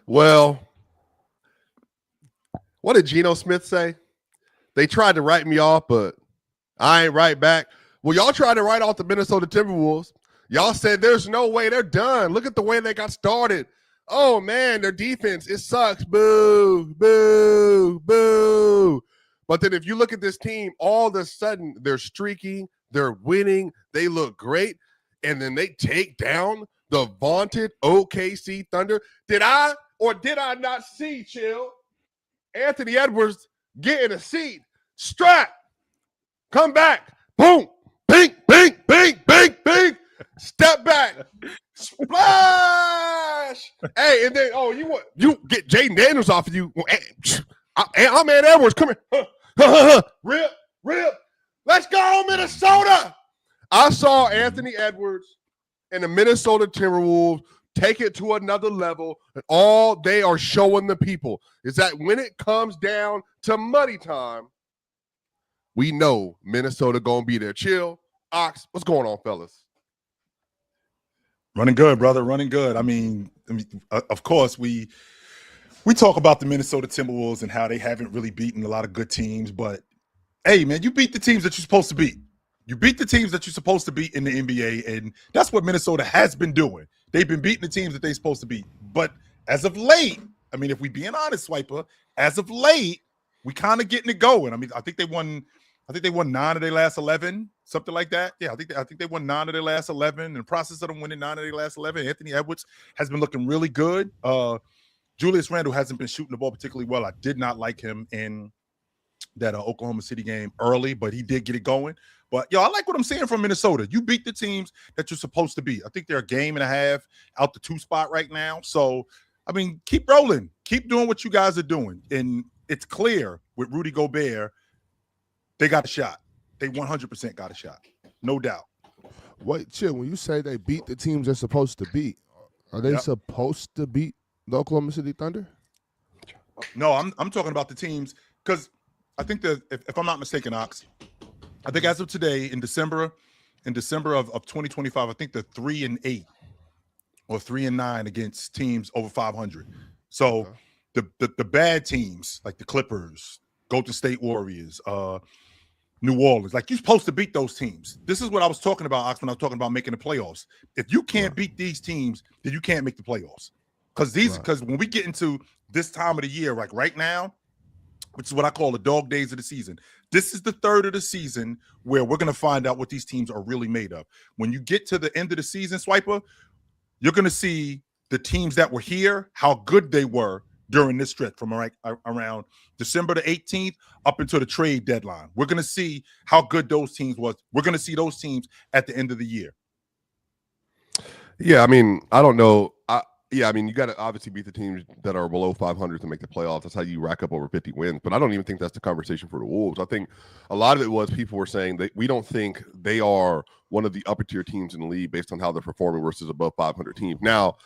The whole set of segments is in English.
Well, what did Geno Smith say? They tried to write me off, but I ain't right back. Well, y'all tried to write off the Minnesota Timberwolves. Y'all said there's no way they're done. Look at the way they got started. Oh, man, their defense, it sucks. Boo, boo, boo. But then if you look at this team, all of a sudden they're streaking, they're winning, they look great, and then they take down the vaunted OKC Thunder. Did I or did I not see, Chill, Anthony Edwards get in a seat, strap, come back, boom, bing, bing, bing, bing, bing, step back, splash. Hey, and then you get Jaden Daniels off of you. I'm Ant Edwards. Come here, rip. Let's go, Minnesota. I saw Anthony Edwards and the Minnesota Timberwolves take it to another level, and all they are showing the people is that when it comes down to money time, we know Minnesota gonna be there. Chill, Ox, what's going on, fellas? Running good, brother. Running good. I mean, of course, we talk about the Minnesota Timberwolves and how they haven't really beaten a lot of good teams, but hey, man, you beat the teams that you're supposed to beat. You beat the teams that you're supposed to beat in the NBA, and that's what Minnesota has been doing. They've been beating the teams that they're supposed to beat. But as of late, I mean, if we being honest, Swiper, as of late, we kind of getting it going. I mean, I think they won 9 of their last 11, something like that. Yeah, I think they won 9 of their last 11. In the process of them winning 9 of their last 11, Anthony Edwards has been looking really good. Julius Randle hasn't been shooting the ball particularly well. I did not like him in that Oklahoma City game early, but he did get it going. But, I like what I'm seeing from Minnesota. You beat the teams that you're supposed to beat. I think they're a game and a half out the 2 spot right now. So, I mean, keep rolling. Keep doing what you guys are doing. And it's clear with Rudy Gobert, they got a shot. They 100% got a shot. No doubt. Wait, Chill, when you say they beat the teams they're supposed to beat, are they supposed to beat the Oklahoma City Thunder? No, I'm talking about the teams because I think that if I'm not mistaken, Ox, I think as of today in December of 2025, I think they're 3-8 or 3-9 against teams over 500. So the bad teams like the Clippers, Golden State Warriors, New Orleans, like you're supposed to beat those teams. This is what I was talking about, Ox, when I was talking about making the playoffs. If you can't beat these teams, then you can't make the playoffs. Because when we get into this time of the year, like right now, which is what I call the dog days of the season. This is the third of the season where we're going to find out what these teams are really made of. When you get to the end of the season, Swiper, you're going to see the teams that were here, how good they were during this stretch from around December the 18th up until the trade deadline. We're going to see how good those teams was. We're going to see those teams at the end of the year. Yeah, I mean, I don't know. Yeah, I mean, you got to obviously beat the teams that are below 500 to make the playoffs. That's how you rack up over 50 wins. But I don't even think that's the conversation for the Wolves. I think a lot of it was people were saying that we don't think they are one of the upper tier teams in the league based on how they're performing versus above 500 teams. Now,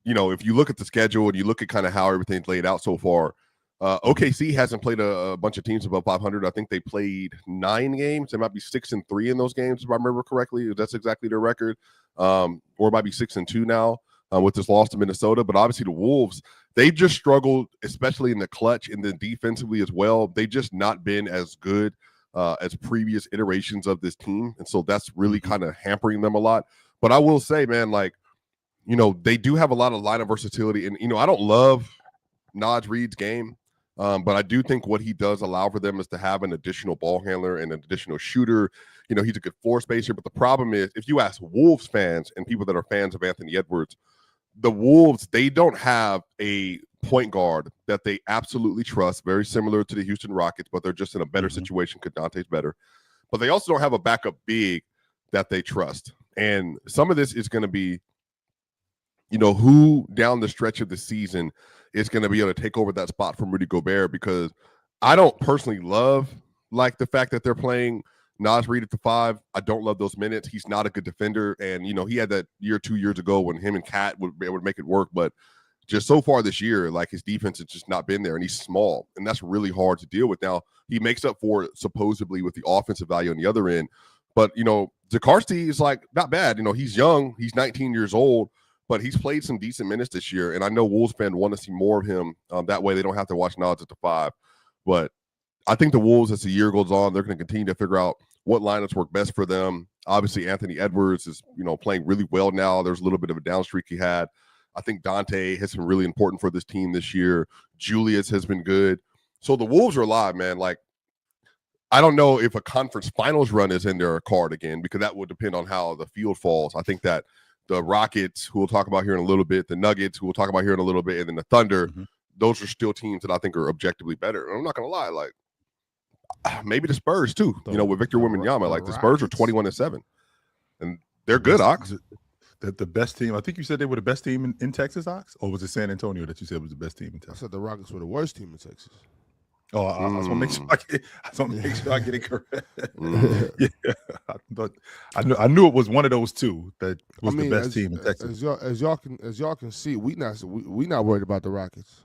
if you look at the schedule and you look at kind of how everything's laid out so far, OKC hasn't played a bunch of teams above 500. I think they played 9 games. They might be 6-3 in those games, if I remember correctly. That's exactly their record. Or it might be 6-2 now. With this loss to Minnesota, but obviously the Wolves, they've just struggled, especially in the clutch and then defensively as well. They've just not been as good as previous iterations of this team, and so that's really kind of hampering them a lot. But I will say, man, they do have a lot of line of versatility, and I don't love Naj Reid's game, but I do think what he does allow for them is to have an additional ball handler and an additional shooter. He's a good floor spacer, but the problem is if you ask Wolves fans and people that are fans of Anthony Edwards, the Wolves, they don't have a point guard that they absolutely trust, very similar to the Houston Rockets, but they're just in a better situation because Dante's better. But they also don't have a backup big that they trust. And some of this is going to be, who down the stretch of the season is going to be able to take over that spot from Rudy Gobert, because I don't personally love the fact that they're playing Naj Reid at the 5. I don't love those minutes. He's not a good defender. And, he had that 2 years ago when him and Cat would be able to make it work. But just so far this year, his defense has just not been there. And he's small. And that's really hard to deal with. Now, he makes up for it supposedly with the offensive value on the other end. But, Zakarsky is not bad. He's young. He's 19 years old. but he's played some decent minutes this year, and I know Wolves fans want to see more of him. That way they don't have to watch nods at the 5. But I think the Wolves, as the year goes on, they're going to continue to figure out what lineups work best for them. Obviously, Anthony Edwards is, playing really well now. There's a little bit of a down streak he had. I think Dante has been really important for this team this year. Julius has been good. So the Wolves are alive, man. Like, I don't know if a conference finals run is in their card again, because that would depend on how the field falls. I think that the Rockets, who we'll talk about here in a little bit, the Nuggets, who we'll talk about here in a little bit, and then the Thunder, those are still teams that I think are objectively better. And I'm not going to lie, like, maybe the Spurs too, with Victor Wembanyama. Like, the Spurs are 21-7, and they're good, Ox. The best team. I think you said they were the best team in Texas, Ox, or was it San Antonio that you said was the best team in Texas? I said the Rockets were the worst team in Texas. Oh, I just want to make sure I get it correct. Yeah, I knew it was one of those two that was the best team in Texas. As y'all can see, we not worried about the Rockets.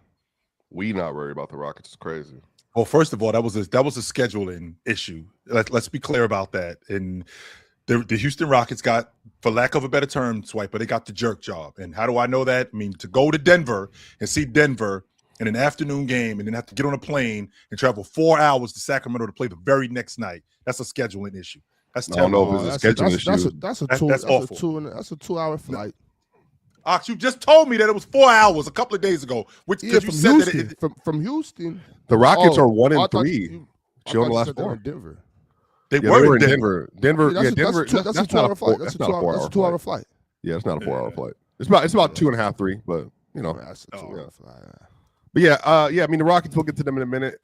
We not worried about the Rockets. It's crazy. Well, first of all, that was a scheduling issue. Let's be clear about that. And the Houston Rockets got, for lack of a better term, Swiper, they got the jerk job. And how do I know that? I mean, to go to Denver and see Denver in an afternoon game and then have to get on a plane and travel 4 hours to Sacramento to play the very next night. That's a scheduling issue. That's terrible. I don't know if it's a scheduling issue. That's a 2-hour flight. Ox, you just told me that it was 4 hours a couple of days ago. Which you said Houston, that from Houston. The Rockets are 1-3. Chill in the last 4. Denver. They were in Denver. Denver. Denver. That's a 2-hour flight. That's a 2-hour flight. Yeah, it's not a 4-hour flight. It's about 2.5, 3. But that's a 2-hour flight. But yeah. I mean, the Rockets. We'll get to them in a minute.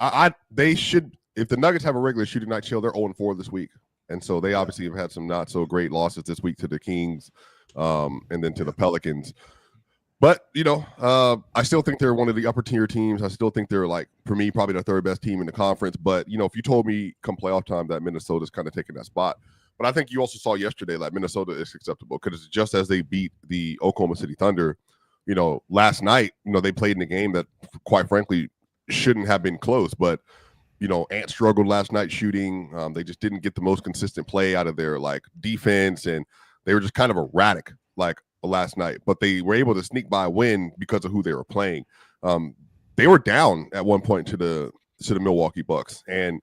They should. If the Nuggets have a regular shooting night chill, they're 0-4 this week, and so they obviously have had some not so great losses this week to the Kings, and then to the Pelicans. But, I still think they're one of the upper tier teams. I still think they're, like, for me, probably the third best team in the conference. But, if you told me come playoff time that Minnesota's kind of taking that spot. But I think you also saw yesterday that Minnesota is acceptable, because just as they beat the Oklahoma City Thunder, last night, they played in a game that, quite frankly, shouldn't have been close. But, Ant struggled last night shooting. They just didn't get the most consistent play out of their, like, defense. And they were just kind of erratic, like, last night, but they were able to sneak by a win because of who they were playing. They were down at one point to the Milwaukee Bucks, and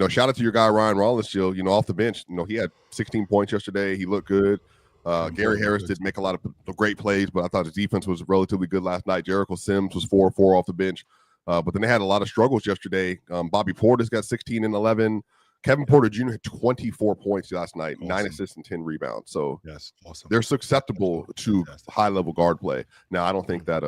shout out to your guy Ryan Rollins, still off the bench. He had 16 points yesterday. He looked good. Gary Harris did make a lot of great plays, but I thought his defense was relatively good last night. Jericho Sims was 4-4 off the bench, but then they had a lot of struggles yesterday. Bobby Portis got 16 and 11. Kevin Porter Jr. had 24 points last night, awesome. 9 assists and 10 rebounds. So yes, awesome. They're susceptible to high-level guard play. Now, I don't think that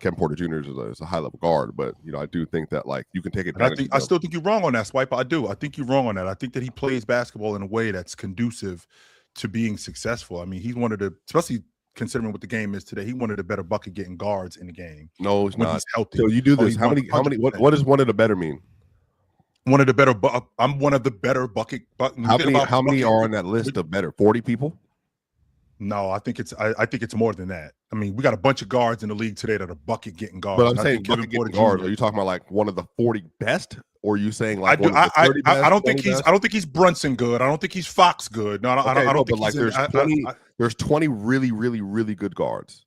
Kevin Porter Jr. is a high-level guard, but, I do think that, like, you can take advantage. I still think you're wrong on that, Swiper. I do. I think you're wrong on that. I think that he plays basketball in a way that's conducive to being successful. I mean, he's one of the, especially considering what the game is today, he's one of the better bucket-getting guards in the game. No, he's not. He's healthy. So you do this. How many? What does one of the better mean? One of the better. I'm one of the better bucket. How many are on that list of better? 40 people? No, I think it's more than that. I mean, we got a bunch of guards in the league today that are bucket getting guards. But I'm saying bucket getting guards. Are you talking about like one of the 40 best, or are you saying like one of the 30 best? I don't think he's Brunson good. I don't think he's Fox good. No, I don't think. But like there's 20 really, really, really good guards.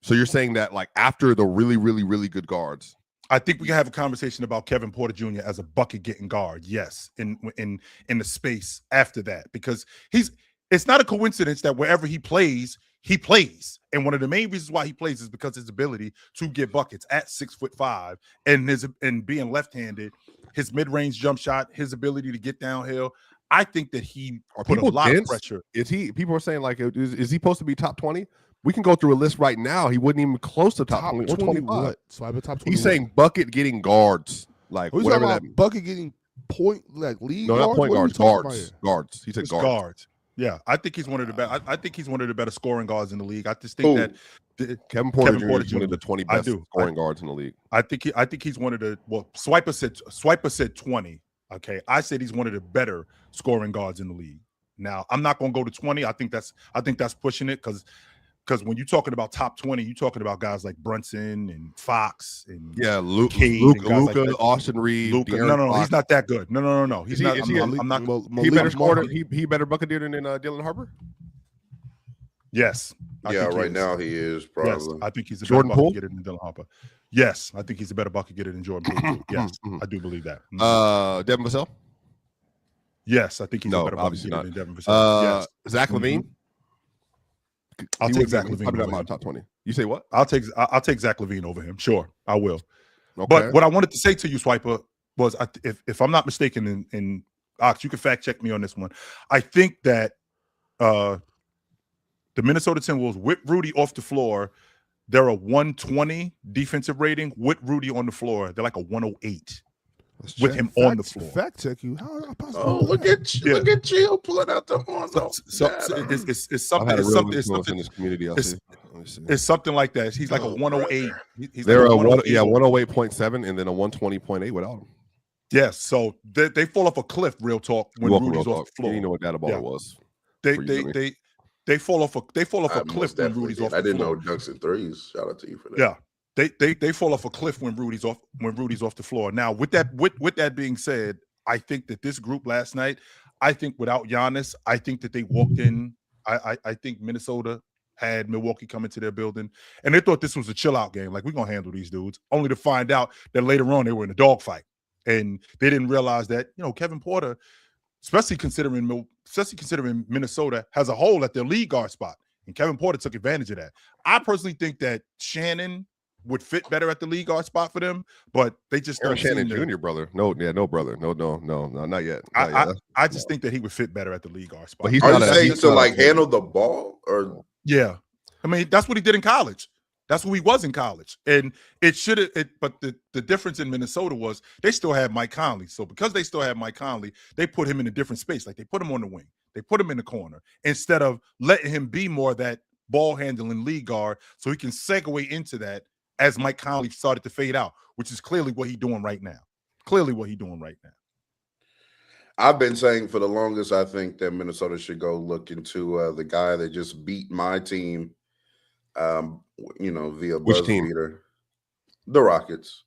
So you're saying that like after the really, really, really good guards. I think we can have a conversation about Kevin Porter Jr. as a bucket getting guard. Yes, in the space after that, because it's not a coincidence that wherever he plays, and one of the main reasons why he plays is because his ability to get buckets at 6'5" and being left-handed, his mid-range jump shot, his ability to get downhill. I think that he put a lot of pressure. People are saying like, is he supposed to be top 20? We can go through a list right now. He wasn't even close to top 20. 25. So I top 20. He's saying bucket getting guards, like whatever that means. Bucket getting point like lead. No, not point guards. Guards. He said guards. Yeah, I think he's one of the better. I think he's one of the better scoring guards in the league. I just think that Kevin Porter Jr. is one of the 20 best scoring guards in the league. I think he's one of the. Well, Swiper said 20. Okay, I said he's one of the better scoring guards in the league. Now I'm not going to go to 20. I think that's pushing it because when you're talking about top 20, you're talking about guys like Brunson and Fox and Luka, like Austin Reeves. No, he's not that good. No. He's not. I'm not. He better score. He better bucket than Dylan Harper. Yes. Yeah, right now he is probably. Yes, I think he's a Jordan better Poole? bucket getter than Dylan Harper. Yes, I think he's a better bucket getter than Jordan Poole too. Yes, I do believe that. Devin Vassell? Yes, I think he's a No, better bucket obviously getter not. than Devin Vassell. Yes. Zach LaVine? I'll He take wouldn't Zach be- he's LaVine probably not over my him. top 20. You say what? I'll take Zach LaVine over him. Sure, I will. Okay. But what I wanted to say to you, Swiper, was if I'm not mistaken, in Ox, you can fact check me on this one. I think that the Minnesota Timberwolves with Rudy off the floor, they're a 120 defensive rating. With Rudy on the floor, they're like a 108 with him on the floor. Fact check you. How possible? Oh, look at Chill pulling out the horn. It's I've had a real something. influence in this community. It's something like that. He's like a 108. He's They're like a 108. 108.7 and then a 120.8 without him. Yes, so they fall off a cliff. Real talk. When Rudy's off the floor, You know what that ball was. They fall off a cliff when Rudy's off the floor. I didn't know dunks and threes. Shout out to you for that. Yeah, they fall off a cliff when Rudy's off the floor. Now, with that being said, I think that this group last night, I think without Giannis, I think that they walked in. I think Minnesota had Milwaukee come into their building, and they thought this was a chill out game. Like, we're gonna handle these dudes, only to find out that later on they were in a dogfight, and they didn't realize that Kevin Porter, especially considering Minnesota has a hole at their lead guard spot, and Kevin Porter took advantage of that. I personally think that Shannon would fit better at the league guard spot for them, but they just don't. Shannon Jr. brother. No brother. No, not yet. I just think that he would fit better at the league guard spot. But he's Are not you saying to like handle the ball or? Yeah, I mean that's what he did in college. That's what he was in college, and it should have. But the difference in Minnesota was they still had Mike Conley. So because they still had Mike Conley, they put him in a different space. Like they put him on the wing, they put him in the corner instead of letting him be more that ball handling lead guard, so he can segue into that as Mike Conley started to fade out, which is clearly what he's doing right now. I've been saying for the longest, I think that Minnesota should go look into the guy that just beat my team, via Which buzzer team? beater, the Rockets.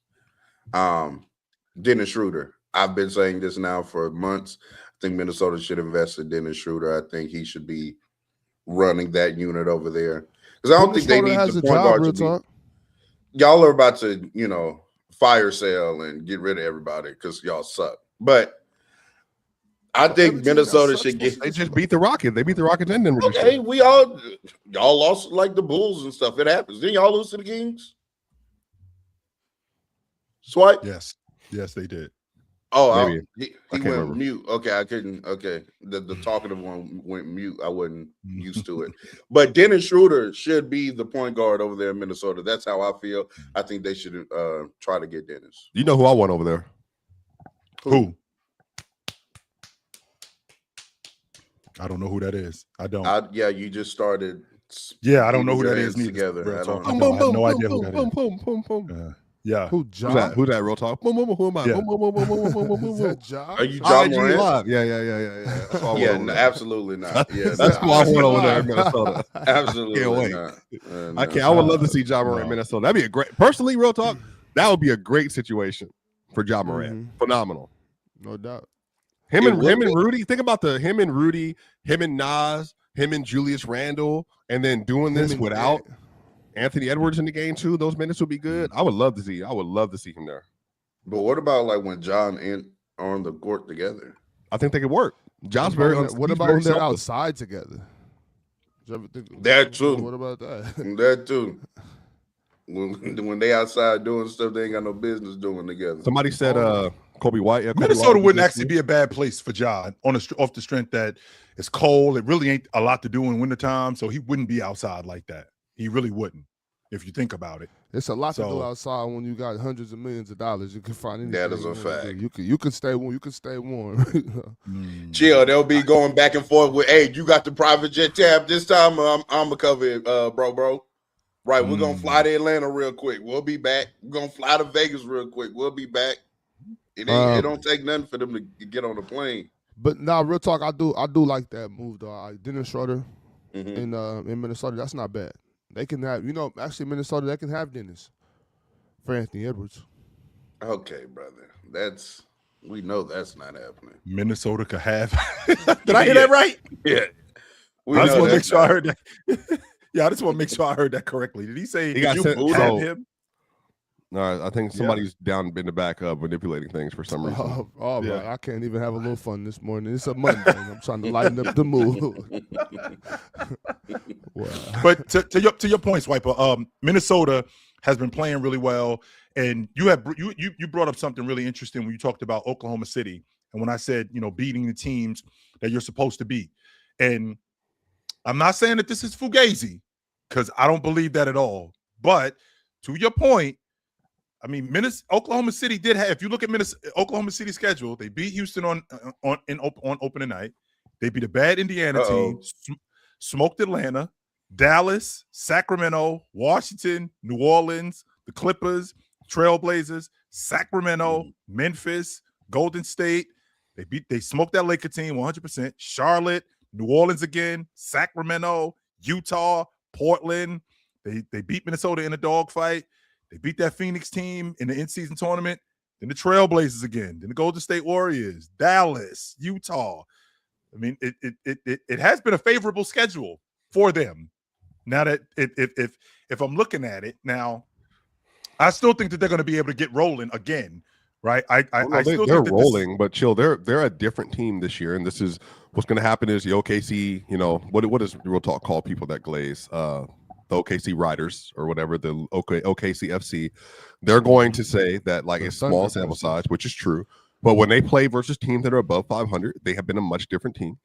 Dennis Schroeder. I've been saying this now for months. I think Minnesota should invest in Dennis Schroeder. I think he should be running that unit over there because I don't think they need the point guard to be. Y'all are about to, fire sale and get rid of everybody because y'all suck. But I think Minnesota should get. They just beat the Rockets. They beat the Rockets and Denver. Okay, y'all lost like the Bulls and stuff. It happens. Didn't y'all lose to the Kings? Swipe. Yes, they did. Oh, maybe. he went remember. mute. Okay, I couldn't. Okay, the talkative one went mute. I wasn't used to it. But Dennis Schroeder should be the point guard over there in Minnesota. That's how I feel. I think they should try to get Dennis. You know who I want over there? Who? I don't know who that is. I don't. You just started. Yeah, I don't know who that is. Together. I have no idea who that is. Yeah. Who's that? Real talk. Who am I? Yeah. Is that Ja? Are you John IG Morant? Live. Yeah. That's why I want Yeah, over no, there. absolutely not. Yeah, That's why I want over there in Minnesota. absolutely Can't wait. not. I can't. I would love to see Ja Morant in Minnesota. That'd be a great. Personally, real talk. That would be a great situation for Ja Morant. Phenomenal. No doubt. Him and Rudy. Think about him and Rudy, him and Nas, him and Julius Randle, and then doing this without Anthony Edwards in the game too. Those minutes would be good. I would love to see him there. But what about like when John and on the court together? I think they could work. John's What about when they're outside together? That too. What about that? That too. When they outside doing stuff they ain't got no business doing together. Somebody said Kobe White. Yeah, Minnesota wouldn't actually be a bad place for Ja off the strength that it's cold. It really ain't a lot to do in wintertime, so he wouldn't be outside like that. He really wouldn't, if you think about it. It's a lot to do outside when you got hundreds of millions of dollars. You can find anything. That is a fact. You can stay warm. You can stay warm. Chill. They'll be going back and forth with, hey, you got the private jet tab this time. I'm gonna cover it, bro. Right, we're gonna fly to Atlanta real quick. We'll be back. We're gonna fly to Vegas real quick. We'll be back. It don't take nothing for them to get on the plane. But now, real talk, I do like that move though. Dennis Schroeder in Minnesota, that's not bad. They can have, actually Minnesota, they can have Dennis for Anthony Edwards. Okay, brother. We know that's not happening. Minnesota could have. Did I hear that right? Yeah. I just want to make sure I heard that. Yeah, I just want to make sure I heard that correctly. Did he say He got you sent, booed at him? No, I think somebody's down in the back manipulating things for some reason. Right. I can't even have a little fun this morning. It's a Monday. I'm trying to lighten up the mood. Wow. But to your point, Swiper, Minnesota has been playing really well, and you brought up something really interesting when you talked about Oklahoma City, and when I said beating the teams that you're supposed to beat, and I'm not saying that this is fugazi because I don't believe that at all. But to your point, I mean, Oklahoma City did have. If you look at Oklahoma City's schedule, they beat Houston on opening night. They beat a bad Indiana team, smoked Atlanta, Dallas, Sacramento, Washington, New Orleans, the Clippers, Trailblazers, Sacramento, Memphis, Golden State. They smoked that Laker team 100%. Charlotte, New Orleans again, Sacramento, Utah, Portland. They beat Minnesota in a dogfight. They beat that Phoenix team in the in-season tournament. Then the Trailblazers again. Then the Golden State Warriors, Dallas, Utah. I mean, it has been a favorable schedule for them. Now that if I'm looking at it now, I still think that they're going to be able to get rolling again, right? They're rolling, but chill. They're a different team this year, and this is what's going to happen. Is the OKC, what does Real Talk call people that glaze? The OKC Riders or whatever, the OKC FC, they're going to say that like a small sample size, which is true. But when they play versus teams that are above 500, they have been a much different team.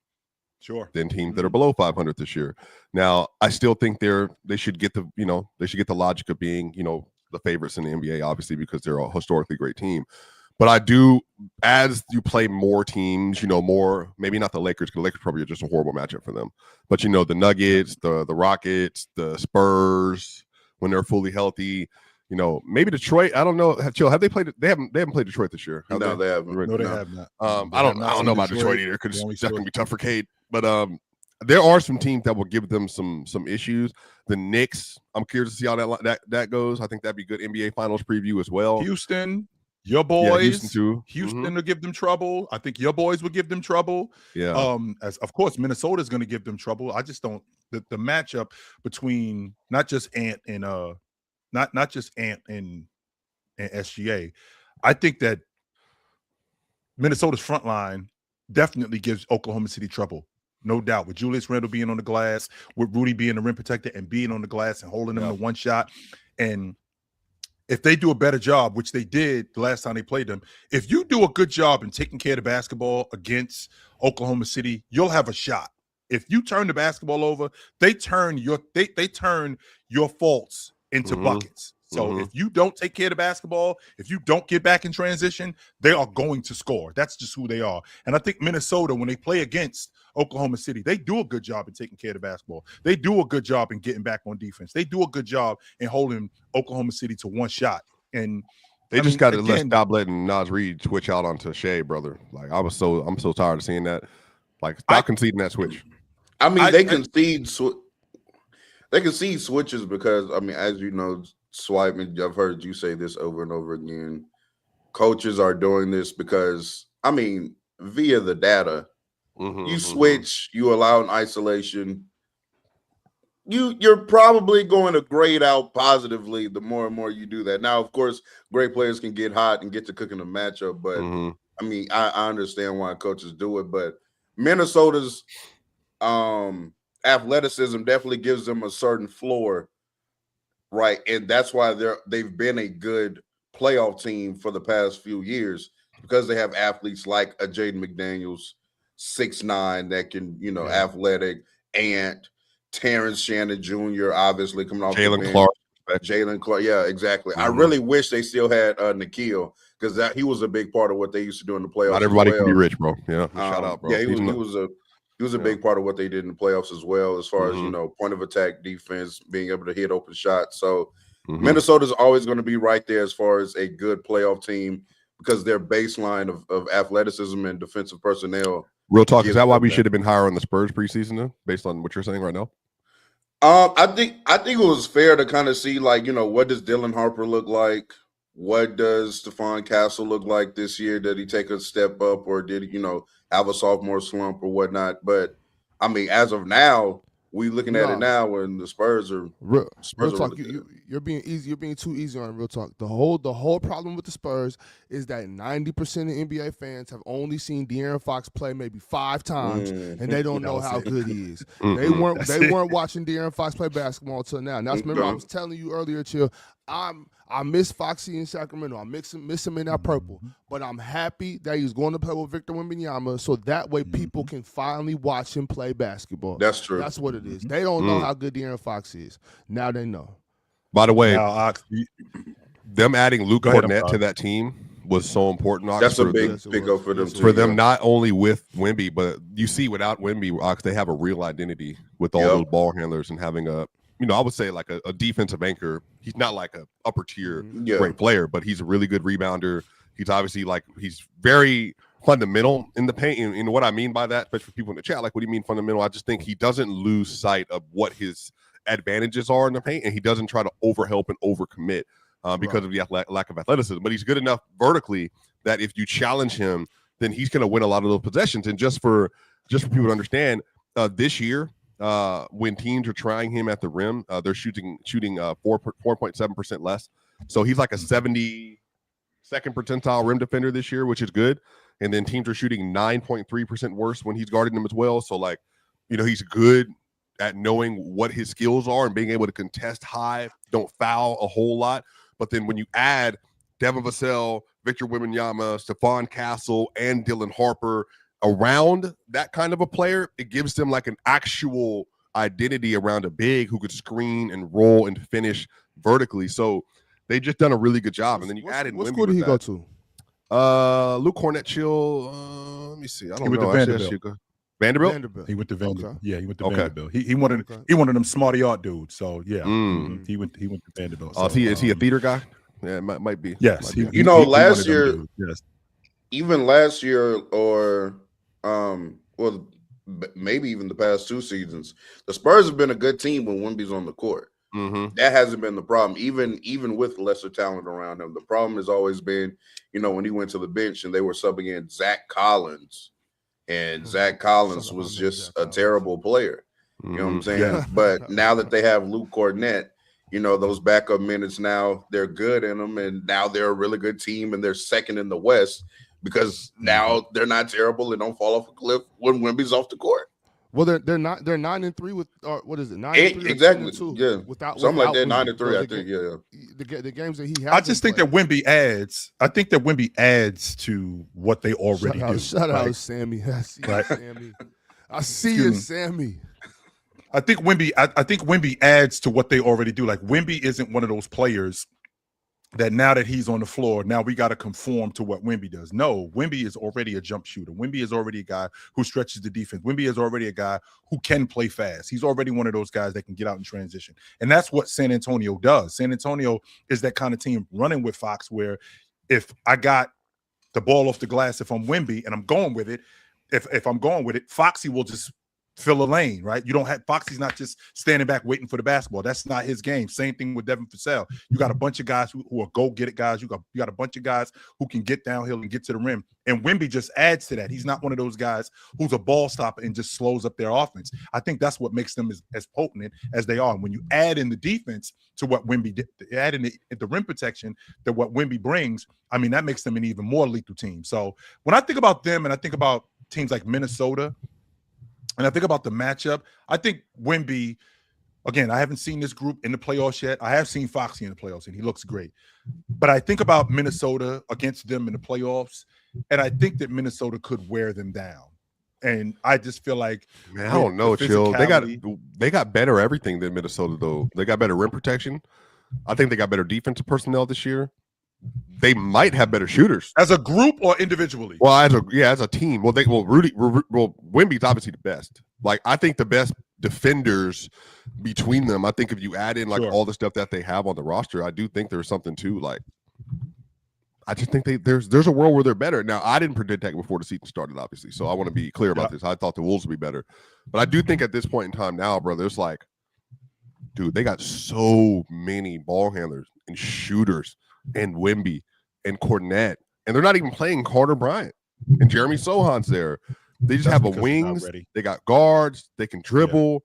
Sure. Than teams that are below 500 this year. Now, I still think they should get the logic of being, the favorites in the NBA, obviously, because they're a historically great team. But I do, as you play more teams, more, maybe not the Lakers, because the Lakers probably are just a horrible matchup for them. But, the Nuggets, the Rockets, the Spurs, when they're fully healthy, maybe Detroit. I don't know. Have they played? They haven't played Detroit this year. No, they haven't. No, they have not. I don't know about Detroit either, because that's going to be tough for Cade. But there are some teams that will give them some issues. The Knicks, I'm curious to see how that goes. I think that'd be good NBA Finals preview as well. Houston. Your boys, Houston too. Houston will give them trouble. I think your boys will give them trouble. Yeah. As of course, Minnesota's going to give them trouble. I just don't the matchup between not just Ant and SGA. I think that Minnesota's front line definitely gives Oklahoma City trouble. No doubt. With Julius Randle being on the glass, with Rudy being the rim protector and being on the glass and holding them to one shot. And if they do a better job, which they did the last time they played them, if you do a good job in taking care of the basketball against Oklahoma City, you'll have a shot. If you turn the basketball over, they turn your faults into buckets. So if you don't take care of the basketball, if you don't get back in transition, they are going to score. That's just who they are. And I think Minnesota, when they play against Oklahoma City, they do a good job in taking care of the basketball. They do a good job in getting back on defense. They do a good job in holding Oklahoma City to one shot. And they just got to stop letting Nas Reed switch out onto Shea, brother. Like I'm so tired of seeing that. Like stop conceding that switch. I mean, they concede switches because as you know, Swipe, I've heard you say this over and over again. Coaches are doing this because via the data. You switch, you allow an isolation. You're probably going to grade out positively the more and more you do that. Now, of course, great players can get hot and get to cooking a matchup, but I understand why coaches do it. But Minnesota's athleticism definitely gives them a certain floor, right? And that's why they've been a good playoff team for the past few years because they have athletes like a Jaden McDaniels, 6'9", that can, athletic, Ant, Terrence Shannon Jr., obviously coming off Jalen Clark. Jalen Clark, yeah, exactly. I really wish they still had Nikhil because he was a big part of what they used to do in the playoffs. Not everybody can be rich, bro. Yeah, shout out, bro. Yeah, he was a big part of what they did in the playoffs as well, as far as point of attack defense, being able to hit open shots. So Minnesota's always going to be right there as far as a good playoff team because their baseline of athleticism and defensive personnel. Real talk, is that why we should have been higher on the Spurs preseason, though, based on what you're saying right now? I think it was fair to kind of see, what does Dylan Harper look like? What does Stephon Castle look like this year? Did he take a step up, or did he, have a sophomore slump or whatnot? But I mean, as of now, we looking at it now when the Spurs are real talk. You're being easy. You're being too easy on real talk. The whole problem with the Spurs is that 90% of NBA fans have only seen De'Aaron Fox play maybe 5 times, and they don't know how good he is. They weren't watching De'Aaron Fox play basketball until now. Now, remember, I was telling you earlier, Chill. I miss Foxy in Sacramento. I miss him in that purple. But I'm happy that he's going to play with Victor Wembanyama, so that way people can finally watch him play basketball. That's true. That's what it is. They don't know how good De'Aaron Fox is. Now they know. By the way, them adding Luke Cornett to that team was so important. Ox, that's a big pickup for them too. For them, not only with Wemby, but you see without Wemby, Ox, they have a real identity with all those ball handlers and having a, I would say like a defensive anchor. He's not like a upper tier great player, but he's a really good rebounder. He's obviously he's very fundamental in the paint. And what I mean by that, especially for people in the chat, like, what do you mean fundamental? I just think he doesn't lose sight of what his advantages are in the paint, and he doesn't try to overhelp and overcommit because of the lack of athleticism. But he's good enough vertically that if you challenge him, then he's going to win a lot of those possessions. And just for people to understand, this year, when teams are trying him at the rim, they're shooting 4.7% less. So he's like a 72nd percentile rim defender this year, which is good. And then teams are shooting 9.3% worse when he's guarding them as well. So he's good at knowing what his skills are and being able to contest high, don't foul a whole lot. But then when you add Devin Vassell, Victor Wembanyama, Stephon Castle, and Dylan Harper around that kind of a player, it gives them like an actual identity around a big who could screen and roll and finish vertically. So they just done a really good job. And then you added what school did he go to? Luke Cornett, Chill. Let me see. I don't know. Vanderbilt. He went to Vanderbilt. Okay. Yeah, he went to Vanderbilt. He wanted he wanted them smarty art dudes. So yeah, he went to Vanderbilt. So, is he a theater guy? Yeah, it might be. Yes. Last year, even last year, or maybe even the past 2 seasons, the Spurs have been a good team when Wemby's on the court. That hasn't been the problem, even with lesser talent around him. The problem has always been, when he went to the bench and they were subbing in Zach Collins, and Zach Collins was just a terrible player. You know what I'm saying? Yeah. But now that they have Luke Cornett, those backup minutes now, they're good in them, and now they're a really good team, and they're second in the West because now they're not terrible and don't fall off a cliff when Wemby's off the court. Well, they're 9-3 with what is it? 9-3 exactly. Yeah, something like that. 9-3, I think. Yeah. The games that he has. I just think that Wemby adds. I think that Wemby adds to what they already do. Shout out, Sammy. I see you, Sammy. I see you, Sammy. I think Wemby adds to what they already do. Like, Wemby isn't one of those players that now that he's on the floor, now we got to conform to what Wemby does. No, Wemby is already a jump shooter. Wemby is already a guy who stretches the defense. Wemby is already a guy who can play fast. He's already one of those guys that can get out in transition. And that's what San Antonio does. San Antonio is that kind of team running with Fox, where if I got the ball off the glass, if I'm Wemby and I'm going with it, if I'm going with it, Foxy will just fill a lane, right? You don't have Foxy's not just standing back waiting for the basketball. That's not his game. Same thing with Devin Vassell. You got a bunch of guys who are go-get-it guys. You got a bunch of guys who can get downhill and get to the rim. And Wemby just adds to that. He's not one of those guys who's a ball stopper and just slows up their offense. I think that's what makes them as potent as they are. And when you add in the defense to what Wemby did, add in the rim protection to what Wemby brings, I mean, that makes them an even more lethal team. So when I think about them and I think about teams like Minnesota, and I think about the matchup, I think Wemby, again, I haven't seen this group in the playoffs yet. I have seen Foxy in the playoffs, and he looks great. But I think about Minnesota against them in the playoffs, and I think that Minnesota could wear them down. And I just feel like, man, I don't know, Chill. They got better everything than Minnesota, though. They got better rim protection. I think they got better defensive personnel this year. They might have better shooters as a group or individually. Well, as a team. Well, Wemby's obviously the best. Like, I think the best defenders between them. I think if you add in all the stuff that they have on the roster, I do think there's something to like. I just think there's a world where they're better. Now, I didn't predict that before the season started, obviously, so I want to be clear about this. I thought the Wolves would be better, but I do think at this point in time now, brother, it's like, dude, they got so many ball handlers and shooters. And Wemby and Cornett, and they're not even playing Carter Bryant and Jeremy Sohan's there. They just have a wings. They got guards. They can dribble. Yeah.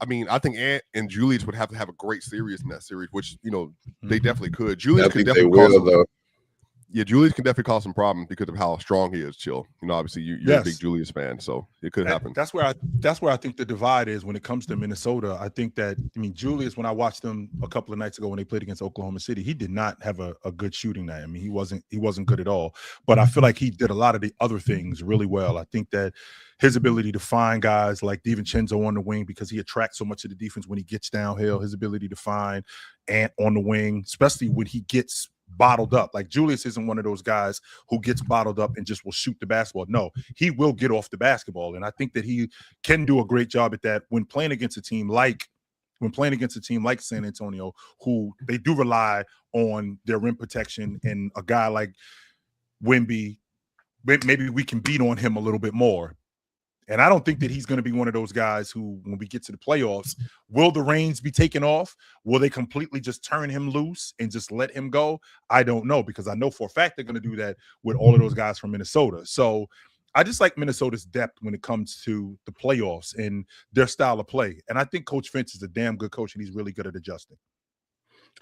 I mean, I think Ant and Julius would have to have a great series in that series, which they definitely could. Julius could definitely cause Julius can definitely cause some problems because of how strong he is. Chill, obviously you're a big Julius fan, so it could happen. That's where I think the divide is when it comes to Minnesota. I think that Julius, when I watched them a couple of nights ago when they played against Oklahoma City, he did not have a good shooting night. I mean, he wasn't good at all. But I feel like he did a lot of the other things really well. I think that his ability to find guys like DiVincenzo on the wing, because he attracts so much of the defense when he gets downhill. His ability to find Ant on the wing, especially when he gets bottled up. Like Julius isn't one of those guys who gets bottled up and just will shoot the basketball. No, he will get off the basketball. And I think that he can do a great job at that when playing against a team like San Antonio, who they do rely on their rim protection, and a guy like Wemby, maybe we can beat on him a little bit more. And I don't think that he's going to be one of those guys who, when we get to the playoffs, will the reins be taken off? Will they completely just turn him loose and just let him go? I don't know, because I know for a fact they're going to do that with all of those guys from Minnesota. So I just like Minnesota's depth when it comes to the playoffs and their style of play. And I think Coach Finch is a damn good coach, and he's really good at adjusting.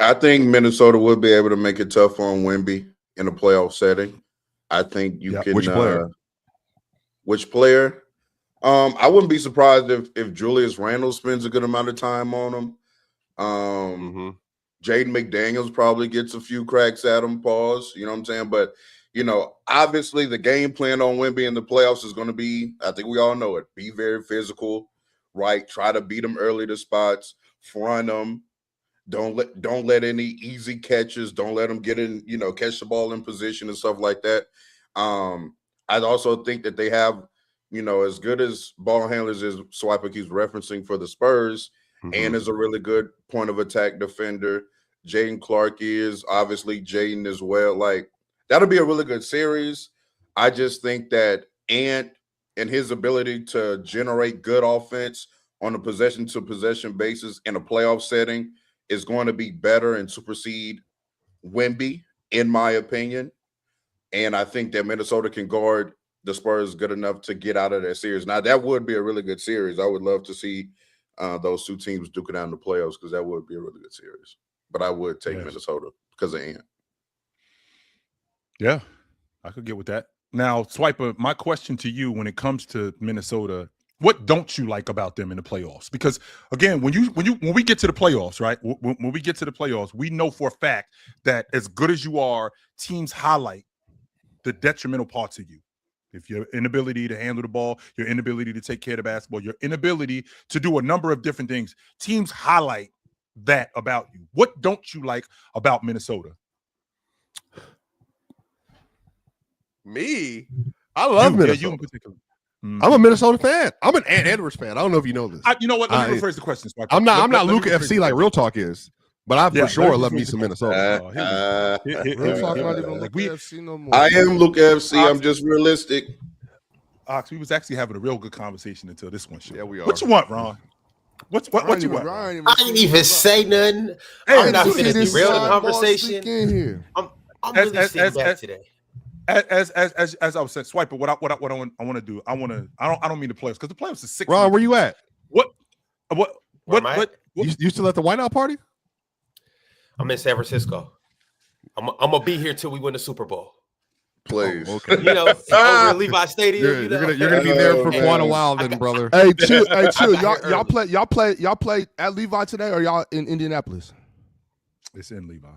I think Minnesota would be able to make it tough on Wemby in a playoff setting. I think you can. Which player? I wouldn't be surprised if Julius Randle spends a good amount of time on him. Jaden McDaniels probably gets a few cracks at him, pause. You know what I'm saying? But, obviously the game plan on Wemby in the playoffs is going to be, I think we all know it, be very physical, right? Try to beat them early to spots, front them. Don't let any easy catches. Don't let them get in, catch the ball in position and stuff like that. I also think that they have, as good as ball handlers as Swiper keeps referencing for the Spurs, and is a really good point of attack defender. Jaden Clark is obviously Jaden as well. Like, that'll be a really good series. I just think that Ant and his ability to generate good offense on a possession-to-possession basis in a playoff setting is going to be better and supersede Wemby, in my opinion. And I think that Minnesota can guard the Spurs good enough to get out of that series. Now, that would be a really good series. I would love to see those two teams duke it out in the playoffs, because that would be a really good series. But I would take Minnesota because of Ant. Yeah, I could get with that. Now, Swiper, my question to you when it comes to Minnesota, what don't you like about them in the playoffs? Because again, when we get to the playoffs, right? When we get to the playoffs, we know for a fact that as good as you are, teams highlight the detrimental parts of you. If your inability to handle the ball, your inability to take care of the basketball, your inability to do a number of different things, teams highlight that about you. What don't you like about Minnesota? Me? I love Minnesota. You in particular. I'm a Minnesota fan. I'm an Ant Edwards fan. I don't know if you know this. You know what? Let me rephrase the question. I'm not Luka FC like Real Talk is. But I for sure love me some Minnesota. I am Luka FC. I'm just realistic. Ox, we was actually having a real good conversation until this one. Yeah, we are. What you want, Ron? What you want? I didn't even say nothing. I'm not finished the real conversation. I'm really sitting back today. As I was saying, Swiper, what I want to do, I don't mean the playoffs, because the playoffs is 6. Ron, where you at? What? You still at the whiteout party? I'm in San Francisco. I'm gonna be here till we win the Super Bowl. Please, over at Levi Stadium. You're gonna be there for quite a while, then, brother. Hey, chill. Y'all play at Levi today, or y'all in Indianapolis? It's in Levi.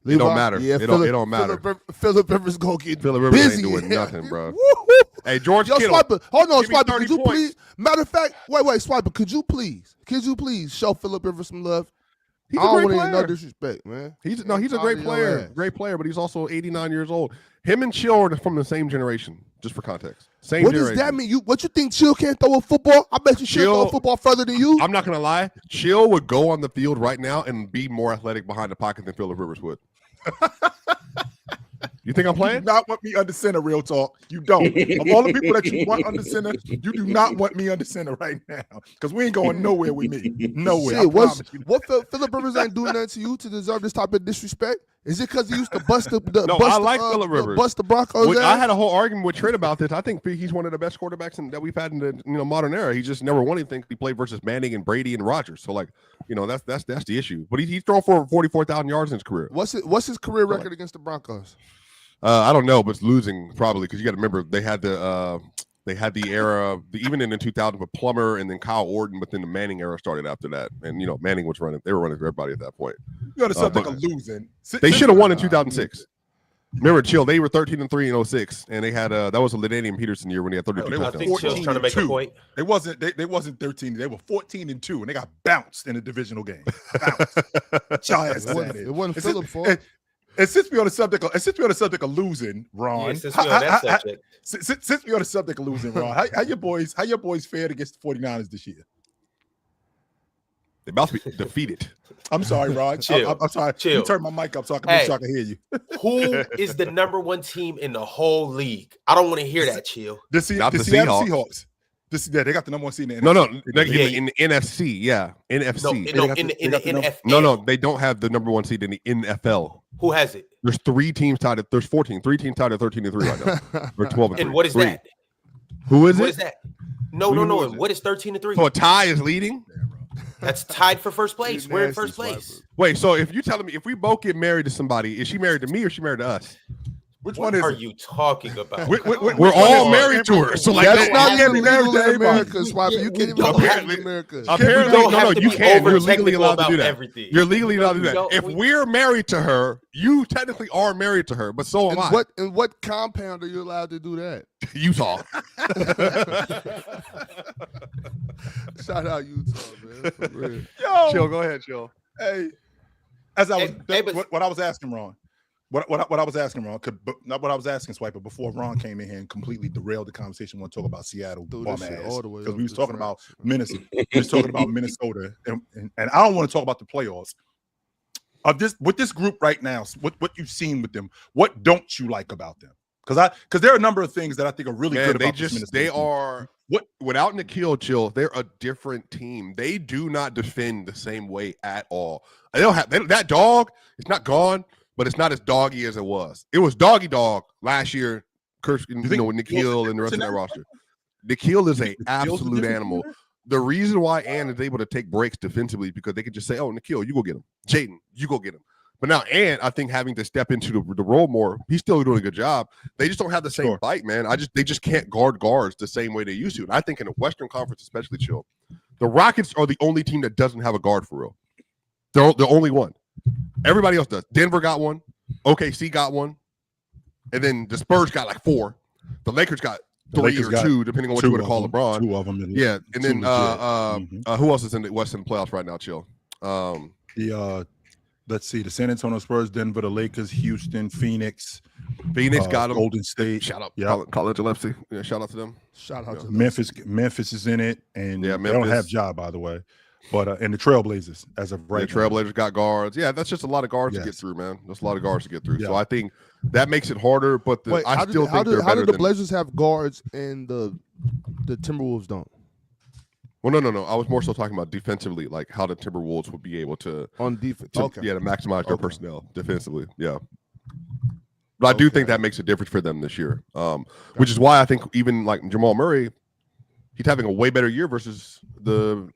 It don't matter. Yeah, it don't matter. Phillip Rivers go get Phillip Rivers busy. ain't doing nothing, bro. Hey, George Kittle. Swiper, hold on, Give me Swiper. 30 Could you points. please? Matter of fact, wait, Swiper. Could you please show Phillip Rivers some love? He's I don't a great want player. No disrespect, man. He's a great player. Great player, but he's also 89 years old. Him and Chill are from the same generation, just for context. Same what generation. Does that mean? What you think Chill can't throw a football? I bet you Chill throw a football further than you. I'm not going to lie. Chill would go on the field right now and be more athletic behind the pocket than Phillip Rivers would. You think I'm playing? You do not want me under center, Real Talk. You don't. Of all the people that you want under center, you do not want me under center right now, because we ain't going nowhere with me. Nowhere. Shit, what Phillip Rivers ain't doing nothing to you to deserve this type of disrespect? Is it because he used to bust the I like Phillip Rivers. Bust the Broncos? I had a whole argument with Trent about this. I think he's one of the best quarterbacks that we've had in the modern era. He just never won anything. He played versus Manning and Brady and Rodgers. So that's the issue. But he's thrown for 44,000 yards in his career. What's his career record against the Broncos? I don't know, but it's losing probably because you got to remember they had the era of even in the 2000s with Plummer and then Kyle Orton, but then the Manning era started after that. And Manning was running; they were running for everybody at that point. You got to something like losing. They should have won in 2006. Remember, Chill? They were 13-3 in 06, and they had that was a LaDainian Peterson year when they had 32 touchdowns. I think Chill's trying to make a point. They wasn't 13. They were 14-2, and they got bounced in a divisional game. It wasn't Phillip's fault. And since we're on the subject of losing, Ron. Since we're on that subject. Since we're on the subject of losing, Ron, how your boys fared against the 49ers this year? They about to be defeated. I'm sorry, Ron. I'm sorry. Chill. You turn my mic up so I can hear you. Who is the number one team in the whole league? I don't want to hear that, Chill. The Seattle Seahawks. They got the number one seed in the NFC. In the NFC, yeah. NFC. In the NFL. No, they don't have the number one seed in the NFL. Who has it? There's 3 teams tied at 14. 3 teams tied at 13-3 right now. Or 12-3. And what is that? Who is it? What is that? No. And what is 13-3? So a tie is leading? That's tied for first place. We're in first place. Wait, so if you telling me if we both get married to somebody, is she married to me or is she married to us? Which what one are you talking about? We're all married to her. So that's not illegal in America, Swiper. You can't even apparently in America. Apparently, you can. You're legally allowed to do that. Everything. You're legally allowed to do that. If we're married to her, you technically are married to her, but so am I. In what compound are you allowed to do that? Utah. Shout out Utah, man. For real. Yo, Chill, go ahead, Chill. Hey, what I was asking, Ron. What I was asking, Ron, not what I was asking, Swiper, before Ron came in here and completely derailed the conversation. We want to talk about Seattle, because we was talking about Minnesota. We was talking about Minnesota, and I don't want to talk about the playoffs. With this group right now, what you've seen with them, what don't you like about them? Because there are a number of things that I think are really good about this Minnesota team. Without Nikhil, Chill, they're a different team. They do not defend the same way at all. That dog. It's not gone. But it's not as doggy as it was. It was doggy dog last year, with Nikhil and the rest of that roster. Nikhil is an absolute animal. The reason why Ann is able to take breaks defensively is because they can just say, oh, Nikhil, you go get him. Jaden, you go get him. But now Ann, I think having to step into the role more, he's still doing a good job. They just don't have the same bite, man. They just can't guard guards the same way they used to. And I think in the Western Conference, especially, Chill, the Rockets are the only team that doesn't have a guard for real. They're the only one. Everybody else does. Denver got one. OKC got one. And then the Spurs got like 4. The Lakers got 3 or 2, depending on what you want to call LeBron. 2 of them. Yeah. And then who else is in the Western playoffs right now, Chill? Let's see. The San Antonio Spurs, Denver, the Lakers, Houston, Phoenix. Got them. Golden State. Shout out. College Gillespie. Yeah, shout out to them. Shout out to them. Memphis is in it. And they don't have Ja, by the way. But and the Trailblazers as of right now. Trailblazers got guards. Yeah, that's just a lot of guards to get through, man. That's a lot of guards to get through. Yeah. So I think that makes it harder. But how do the Blazers have guards and the Timberwolves don't? Well, no. I was more so talking about defensively, like how the Timberwolves would be able to on defense. To maximize their personnel defensively. Yeah. But I do think that makes a difference for them this year. Which is why I think even like Jamal Murray, he's having a way better year versus the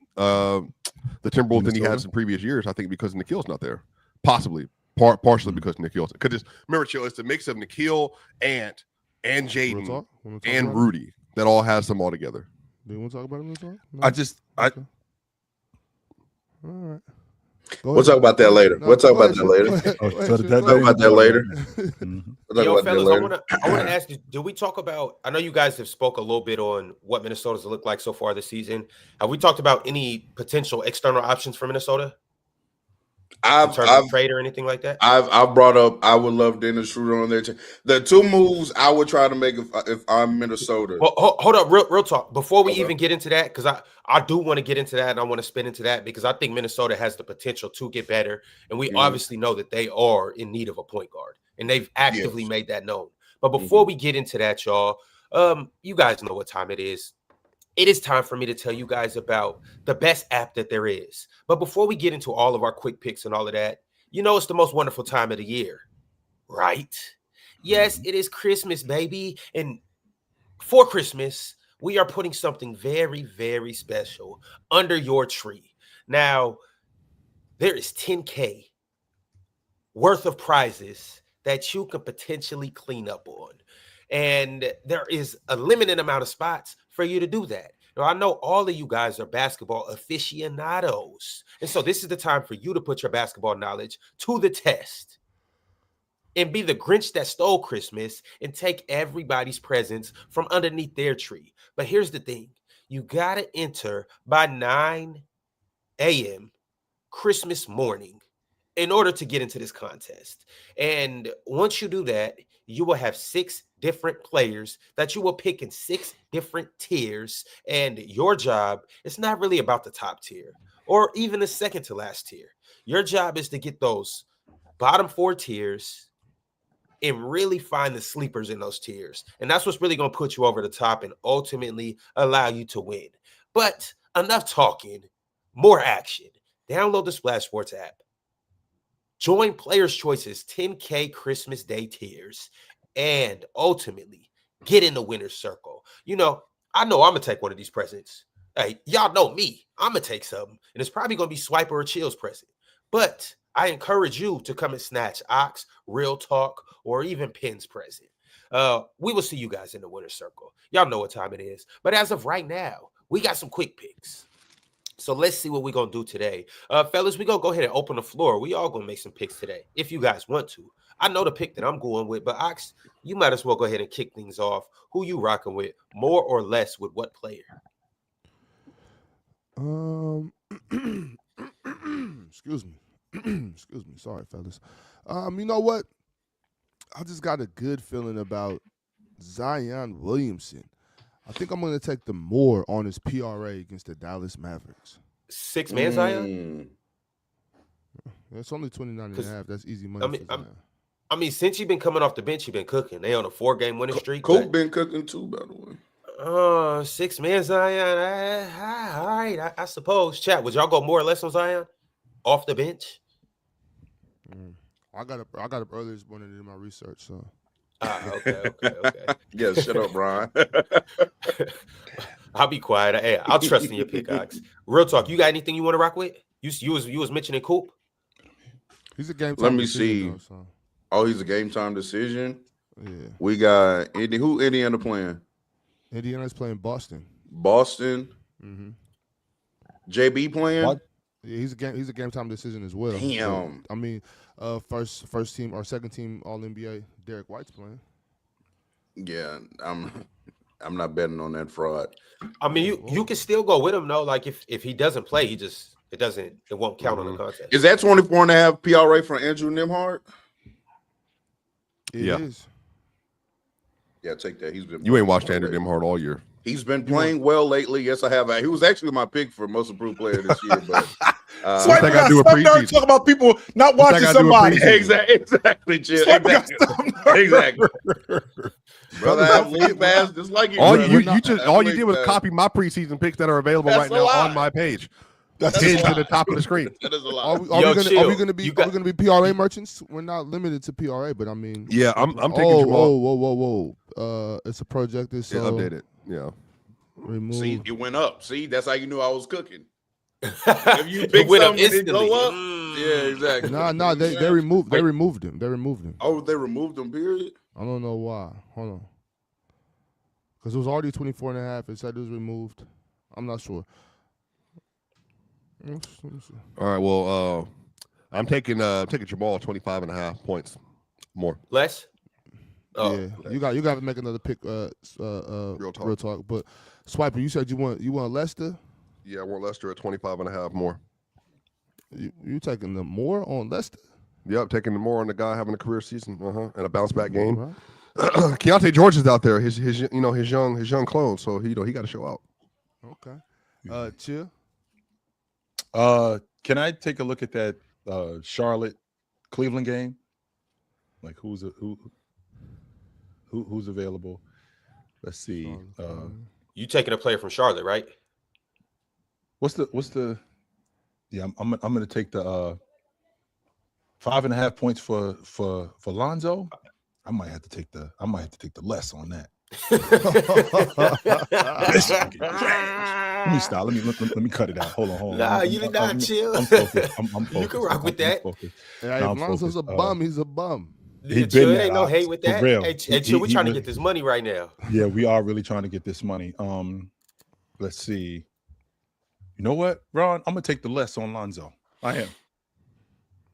Timberwolves than he has in previous years. I think because Nikhil's not there, possibly partially because Nikhil's. Because remember, Chill, it's a mix of Nikhil, Ant, and Jaden, and Rudy that all has them all together. Do you want to talk about him? Okay. All right. We'll talk about that later. We'll talk about that later. Talk about that later. Yo, fellas, I want to ask you, did we talk about, I know you guys have spoke a little bit on what Minnesota's looked like so far this season. Have we talked about any potential external options for Minnesota? In terms of trade or anything like that? I've brought up, I would love Dennis Schroeder on there. The 2 moves I would try to make if I'm Minnesota. Well, hold up, real talk. Before we even get into that, because I do want to get into that and I want to spin into that because I think Minnesota has the potential to get better. And we obviously know that they are in need of a point guard. And they've actively made that known. But before we get into that, y'all, you guys know what time it is. It is time for me to tell you guys about the best app that there is. But before we get into all of our quick picks and all of that, You know it's the most wonderful time of the year, right? Yes, it is Christmas, baby. And for Christmas, we are putting something very, very special under your tree. Now, there is $10K worth of prizes that you can potentially clean up on. And there is a limited amount of spots for you to do that. Now, I know all of you guys are basketball aficionados. And so this is the time for you to put your basketball knowledge to the test and be the Grinch that stole Christmas and take everybody's presents from underneath their tree. But here's the thing. You got to enter by 9 a.m. Christmas morning in order to get into this contest. And once you do that, you will have 6 different players that you will pick in 6 different tiers. And your job is not really about the top tier or even the second to last tier. Your job is to get those bottom 4 tiers and really find the sleepers in those tiers. And that's what's really going to put you over the top and ultimately allow you to win. But enough talking, more action. Download the Splash Sports app. Join Players' Choice's 10K Christmas Day tiers and ultimately get in the winner's circle. You know I'm going to take one of these presents. Hey, y'all know me. I'm going to take something. And it's probably going to be Swiper or Chill's present. But I encourage you to come and snatch Ox, Real Talk, or even Penn's present. We will see you guys in the winner's circle. Y'all know what time it is. But as of right now, we got some quick picks. So let's see what we're going to do today. Fellas, we're going to go ahead and open the floor. We all going to make some picks today, if you guys want to. I know the pick that I'm going with, but Ox, you might as well go ahead and kick things off. Who you rocking with, more or less with what player? Excuse me. Excuse me. Sorry, fellas. You know what? I just got a good feeling about Zion Williamson. I think I'm going to take the more on his PRA against the Dallas Mavericks. 6-man Zion? It's only 29.5. That's easy money for Zion. I mean, since you've been coming off the bench, you've been cooking. They on a 4-game winning streak. Coop been cooking too, by the way. 6-man Zion. All right, I suppose. Chat, would y'all go more or less on Zion off the bench? I got up earlier this morning to do my research, so. Okay. Yeah, shut up, Brian. I'll be quiet. Hey, I'll trust in your pick, Ox. Real talk. You got anything you want to rock with? You was mentioning Coop. He's a game time. Let me see. Though, so. Oh, he's a game time decision. Yeah. We got who Indiana playing? Indiana's playing Boston. Boston. Mm-hmm. JB playing. What? Yeah, he's a game time decision as well. Damn. So, I mean, first team or second team All NBA. Derek White's playing. Yeah, I'm not betting on that fraud. I mean, you can still go with him though. Like if he doesn't play, it won't count on the contest. Is that 24.5 PRA for Andrew Nembhard? It is. Yeah, take that. He's been. You ain't watched Andrew Nembhard all year. He's been playing well lately. Yes, I have. He was actually my pick for most improved player this year, but. So I got some nerds talk about people not watching somebody. Exactly, Chill. Exactly. Brother, I have league pass just like you. All you did was copy my preseason picks that are available right now on my page. That's pinned to the top of the screen. That is a lot. Are we gonna be PRA merchants? We're not limited to PRA, but I mean, yeah, I'm taking Jamal. Whoa! It's a projected. So updated. Yeah. Remove. See, it went up. See, that's how you knew I was cooking. If you pick something and go up, yeah, exactly. Nah, they removed him. Oh, they removed him. Period. I don't know why. Hold on. Because it was already 24.5. It said it was removed. I'm not sure. All right. Well, I'm taking Jamal 25.5 points more. Less. Oh, yeah, okay. You got to make another pick. Real talk. But Swiper, you said you want Lester. Yeah, I want Lester at 25.5 more. You taking the more on Lester? Yep, taking the more on the guy having a career season, and a bounce back game. Right. Keontae George is out there, his young clone, so he got to show out. Okay, Chill. Can I take a look at that Charlotte Cleveland game? Like who's available? Let's see. You taking a player from Charlotte, right? What's the? Yeah, I'm gonna take the 5.5 points for Lonzo. I might have to take the less on that. Let me stop. Let me cut it out. Hold on. Nah, you did not chill. I'm focused. I'm focused. You can rock with that. Hey, if Lonzo's a bum, he's a bum. Chill, ain't no hate with that. Real. Hey, chill, we're trying to get this money right now. Yeah, we are really trying to get this money. Let's see. You know what, Ron? I'm gonna take the less on Lonzo. I am.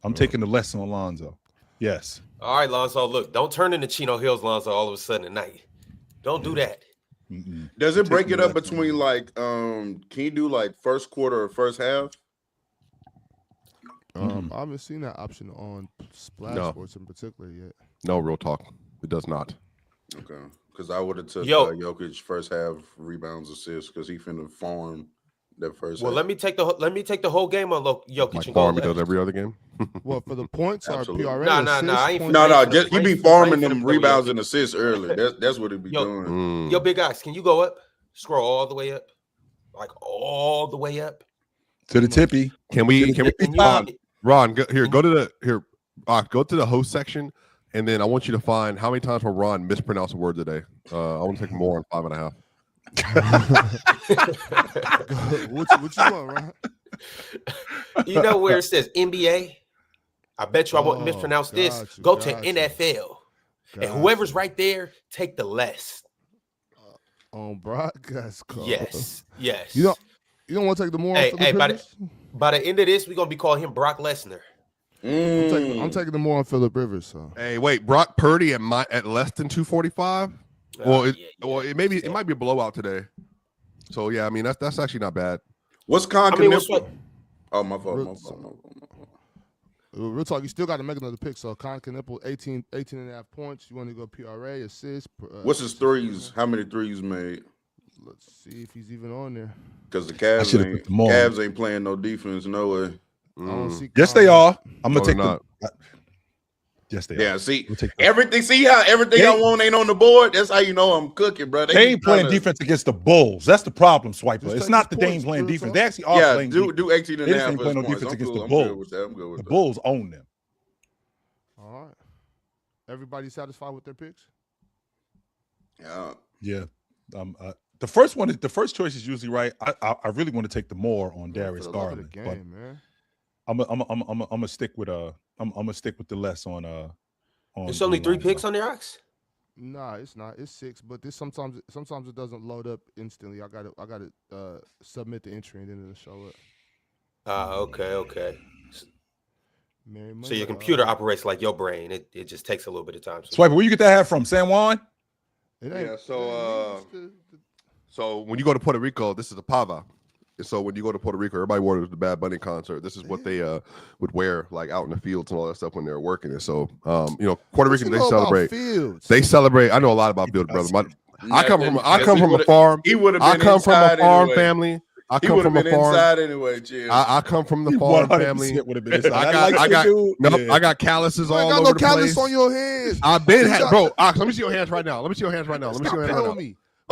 I'm taking the less on Lonzo. Yes. All right, Lonzo. Look, don't turn into Chino Hills, Lonzo, all of a sudden at night. Don't do that. Does it break it up between like can you do like first quarter or first half? I haven't seen that option on Splash Sports in particular yet. No, real talk. It does not. Okay. Because I would have took Jokic first half rebounds, assists, because he finna farm that first half. Let me take the whole game on Jokic Like and farm go he does every other game. Well, for the points or PRA? No. He be farming them rebounds and assists early. That's what he be doing. Yo, Big Ox, can you go up? Scroll all the way up, like all the way up to the tippy. Can we Ron, go to the host section, and then I want you to find how many times will Ron mispronounce a word today. I want to take more on 5.5. What you want, Ron? You know where it says NBA? I bet you I won't mispronounce this. Go to NFL. And whoever's right there, take the less. On broadcast call. Yes. You don't want to take the more. Hey, by the end of this, we're gonna be calling him Brock Lesnar. I'm taking the more on Phillip Rivers. So. Hey, wait, Brock Purdy at less than 245. It might be a blowout today. So yeah, I mean that's actually not bad. What's Knippel? Oh, my fault. Real talk, you still got to make another pick. So Knippel, 18 and a half points. You want to go PRA, assist. What's his threes? How many threes made? Let's see if he's even on there. Because the Cavs ain't playing no defense, no way. Yes, they are. I'm gonna take them. Yes, they are. Yeah, see everything. See how everything I want ain't on the board. That's how you know I'm cooking, bro. They ain't playing defense against the Bulls. That's the problem, Swiper. It's not the Dame playing defense. They actually are playing. Do 18 and a half. They ain't playing no defense against the Bulls. I'm good with the Bulls own them. All right. Everybody satisfied with their picks? Yeah. The first choice is usually right. I really want to take the more on Darius Garland, but I'm gonna stick with I'm gonna stick with the less on It's only 3 picks on there, Ox? Nah, it's not. It's 6, but this sometimes it doesn't load up instantly. I gotta submit the entry and then it'll show up. Okay. So your computer operates like your brain. It just takes a little bit of time. Swiper, where you get that hat from? San Juan? Yeah. So when you go to Puerto Rico, this is a pava. So when you go to Puerto Rico, everybody wore the Bad Bunny concert. This is what they would wear like out in the fields and all that stuff when they're working it. So Puerto Rican, they celebrate. They celebrate. I know a lot about fields, brother. I come from a farm. I come from a farm family. I come from a farm. Anyway, I come from the farm family. I got calluses all over the place. Callus on your hands. I've been bro. Ox, let me see your hands right now. Let me see your hands right now. Let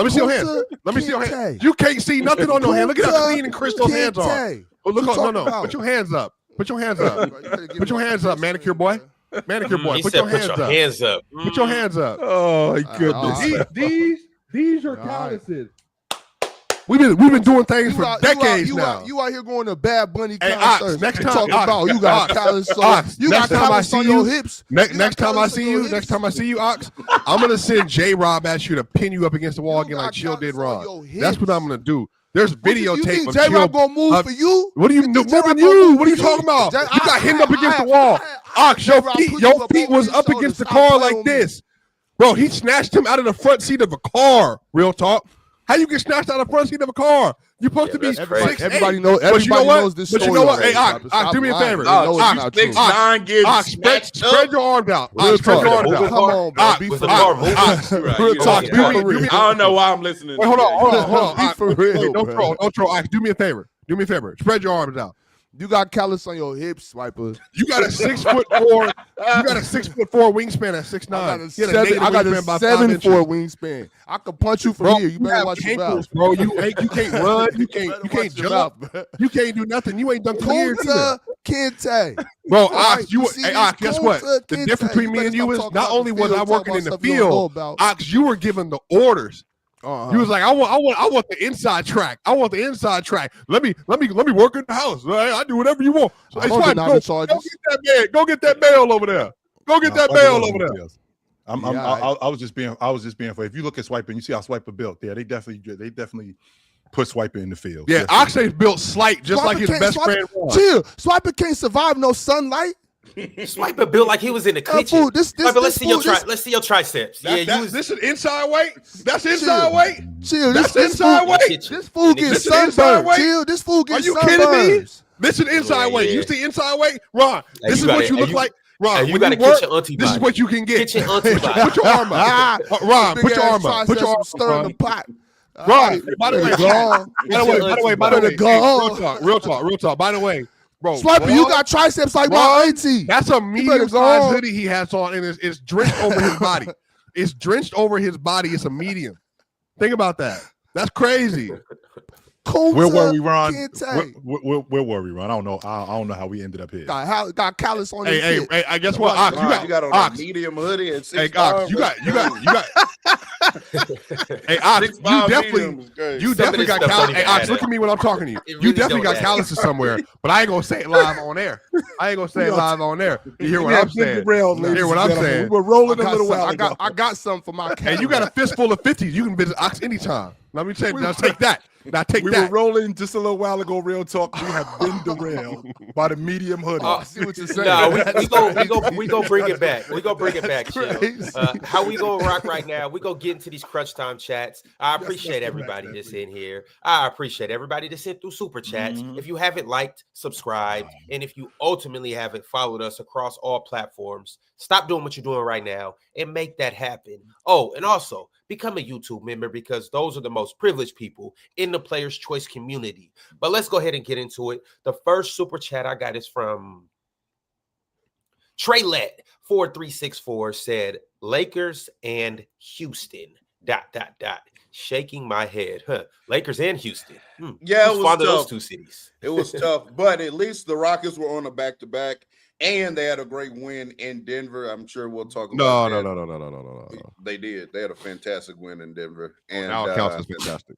me see your hands. You can't see nothing on your hand. Look at how clean and crystal hands are. Oh, look, no. Put your hands up. Put your hands up. Put your hands up, manicure boy. Manicure boy. Put your hands up. Put your hands up. Oh my goodness. These are calluses. We've been doing things for decades now. You out here going to Bad Bunny concerts. Next time, you got callus on your hips. Next time I see you, Ox, I'm gonna send J-Rob at you to pin you up against the wall again like Chill did Ron. That's what I'm gonna do. There's videotape of J-Rob gonna move for you? What are you moving you? What are you talking about? You got him up against the wall. Ox, your feet was up against the car like this. Bro, he snatched him out of the front seat of a car. Real talk. How you get snatched out of the front seat of a car? You're supposed to be 6'8". Everybody knows this story. But you know what? Hey, Ox, do me a favor. Ox, spread your arms out. Spread your arms out. Come on, bro. Be for real. I don't know why I'm listening. Wait, hold on. Be for real. Don't troll. Ox, do me a favor. Spread your arms out. You got callus on your hips, Swiper. You got a 6'4". You got a 6'4" wingspan at 6'9". I got a 7'4" wingspan. I can punch you from here. You better watch your mouth, bro. You can't run. You can't jump. You can't do nothing. You ain't done years. Kente. Bro, Ox, guess what? The difference between me and you is not only was I working in the field, Ox, you were giving the orders. You was like, I want the inside track. I want the inside track. Let me work in the house. Right? I do whatever you want. So, go get that man. Go get that bail over there. Go get that bail over there. I was just being for. If you look at Swiper and you see how Swiper built, they definitely put Swiper in the field. Yeah, Oxley's built slight, just like his best friend was. Chill. Swiper can't survive no sunlight. Swiper built like he was in the kitchen. Let's see your triceps. This is inside weight. That's inside weight. Chill. That's inside weight. This fool gets sunburned. Chill. This fool gets sunburned. Are you kidding me? This is inside weight. You see inside weight, Ron? This is what you look like. Ron, you got to get your auntie. This is what you can get. Get your auntie. Put your arm up. Ron, put your arm up. Put your arm up. Stir in the pot. Ron, by the way, real talk. By the way, bro, Swiper, you got triceps like my auntie. That's a medium-sized hoodie he has on, and it's drenched over his body. It's drenched over his body. It's a medium. Think about that. That's crazy. Where were we, Ron? Where were we, Ron? I don't know. I don't know how we ended up here. Got callus on his Hey, I guess what? Ox, you got on a medium hoodie and 6'5". Hey, Ox, you got. Hey, Ox, you definitely got callus. Hey, Ox, look at me when I'm talking to you. You definitely got calluses somewhere, but I ain't gonna say it live on air. You hear what I'm saying? You hear what I'm saying? We were rolling a little while ago. I got something for my cat. Hey, you got a fistful of 50s. You can visit Ox anytime. Let me say, now take that. We were rolling just a little while ago. Real talk. We have been derailed by the medium hoodie. I see what you're saying. No, we go bring it back. We go bring it back. How we gonna rock right now? We go get into these crunch time chats. I appreciate everybody that's in here. I appreciate everybody that sent through super chats. If you haven't liked, subscribed, and if you ultimately haven't followed us across all platforms, stop doing what you're doing right now and make that happen. Oh, and also become a YouTube member because those are the most privileged people in the Players' Choice community. But let's go ahead and get into it. The first super chat I got is from Traylet 4364 said, Lakers and Houston, ... Shaking my head. Lakers and Houston. Yeah, it was tough. Those two cities. It was tough, but at least the Rockets were on a back-to-back. And they had a great win in Denver. I'm sure we'll talk about that. No. They did. They had a fantastic win in Denver. And now it counts as fantastic.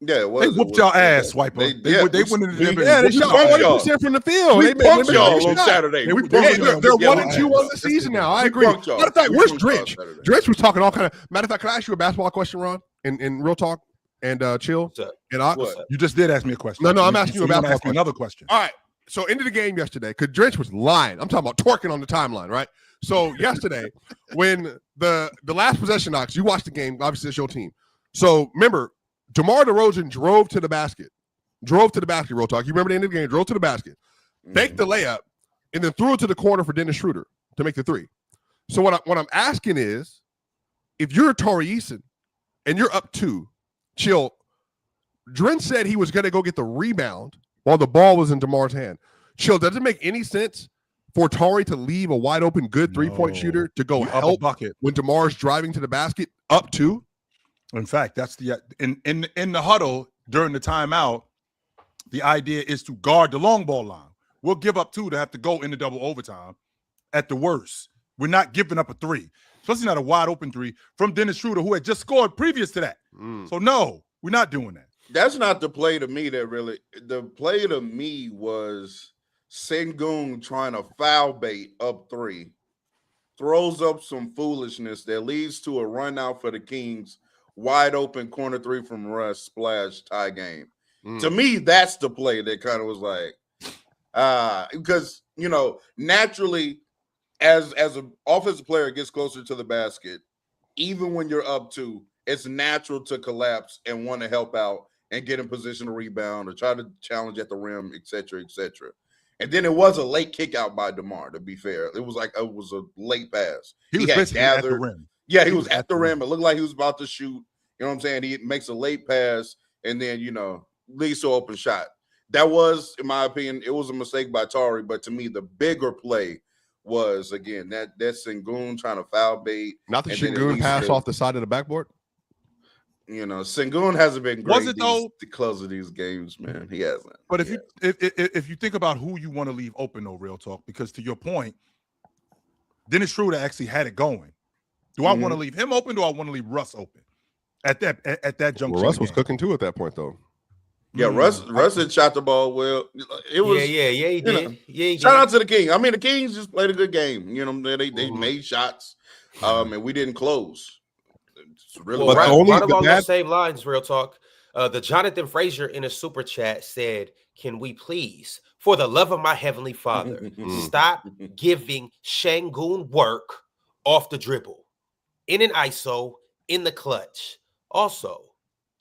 Yeah, it was. They whooped y'all ass, Swiper. They went into Denver. Yeah, they shot 100% from the field. They punked y'all on Saturday. They're 1-2 on the season now. I agree. Matter of fact, where's Drench? Drench was talking all kind of. Matter of fact, can I ask you a basketball question, Ron? In real talk and chill. And Ox? You just did ask me a question. No, I'm asking you a basketball question. Another question. All right. So into the game yesterday, because Drench was lying. I'm talking about twerking on the timeline, right? So yesterday, when the last possession, Ox, you watched the game. Obviously, it's your team. So remember, DeMar DeRozan drove to the basket. Real talk. You remember the end of the game? Drove to the basket, faked the layup, and then threw it to the corner for Dennis Schroeder to make the three. So what I'm asking is, if you're Tari Eason and you're up 2, chill. Drench said he was going to go get the rebound while the ball was in DeMar's hand. Chill, does it make any sense for Tari to leave a wide open good three-point shooter to go help bucket when DeMar's driving to the basket up 2? In fact, that's the in the huddle during the timeout, the idea is to guard the long ball line. We'll give up 2 to have to go into double overtime at the worst. We're not giving up a 3, especially not a wide open 3 from Dennis Schroeder, who had just scored previous to that. So no, we're not doing that. That's not the play to me the play to me was Sengun trying to foul bait up 3, throws up some foolishness that leads to a run out for the Kings, wide open corner 3 from Russ, splash, tie game. To me, that's the play that kind of was like, because, naturally, as an offensive player gets closer to the basket, even when you're up 2, it's natural to collapse and want to help out and get in position to rebound or try to challenge at the rim, et cetera, et cetera. And then it was a late kick out by DeMar, to be fair. It was a late pass. He was at the rim. Yeah, he was at the rim. It looked like he was about to shoot. You know what I'm saying? He makes a late pass and then, leads to an open shot. that was, in my opinion, it was a mistake by Tari. But to me, the bigger play was, again, that Sengun trying to foul bait. Not the Sengun pass off the side of the backboard. You know, Sengun hasn't been great Was it though? The close of these games, man. He hasn't. But if you think about who you want to leave open, though, real talk, because to your point, Dennis Schroeder actually had it going. Do I want to leave him open? Do I want to leave Russ open at that junction? Well, Russ was cooking too at that point, though. Yeah, Russ had shot the ball well. It was he did. He shout out to the Kings. I mean, the Kings just played a good game. You know, they made shots, and we didn't close. Really right along those same lines, real talk. The Jonathan Frazier in a super chat said, "Can we please, for the love of my heavenly Father, stop giving Sengun work off the dribble, in an ISO, in the clutch? Also,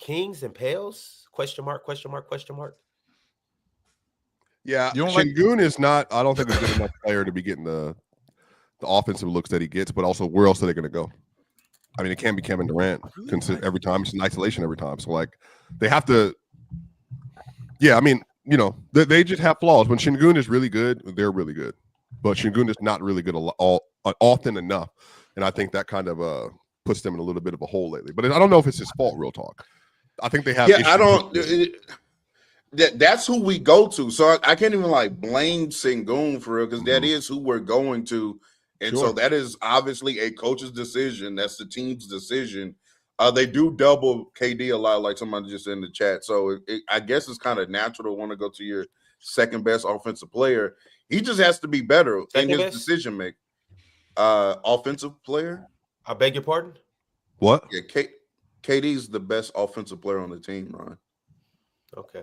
Kings and Pales? Question mark? Yeah, Sengun is not. I don't think he's a good enough player to be getting the offensive looks that he gets. But also, where else are they going to go? I mean, it can't be Kevin Durant every time. It's in isolation every time. So, like, they have to. Yeah, I mean, you know, they just have flaws. When Sengun is really good, they're really good. But Sengun is not really good often enough, and I think that kind of puts them in a little bit of a hole lately. But I don't know if it's his fault. Real talk. I think they have. Yeah, I don't. That's who we go to. So I can't even like blame Sengun for real, because that is who we're going to. And so that is obviously a coach's decision. That's the team's decision. They do double KD a lot, like somebody just in the chat. So I guess it's kind of natural to want to go to your second best offensive player. He just has to be better in his decision making. Offensive player. I beg your pardon? What? Yeah, KD's the best offensive player on the team, Ron. Okay.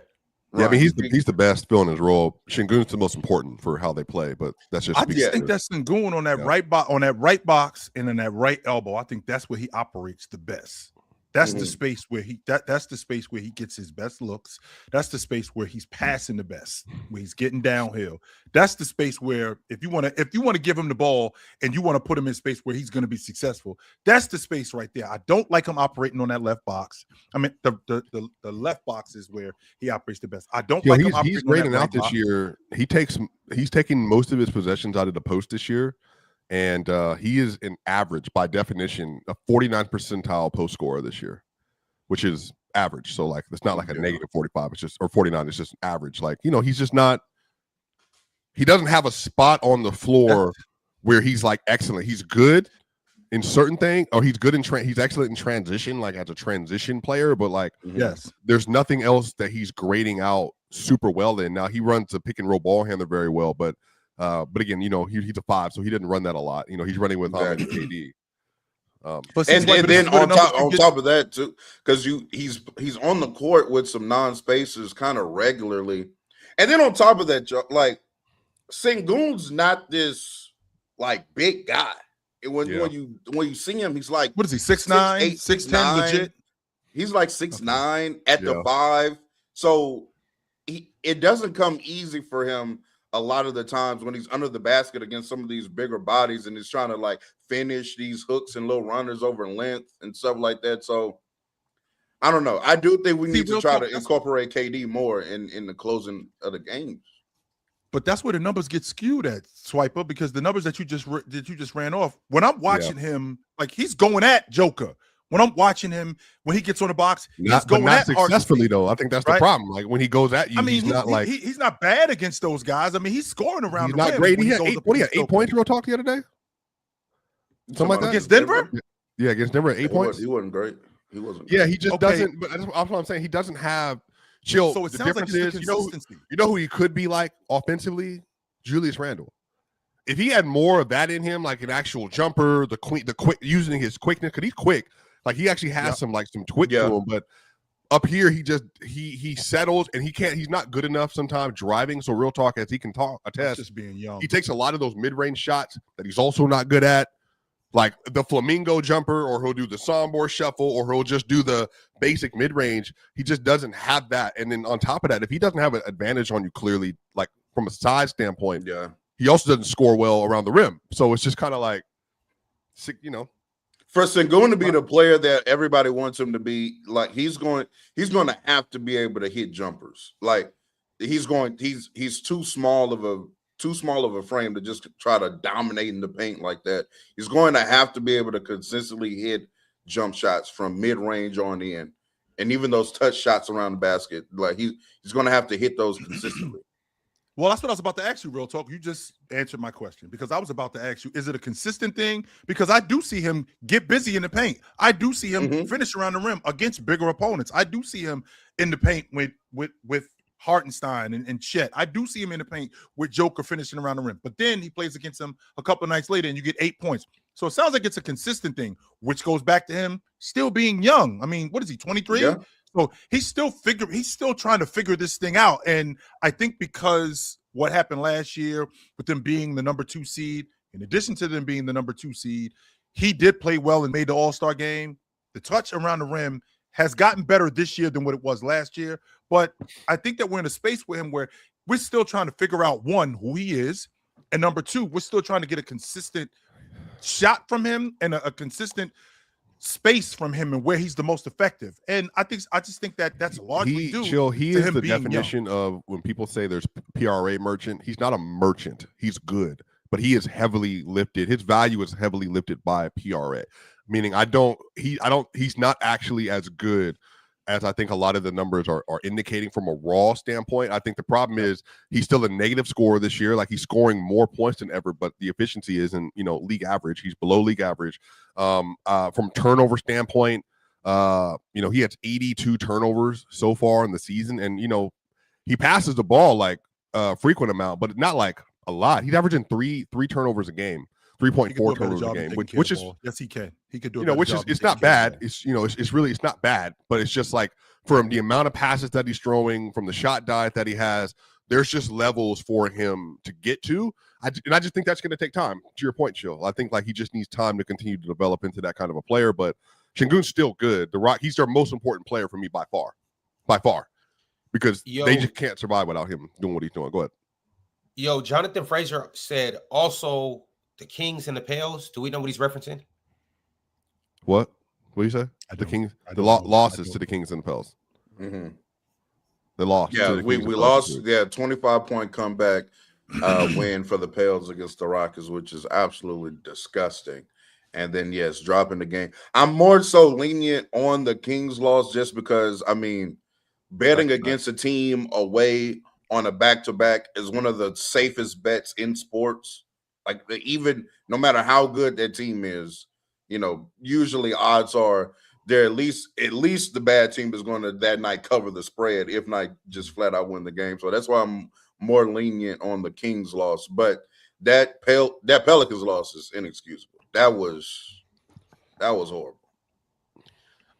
Yeah, I mean he's the best filling his role. Sengun's the most important for how they play, but that's just. I just think that's Sengun on that right box and in that right elbow. I think that's where he operates the best. That's the space where that's the space where he gets his best looks. That's the space where he's passing the best, where he's getting downhill. That's the space where if you want to give him the ball and you want to put him in space where he's going to be successful, that's the space right there. I don't like him operating on that left box. I mean, the left box is where he operates the best. I don't like him operating. He's grading out this year. He's taking most of his possessions out of the post this year. And he is an average, by definition, a 49th percentile post scorer this year, which is average. So, like, it's not like a negative 45, it's just, or 49, it's just average. Like, you know, he's just not, he doesn't have a spot on the floor where he's like excellent. He's good in certain things, or he's good in, he's excellent in transition, like as a transition player, but like, there's nothing else that he's grading out super well in. Now, he runs a pick and roll ball handler very well, but again, you know, he's a 5, so he didn't run that a lot. You know, he's running with Ahmed and KD. And then on top of that too, because he's on the court with some non-spacers kind of regularly, and then on top of that, like Sengun's not this like big guy. When you see him, he's like, what is he, 6'9", 6'10", legit? He's like 6'9" at the 5, so it doesn't come easy for him a lot of the times when he's under the basket against some of these bigger bodies and he's trying to like finish these hooks and little runners over length and stuff like that. So I don't know. I do think we need to try to incorporate KD more in the closing of the games. But that's where the numbers get skewed at, Swiper, because the numbers that you just ran off, when I'm watching him, like he's going at Joker. When I'm watching him, when he gets on the box, he's going at successfully though. I think that's the problem. Like when he goes at you, I mean, he's not bad against those guys. I mean, he's scoring around. He's not great. He had 8 points. Real talk the other day. Something like that against Denver. Yeah, against Denver at 8 points. He wasn't great. He wasn't. Yeah, he just doesn't. But that's what I'm saying. He doesn't have chill. So it the sounds difference like is, you know who he could be like offensively? Julius Randle. If he had more of that in him, like an actual jumper, the quick using his quickness, because he's quick. Like he actually has some twitch to him, but up here he settles and he's not good enough sometimes driving. So real talk, as he can attest, just being young. He takes a lot of those mid-range shots that he's also not good at, like the flamingo jumper, or he'll do the sombor shuffle, or he'll just do the basic mid-range. He just doesn't have that. And then on top of that, if he doesn't have an advantage on you clearly, like from a size standpoint, he also doesn't score well around the rim. So it's just kind of like, you know. For Sengun to be the player that everybody wants him to be, like he's going to have to be able to hit jumpers. Like he's too small of a frame to just try to dominate in the paint like that. He's going to have to be able to consistently hit jump shots from mid-range on in. And even those touch shots around the basket, like he's going to have to hit those consistently. Well, that's what I was about to ask you, Real Talk. You just answered my question because I was about to ask you, is it a consistent thing? Because I do see him get busy in the paint. I do see him finish around the rim against bigger opponents. I do see him in the paint with Hartenstein and Chet. I do see him in the paint with Joker finishing around the rim. But then he plays against him a couple of nights later and you get 8 points. So it sounds like it's a consistent thing, which goes back to him still being young. I mean, what is he, 23? Yeah. So he's still trying to figure this thing out. And I think because what happened last year with them being the number 2 seed, in addition to them being the number 2 seed, he did play well and made the All-Star game. The touch around the rim has gotten better this year than what it was last year. But I think that we're in a space with him where we're still trying to figure out, one, who he is, and number 2, we're still trying to get a consistent shot from him and a consistent space from him and where he's the most effective. And I just think that that's largely due Chill, he to is him the being definition young. of when people say there's PRA merchant. He's not a merchant. He's good, but he is heavily lifted. His value is heavily lifted by PRA, meaning he's not actually as good as I think a lot of the numbers are indicating from a raw standpoint. I think the problem is he's still a negative scorer this year. Like he's scoring more points than ever, but the efficiency isn't, league average. He's below league average. From turnover standpoint, he has 82 turnovers so far in the season. And, he passes the ball like a frequent amount, but not like a lot. He's averaging three turnovers a game. 3.4 turnovers a game, which is yes, he can. He could do which is it's not bad. It's it's not bad, but it's just like from the amount of passes that he's throwing, from the shot diet that he has, there's just levels for him to get to. I just think that's going to take time. To your point, Chill, I think like he just needs time to continue to develop into that kind of a player. But Şengün's still good. He's their most important player for me by far, because they just can't survive without him doing what he's doing. Go ahead. Jonathan Fraser said also. The Kings and the Pels. Do we know what he's referencing? What do you say? The Kings, the losses to the Kings and the Pels. Mm-hmm. They lost. Yeah, we lost. Yeah, 25-point comeback win for the Pels against the Rockets, which is absolutely disgusting. And then yes, dropping the game. I'm more so lenient on the Kings loss just because betting against a team away on a back-to-back is one of the safest bets in sports. Like even no matter how good that team is, usually odds are they're at least the bad team is going to that night cover the spread, if not just flat out win the game. So that's why I'm more lenient on the Kings loss. But that Pelicans loss is inexcusable. That was horrible.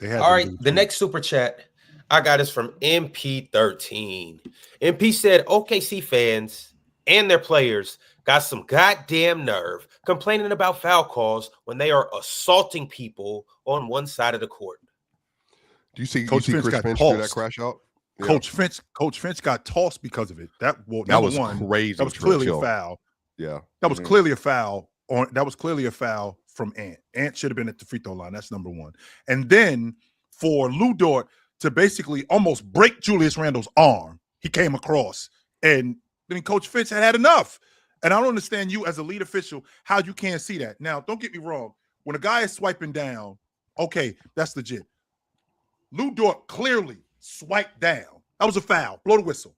All right, the next super chat I got is from MP13. MP said OKC fans and their players got some goddamn nerve complaining about foul calls when they are assaulting people on one side of the court. Do you see Chris Finch do that crash out? Yeah. Coach Finch got tossed because of it. That was crazy. That was clearly a foul. Yeah. That was clearly a foul. That was clearly a foul from Ant. Ant should have been at the free throw line. That's number one. And then for Lou Dort to basically almost break Julius Randle's arm, he came across. And Coach Finch had enough. And I don't understand you as a lead official, how you can't see that. Now, don't get me wrong. When a guy is swiping down, okay, that's legit. Lou Dort clearly swiped down. That was a foul. Blow the whistle.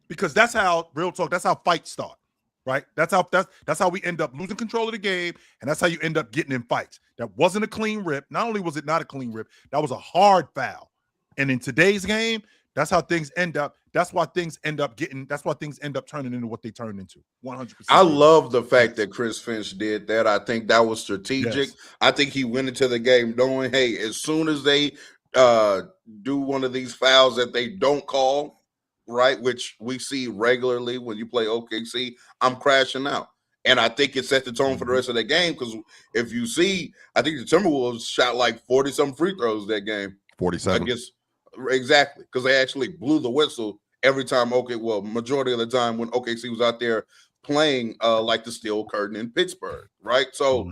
Because that's how, real talk, that's how fights start, right? That's how we end up losing control of the game, and that's how you end up getting in fights. That wasn't a clean rip. Not only was it not a clean rip, that was a hard foul. And in today's game, that's how things end up. That's why things end up turning into what they turned into. 100%. I love the fact that Chris Finch did that. I think that was strategic. Yes. I think he went into the game knowing, hey, as soon as they do one of these fouls that they don't call, right, which we see regularly when you play OKC, I'm crashing out. And I think it set the tone for the rest of the game because if you see, I think the Timberwolves shot like 40-some free throws that game. 47. I guess. Exactly, because they actually blew the whistle every time. Majority of the time when OKC was out there playing like the Steel Curtain in Pittsburgh, right? So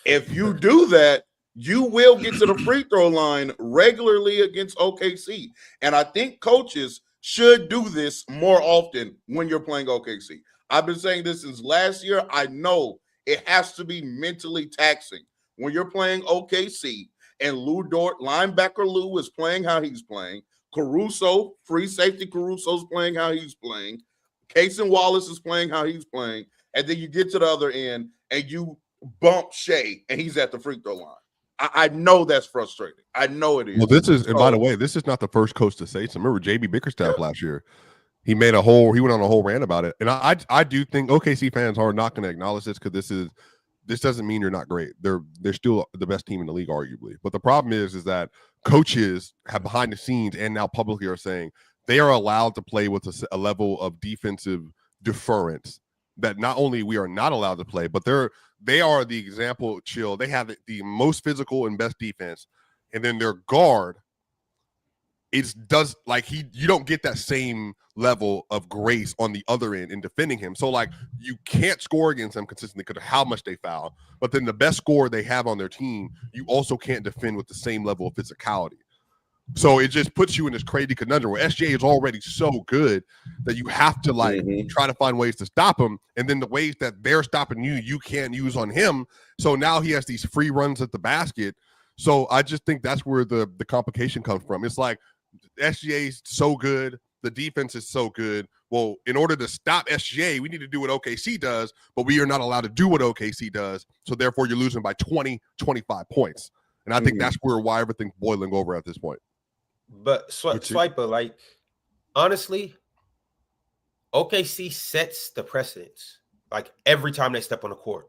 if you do that, you will get to the free throw line regularly against OKC. And I think coaches should do this more often when you're playing OKC. I've been saying this since last year. I know it has to be mentally taxing when you're playing OKC and Lou Dort, linebacker Lou, is playing how he's playing. Caruso, free safety Caruso's playing how he's playing. Casey Wallace is playing how he's playing. And then you get to the other end and you bump Shea and he's at the free throw line. I know that's frustrating. I know it is. Well, this is, and by the way, this is not the first coach to say something. Remember JB Bickerstaff last year? He went on a whole rant about it. And I do think OKC fans are not going to acknowledge this because this doesn't mean you're not great. They're still the best team in the league, arguably. But the problem is that coaches have behind the scenes and now publicly are saying they are allowed to play with a level of defensive deference that not only we are not allowed to play, but they are the example. Chill. They have the most physical and best defense, and then their guard you don't get that same level of grace on the other end in defending him. So like you can't score against them consistently because of how much they foul. But then the best scorer they have on their team, you also can't defend with the same level of physicality. So it just puts you in this crazy conundrum where SGA is already so good that you have to try to find ways to stop him. And then the ways that they're stopping you can't use on him. So now he has these free runs at the basket. So I just think that's where the complication comes from. It's like SGA is so good. The defense is so good. Well, in order to stop SGA, we need to do what OKC does, but we are not allowed to do what OKC does. So therefore you're losing by 20, 25 points. And I think that's why everything's boiling over at this point. But Swiper, like, honestly, OKC sets the precedence, like, every time they step on the court.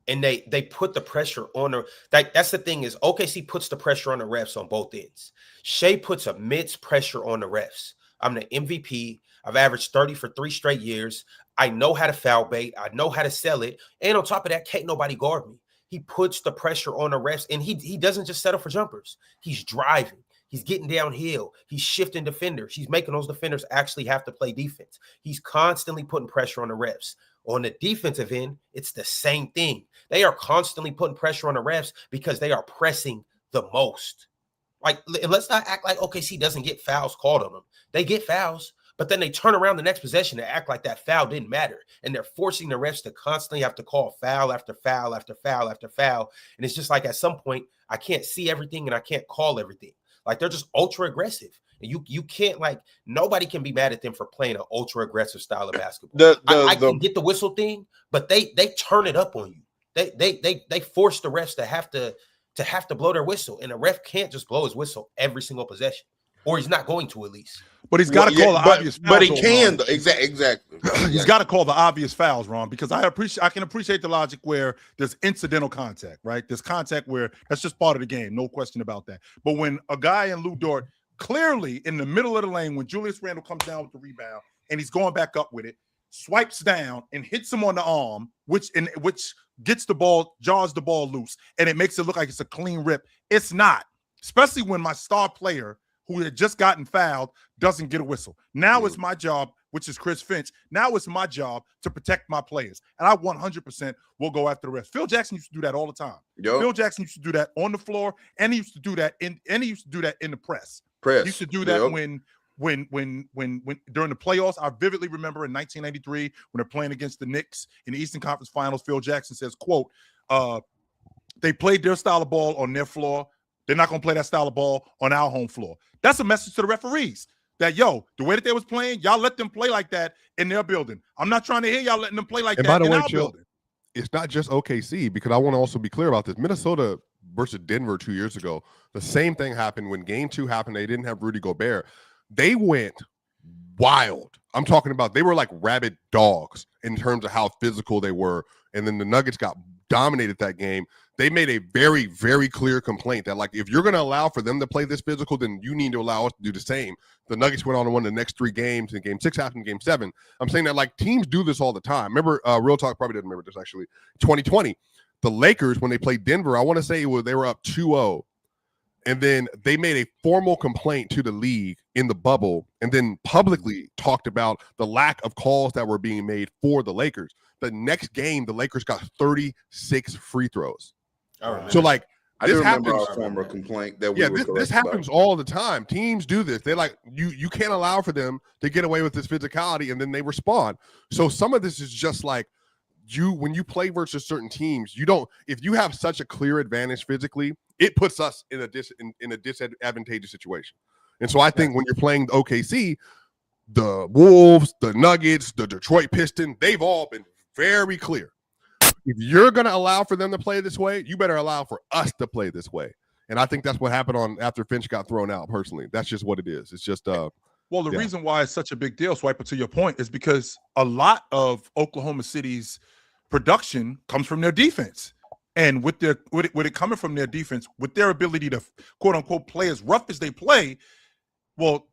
And they put the pressure on her. That's the thing is OKC puts the pressure on the refs on both ends. Shea puts immense pressure on the refs. I'm the MVP. I've averaged 30 for 3 straight years. I know how to foul bait. I know how to sell it. And on top of that, can't nobody guard me. He puts the pressure on the refs, and he doesn't just settle for jumpers. He's driving. He's getting downhill. He's shifting defenders. He's making those defenders actually have to play defense. He's constantly putting pressure on the refs. On the defensive end, it's the same thing. They are constantly putting pressure on the refs because they are pressing the most. Like, let's not act like OKC doesn't get fouls called on them. They get fouls, but then they turn around the next possession and act like that foul didn't matter. And they're forcing the refs to constantly have to call foul after foul after foul after foul. And it's just like at some point, I can't see everything and I can't call everything. Like, they're just ultra aggressive. And you can't, like, nobody can be mad at them for playing an ultra aggressive style of basketball. I can get the whistle thing, but they turn it up on you. They force the refs to have to blow their whistle, and a ref can't just blow his whistle every single possession, or he's not going to at least. But he's got to call the obvious fouls. But he can, exactly. He's got to call the obvious fouls, Ron, because I can appreciate the logic where there's incidental contact, right? There's contact where that's just part of the game, no question about that. But when a guy in Lou Dort clearly in the middle of the lane, when Julius Randle comes down with the rebound and he's going back up with it, swipes down and hits him on the arm, which gets the ball, jars the ball loose, and it makes it look like it's a clean rip. It's not, especially when my star player who had just gotten fouled doesn't get a whistle. Now it's my job, which is Chris Finch. Now it's my job to protect my players. And I 100% will go after the rest. Phil Jackson used to do that all the time. Yep. Phil Jackson used to do that on the floor, and he used to do that in the press. He used to do that when during the playoffs. I vividly remember in 1993 when they're playing against the Knicks in the Eastern Conference Finals. Phil Jackson says, quote, they played their style of ball on their floor. They're not going to play that style of ball on our home floor. That's a message to the referees that, the way that they was playing, y'all let them play like that in their building. I'm not trying to hear y'all letting them play like that in our building. It's not just OKC, because I want to also be clear about this. Minnesota versus Denver 2 years ago, the same thing happened when game 2 happened. They didn't have Rudy Gobert. They went wild. I'm talking about they were like rabid dogs in terms of how physical they were. And then the Nuggets dominated that game. They made a very, very clear complaint that, like, if you're going to allow for them to play this physical, then you need to allow us to do the same. The Nuggets went on to win the next 3 games, and game 6 happened, game 7. I'm saying that, like, teams do this all the time. Remember, Real Talk probably didn't remember this, actually. 2020, the Lakers, when they played Denver, I want to say they were up 2-0. And then they made a formal complaint to the league in the bubble and then publicly talked about the lack of calls that were being made for the Lakers. The next game, the Lakers got 36 free throws. All right. So, like, I do remember our former complaint that we were this happens all the time. Teams do this. They like you can't allow for them to get away with this physicality, and then they respond. So some of this is just like when you play versus certain teams, you don't. If you have such a clear advantage physically, it puts us in a disadvantageous situation. And so I think when you're playing OKC, the Wolves, the Nuggets, the Detroit Pistons, they've all been very clear. If you're going to allow for them to play this way, you better allow for us to play this way. And I think that's what happened after Finch got thrown out, personally. That's just what it is. It's just well, the reason why it's such a big deal, Swiper, to your point, is because a lot of Oklahoma City's production comes from their defense. And with it coming from their defense, with their ability to quote unquote play as rough as they play, well,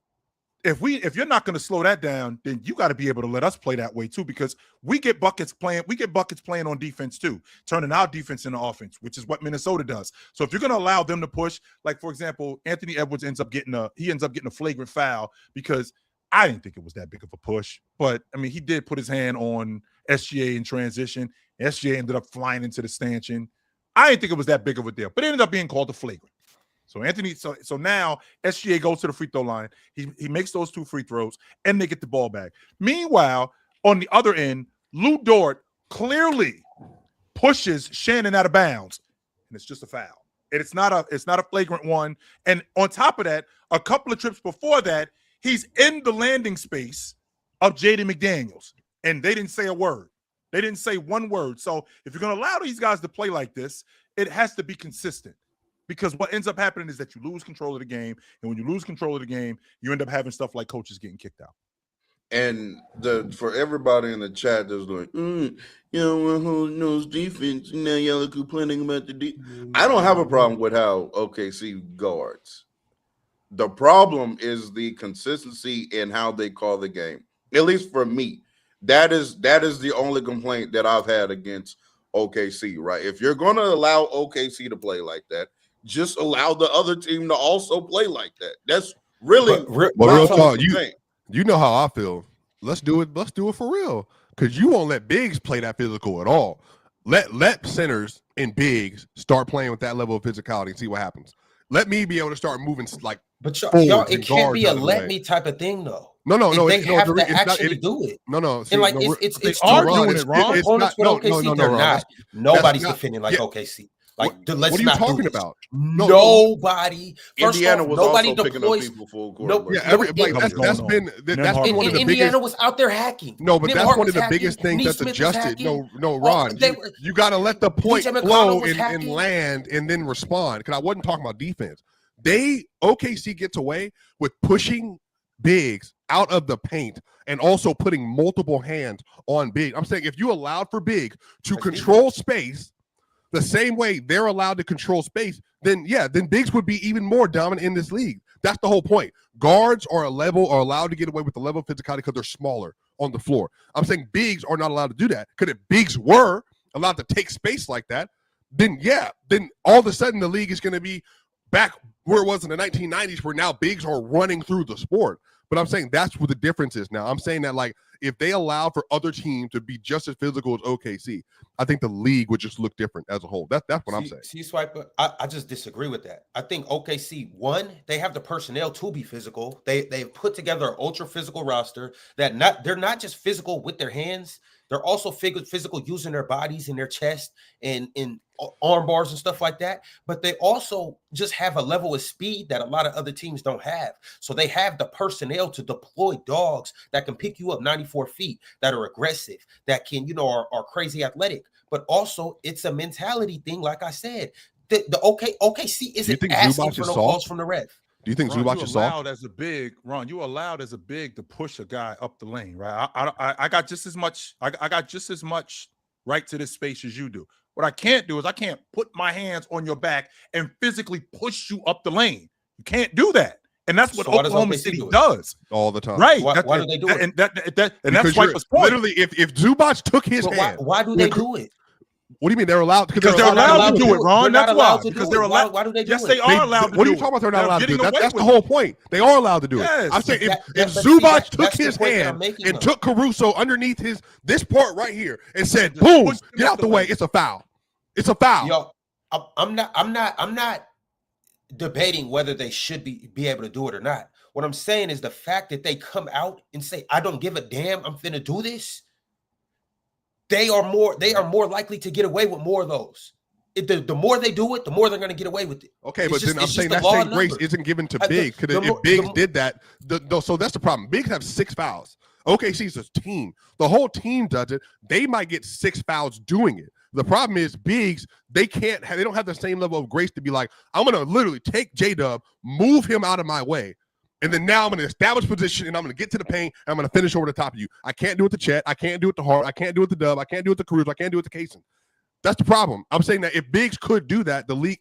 if you're not going to slow that down, then you got to be able to let us play that way too, because we get buckets playing on defense too, turning our defense into offense, which is what Minnesota does. So if you're going to allow them to push, like for example, Anthony Edwards ends up getting a flagrant foul because I didn't think it was that big of a push, but I mean he did put his hand on SGA in transition. SGA ended up flying into the stanchion. I didn't think it was that big of a deal, but it ended up being called a flagrant. So now SGA goes to the free throw line. He makes those 2 free throws, and they get the ball back. Meanwhile, on the other end, Lou Dort clearly pushes Shannon out of bounds, and it's just a foul. And it's not a flagrant one. And on top of that, a couple of trips before that, he's in the landing space of Jaden McDaniels, and they didn't say a word. They didn't say one word. So if you're going to allow these guys to play like this, it has to be consistent. Because what ends up happening is that you lose control of the game. And when you lose control of the game, you end up having stuff like coaches getting kicked out. And for everybody in the chat that's like, y'all want to hold defense. Now y'all are complaining about the defense. I don't have a problem with how OKC guards. The problem is the consistency in how they call the game. At least for me. That is the only complaint that I've had against OKC, right? If you're going to allow OKC to play like that, just allow the other team to also play like that. That's really real talk. You know how I feel. Let's do it. Let's do it for real. Because you won't let bigs play that physical at all. Let centers and bigs start playing with that level of physicality and see what happens. Let me be able to start moving like. But y'all, it can't be a let me type of thing though. No. They have to actually do it. No. See, and like it's doing it wrong. Opponents with OKC, they're not. Nobody's defending like OKC. Like, what are you talking about? Nobody. Indiana was nobody also picking up people full court. That's been one of the Indiana biggest. Was out there hacking. No, but that's one of the biggest things that's adjusted. No, Ron, you got to let the point flow and land and then respond. Because I wasn't talking about defense. OKC gets away with pushing bigs out of the paint and also putting multiple hands on big. I'm saying if you allowed for big to control space the same way they're allowed to control space, then bigs would be even more dominant in this league. That's the whole point. Guards are allowed to get away with the level of physicality because they're smaller on the floor. I'm saying bigs are not allowed to do that. Because if bigs were allowed to take space like that, then all of a sudden the league is going to be back where it was in the 1990s, where now bigs are running through the sport. But I'm saying that's what the difference is now. I'm saying that, like, if they allow for other teams to be just as physical as OKC, I think the league would just look different as a whole. That's what I'm saying. See, Swiper, I just disagree with that. I think OKC, one, they have the personnel to be physical. They've put together an ultra physical roster they're not just physical with their hands. They're also physical using their bodies and their chest and arm bars and stuff like that. But they also just have a level of speed that a lot of other teams don't have. So they have the personnel to deploy dogs that can pick you up 94 feet, that are aggressive, that can, are crazy athletic. But also it's a mentality thing. Like I said, OKC isn't asking for no calls from the ref. Do you think Zubac is soft? You allowed as a big to push a guy up the lane, right? I got just as much. I got just as much right to this space as you do. What I can't do is I can't put my hands on your back and physically push you up the lane. You can't do that, and that's what Oklahoma City does all the time. Right? Why do they do it? And that's Swiper's point. Literally, if Zubac took his hand, why do they do it? What do you mean they're allowed? Because they're allowed to do it, Ron. That's why. Because they're allowed. Why do they do it? Yes, they are allowed to do it. What are you talking about? They're not allowed to do it. That's the whole point. They are allowed to do it. I'm saying if Zubac took his hand and took Caruso underneath this part right here and said, "Boom, get out the way," it's a foul. It's a foul. I'm not debating whether they should be able to do it or not. What I'm saying is the fact that they come out and say, I don't give a damn, I'm finna do this. They are more likely to get away with more of those. The more they do it, the more they're going to get away with it. Okay, but then I'm saying that same grace isn't given to Big. Because if Biggs did that, so that's the problem. Biggs have 6 fouls. OKC's a team. The whole team does it. They might get 6 fouls doing it. The problem is Biggs, they don't have the same level of grace to be like, I'm going to literally take J-Dub, move him out of my way, and then now I'm going to establish position, and I'm going to get to the paint, and I'm going to finish over the top of you. I can't do it to Chet. I can't do it to Hart. I can't do it to Dub. I can't do it to Cruz. I can't do it to Kaysen. That's the problem. I'm saying that if Biggs could do that, the league,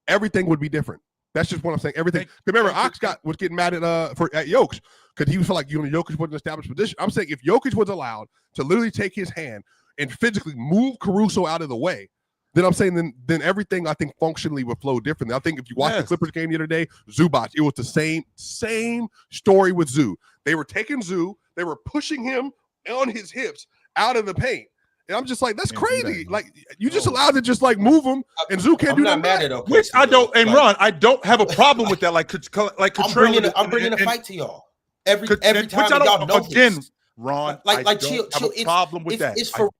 everything would be different. That's just what I'm saying. Everything. Remember, Ox was getting mad at Jokic because he was like, Jokic wasn't established position. I'm saying if Jokic was allowed to literally take his hand and physically move Caruso out of the way, then I'm saying then everything I think functionally would flow differently. I think if you watch the Clippers game the other day, Zubac, it was the same story with Zoo. They were taking Zoo, they were pushing him on his hips out of the paint. And I'm just like, that's crazy. Like, you just allowed to just like move him, and Zoo can't do that. Which I don't. And Ron, I don't have a problem with that. Like I'm bringing a fight to y'all every time. Y'all know again, this. Ron. Like chill. Have a problem with that. It's for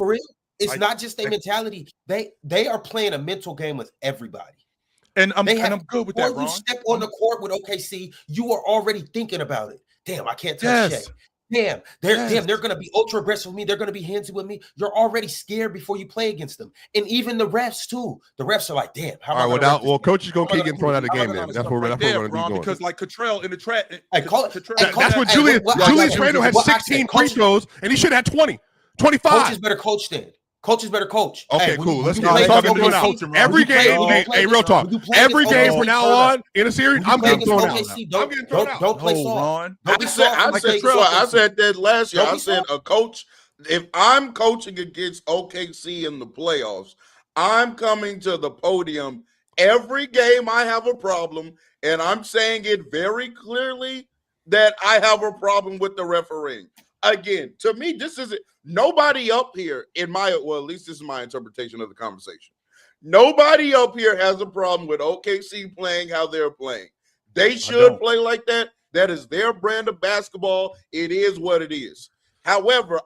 real. It's not just their mentality. They are playing a mental game with everybody. And I'm good with that, Ron. When you step on the court with OKC, you are already thinking about it. Damn, I can't touch Shea. Damn, they're going to be ultra aggressive with me. They're going to be handsy with me. You're already scared before you play against them. And even the refs, too. The refs are like, damn. All right, coach is going to keep getting thrown out of the game then. That's what we're going to do going. Because like Cottrell in the track. That's what Julius Randle had 16 free throws, and he should have had 20, 25. Coaches better coach then. Coaches better coach. Okay, cool. Let's talk about every game. Hey, real talk. Every game from now on in a series, I'm getting thrown out. I'm getting thrown out. Don't play soft. I said that last year. I said a coach, if I'm coaching against OKC in the playoffs, I'm coming to the podium every game I have a problem, and I'm saying it very clearly that I have a problem with the refereeing. Again, to me, this isn't nobody up here at least this is my interpretation of the conversation. Nobody up here has a problem with OKC playing how they're playing. They should play like that. That is their brand of basketball. It is what it is. However,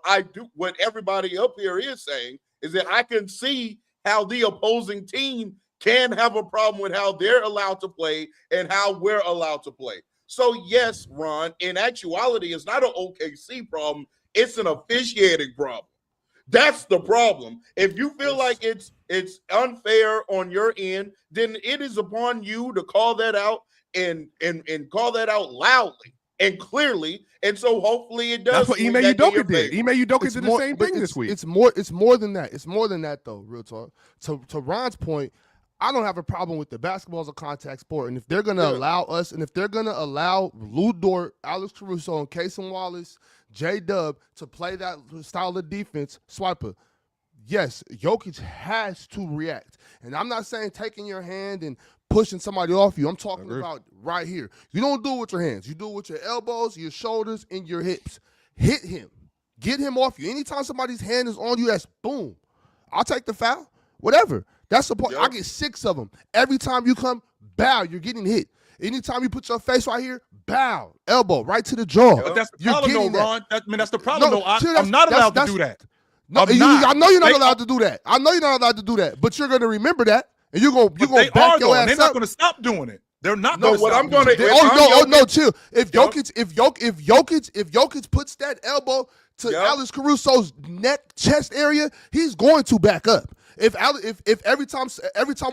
what everybody up here is saying is that I can see how the opposing team can have a problem with how they're allowed to play and how we're allowed to play. So, yes, Ron, in actuality, it's not an OKC problem. It's an officiating problem. That's the problem. If you feel like it's unfair on your end, then it is upon you to call that out and call that out loudly and clearly. And so hopefully it does. That's what Ime Udoka did. Ime Udoka did the same thing this week. It's more than that. It's more than that, though, real talk. To Ron's point, I don't have a problem with the basketball as a contact sport. And if they're going to allow us, and if they're going to allow Lou Dort, Alex Caruso, and Kaysen Wallace, J-Dub to play that style of defense, Swiper, yes, Jokic has to react. And I'm not saying taking your hand and pushing somebody off you. I'm talking about right here. You don't do it with your hands. You do it with your elbows, your shoulders, and your hips. Hit him. Get him off you. Anytime somebody's hand is on you, that's boom. I'll take the foul. Whatever. That's the point. Yep. I get 6 of them. Every time you come, bow, you're getting hit. Anytime you put your face right here, bow, elbow, right to the jaw. But that's the problem, though, Ron. That's the problem, though. I'm not allowed to do that. No, I know you're not allowed to do that. I know you're not allowed to do that. But you're going to remember that, and you're going to back your ass up. They're not going to stop doing it. They're not. No, what I'm going to. No, chill. If Jokic puts that elbow to Alex Caruso's neck, chest area, he's going to back up. If every time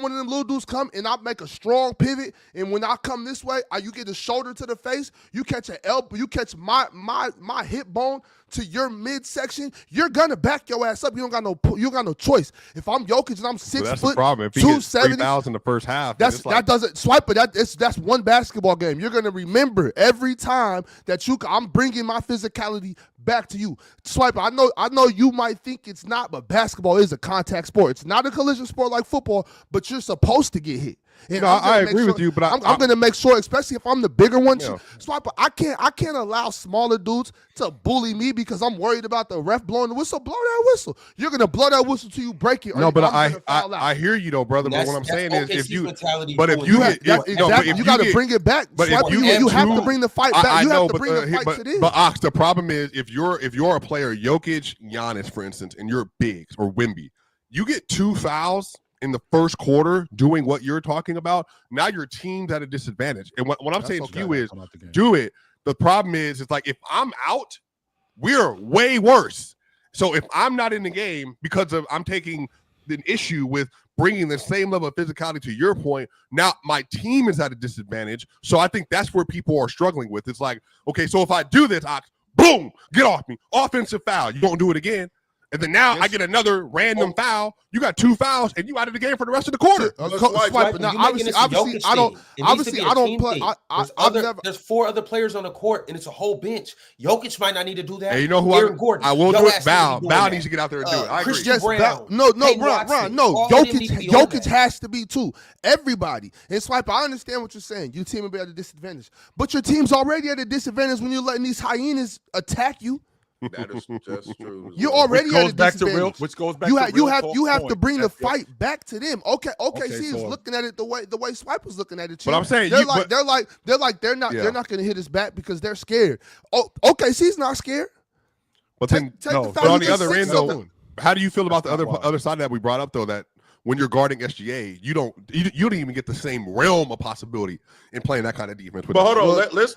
one of them little dudes come and I make a strong pivot, and when I come this way, you get the shoulder to the face, you catch an elbow, you catch my hip bone to your midsection, you're gonna back your ass up. You don't got no choice. If I'm Jokic and I'm 6 that's foot, the problem. If he gets 3 fouls in the first half, that's one basketball game. You're gonna remember every time that I'm bringing my physicality back to you. Swiper, I know you might think it's not, but basketball is a contact sport. It's not a collision sport like football, but you're supposed to get hit. And no, I agree with you, but I'm going to make sure, especially if I'm the bigger one, Yeah. Swiper, I can't allow smaller dudes to bully me because I'm worried about the ref blowing the whistle. Blow that whistle. You're going to blow that whistle till you break it. No, but I hear you though, brother. But what I'm saying is, if you got to bring it back. But Swiper, you have to bring the fight back. You have to bring the fight to this. But Ox, the problem is if you're a player, Jokic, Giannis, for instance, and you're bigs or Wemby, you get 2 fouls in the first quarter doing what you're talking about. Now your team's at a disadvantage. And what I'm saying to you is, do it. The problem is, it's like if I'm out, we're way worse. So if I'm not in the game because of I'm taking an issue with bringing the same level of physicality to your point, now my team is at a disadvantage. So I think that's where people are struggling with. It's like, okay, so if I do this, Ox, boom, get off me. Offensive foul. You don't do it again. And then now I get another random foul. You got 2 fouls, and you out of the game for the rest of the quarter. Now, obviously, I don't play. There's 4 other players on the court, and it's a whole bench. Jokic might not need to do that. And you know who I will do it? Val needs to get out there and do it. I agree. Christian Brown. Ron, Jokic has to be too. Everybody. And Swipe, I understand what you're saying. Your team will be at a disadvantage, but your team's already at a disadvantage when you're letting these hyenas attack you. That's true. You're already at a disadvantage. Which goes back you have to bring the fight back to them. Okay, see, is looking at it the way Swipe was looking at it. But I'm saying they're not going to hit us back because they're scared. Oh, okay, he's not scared. But then but on the other end though, how do you feel about the other side that we brought up though, that when you're guarding SGA, you don't even get the same realm of possibility in playing that kind of defense. But hold on, let's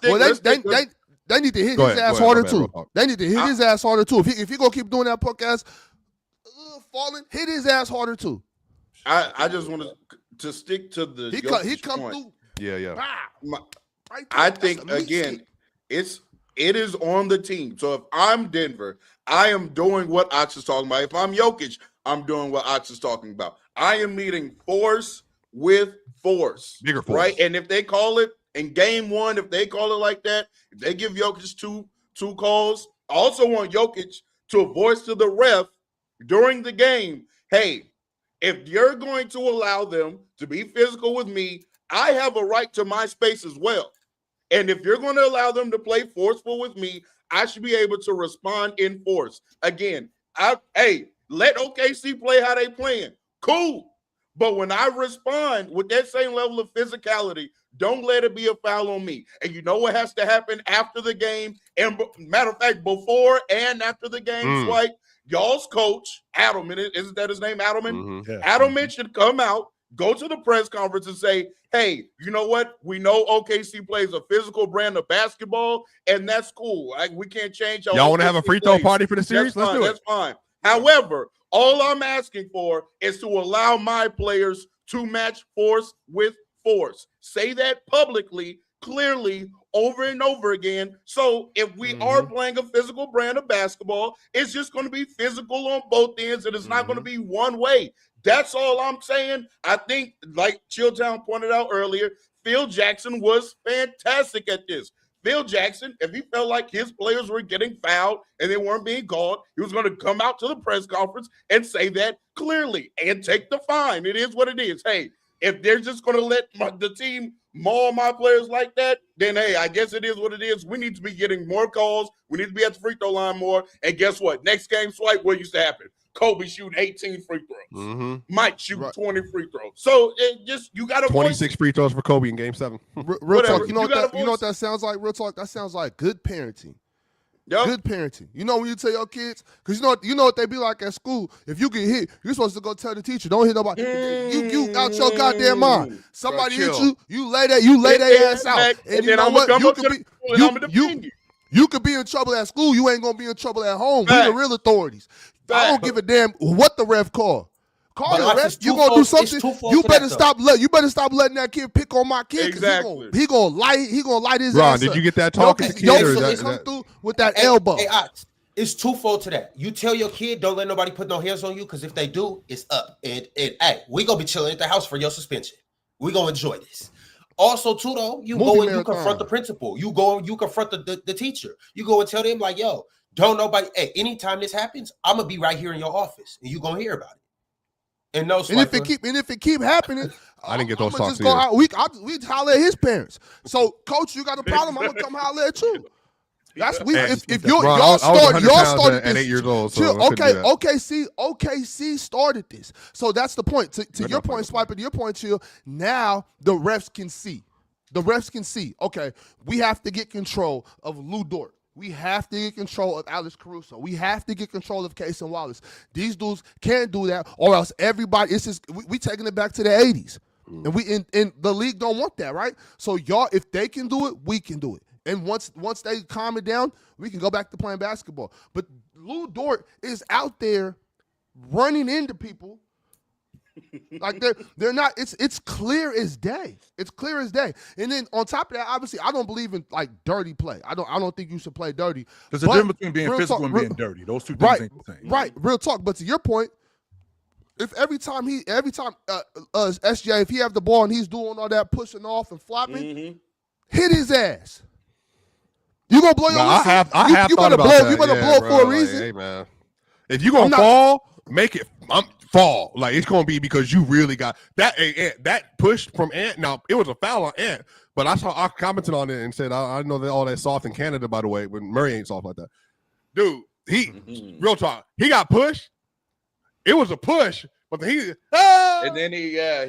they need to hit his ass harder too. They need to hit his ass harder too. If he gonna keep doing that puck ass falling, hit his ass harder too. I just want to stick to the he come point. through. Yeah. I think again, it is on the team. So if I'm Denver, I am doing what Ox is talking about. If I'm Jokic, I'm doing what Ox is talking about. I am meeting force with force, bigger force, right? And if they call it in game 1, if they call it like that, if they give Jokic two calls, I also want Jokic to voice to the ref during the game, hey, if you're going to allow them to be physical with me, I have a right to my space as well. And if you're going to allow them to play forceful with me, I should be able to respond in force. Again, let OKC play how they playing. Cool. But when I respond with that same level of physicality, don't let it be a foul on me. And you know what has to happen after the game? And matter of fact, before and after the game, Swipe, y'all's coach, Adelman, isn't that his name, Adelman? Yeah. Adelman should come out, go to the press conference and say, hey, you know what? We know OKC plays a physical brand of basketball, and that's cool. We can't change. Y'all want to have a free throw party for the series? Let's do it. That's fine. However, all I'm asking for is to allow my players to match force with force. Say that publicly, clearly, over and over again. So if we are playing a physical brand of basketball, it's just going to be physical on both ends, and it's not going to be one way. That's all I'm saying. I think, like Chilltown pointed out earlier, Phil Jackson was fantastic at this. Phil Jackson, if he felt like his players were getting fouled and they weren't being called, he was going to come out to the press conference and say that clearly and take the fine. It is what it is. Hey, if they're just going to let the team maul my players like that, then, hey, I guess it is what it is. We need to be getting more calls. We need to be at the free throw line more. And guess what? Next game, Swipe, what used to happen? Kobe shoot 18 free throws. Mike shoot 20 free throws. So you got to 26 free throws for Kobe in game 7. Real talk. You know what that sounds like? Real talk. That sounds like good parenting. Yep. Good parenting. You know when you tell your kids, because you know what they be like at school. If you get hit, you're supposed to go tell the teacher, don't hit nobody. You out your goddamn mind. Somebody hit you, you lay their ass out. And you know what? You could be in trouble at school. You ain't gonna be in trouble at home. We're the real authorities. I don't give a damn what the ref call. Call the ref. You gonna do something? You better stop. You better stop letting that kid pick on my kid. Exactly. He gonna light his Ron, ass. Did you get that talk to the kid? Come through with that elbow. Hey, it's twofold to that. You tell your kid, don't let nobody put no hands on you, because if they do, it's up. And hey, we gonna be chilling at the house for your suspension. We gonna enjoy this. Also, too, though, you go and you confront the principal. You go and you confront the teacher. You go and tell them, like, yo, don't nobody, hey, anytime this happens, I'm gonna be right here in your office and you gonna hear about it. And no, and if it keep happening, I didn't get those socks. We holler at his parents. So, coach, you got a problem? I'm gonna come holler at you. That's if y'all started at 8 years old. So OKC started this. So that's the point. To your point, Swiper, to your point, Chill. Now the refs can see. The refs can see. Okay, we have to get control of Lou Dort. We have to get control of Alex Caruso. We have to get control of Cason Wallace. These dudes can't do that, or else everybody. It's just we taking it back to the 80s, and we in the league don't want that, right? So y'all, if they can do it, we can do it. And once they calm it down, we can go back to playing basketball. But Lou Dort is out there running into people. Like they're not. It's clear as day. It's clear as day. And then on top of that, obviously, I don't believe in like dirty play. I don't think you should play dirty. There's a difference between being physical and being dirty. Those two things ain't the same. Right. Real talk. But to your point, if every time SJ, if he have the ball and he's doing all that pushing off and flopping, hit his ass. You gonna blow your whistle? You better blow for a reason. Hey man, if you gonna fall, make it fall. Like it's gonna be because you really got that. That push from Ant. Now it was a foul on Ant, but I commented on it and said I know that all that soft in Canada. By the way, when Murray ain't soft like that, dude. Real talk. He got pushed. It was a push. But and then that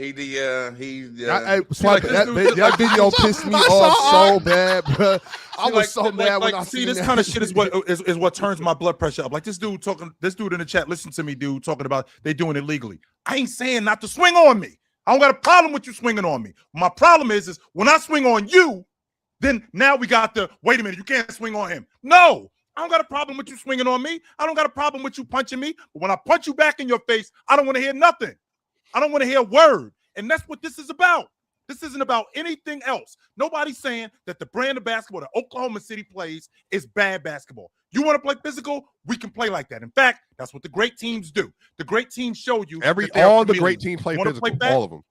video pissed me off so bad, bro. I was so mad when I see this kind of shit is what turns my blood pressure up. Like this dude in the chat, listen to me, dude, talking about they doing it legally. I ain't saying not to swing on me. I don't got a problem with you swinging on me. My problem is when I swing on you, then now we got the wait a minute, you can't swing on him. No. I don't got a problem with you swinging on me. I don't got a problem with you punching me. But when I punch you back in your face, I don't want to hear nothing. I don't want to hear a word. And that's what this is about. This isn't about anything else. Nobody's saying that the brand of basketball that Oklahoma City plays is bad basketball. You want to play physical? We can play like that. In fact, that's what the great teams do. The great teams show you all the great teams play physical. All of them.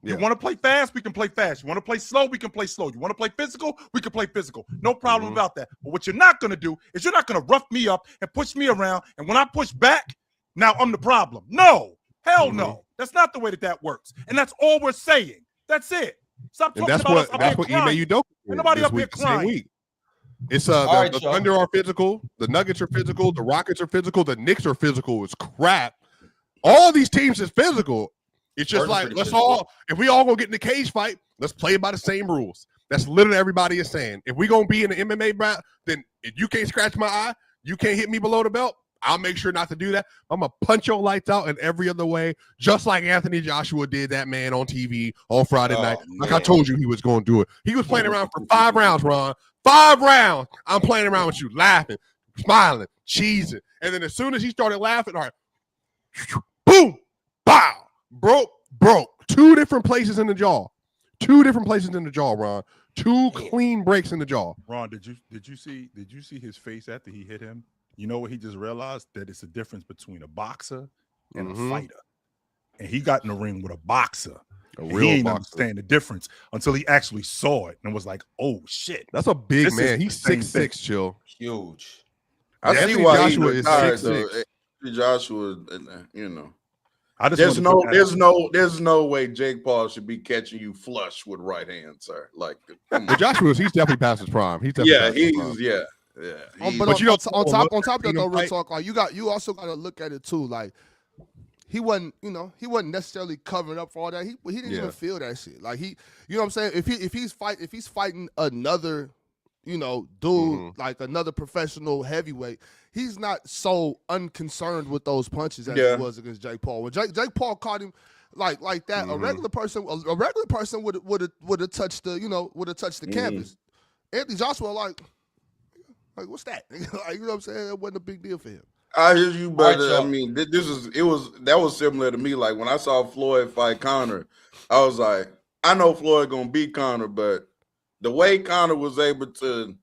Yeah. You want to play fast? We can play fast. You want to play slow? We can play slow. You want to play physical? We can play physical. No problem about that. But what you're not going to do is you're not going to rough me up and push me around. And when I push back, now I'm the problem. No. Hell no. That's not the way that works. And that's all we're saying. That's it. Stop talking about us up here crying. Ain't nobody up here crying. It's the Thunder are physical. The Nuggets are physical. The Rockets are physical. The Knicks are physical. It's crap. All these teams is physical. It's just like, if we all gonna get in the cage fight, let's play by the same rules. That's literally everybody is saying. If we gonna be in the MMA bout, then if you can't scratch my eye, you can't hit me below the belt, I'll make sure not to do that. I'm gonna punch your lights out in every other way, just like Anthony Joshua did that man on TV on Friday night. Like I told you he was gonna do it. He was playing around for 5 rounds, Ron. 5 rounds. I'm playing around with you, laughing, smiling, cheesing. And then as soon as he started laughing, all right, boom, bow. Broke. 2 different places in the jaw. 2 different places in the jaw, Ron. 2 clean breaks in the jaw. Ron, did you see his face after he hit him? You know what he just realized? That it's a difference between a boxer and a fighter. And he got in the ring with a boxer. He didn't understand the difference until he actually saw it and was like, oh shit. That's a big man. He's 6'6", Chill. Huge. I see why Joshua is 6'6". Joshua, you know. There's no way Jake Paul should be catching you flush with right hand, sir. Like Joshua, he's definitely past his prime. But on top of that though, real talk, like you also got to look at it too. Like he wasn't necessarily covering up for all that. He didn't even feel that shit. Like you know what I'm saying? If he's fighting another, dude, like another professional heavyweight, he's not so unconcerned with those punches as he was against Jake Paul. When Jake Paul caught him like that, a regular person would have touched the canvas. Anthony Joshua like what's that? Like, you know what I'm saying? It wasn't a big deal for him. I hear you, but I mean, that was similar to me. Like when I saw Floyd fight Conor, I was like, I know Floyd gonna beat Conor, but the way Conor was able to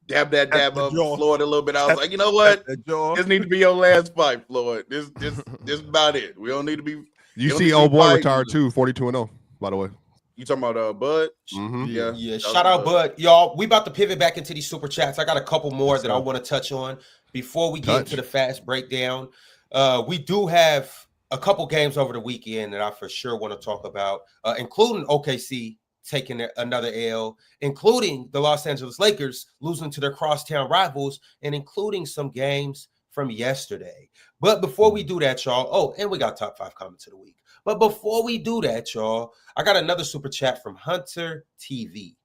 dab up Floyd a little bit, I was like, you know what? This need to be your last fight, Floyd. This about it. We don't need to be. You see, old boy retired too, 42-0. By the way, you talking about Bud? Yeah. Shout out Bud, y'all. We about to pivot back into these super chats. I got a couple more that I want to touch on before we get into the fast breakdown. We do have a couple games over the weekend that I for sure want to talk about, including OKC taking another L, including the Los Angeles Lakers losing to their crosstown rivals, and including some games from yesterday. But before we do that, y'all, and we got top 5 comments of the week. But before we do that, y'all, I got another super chat from Hunter TV.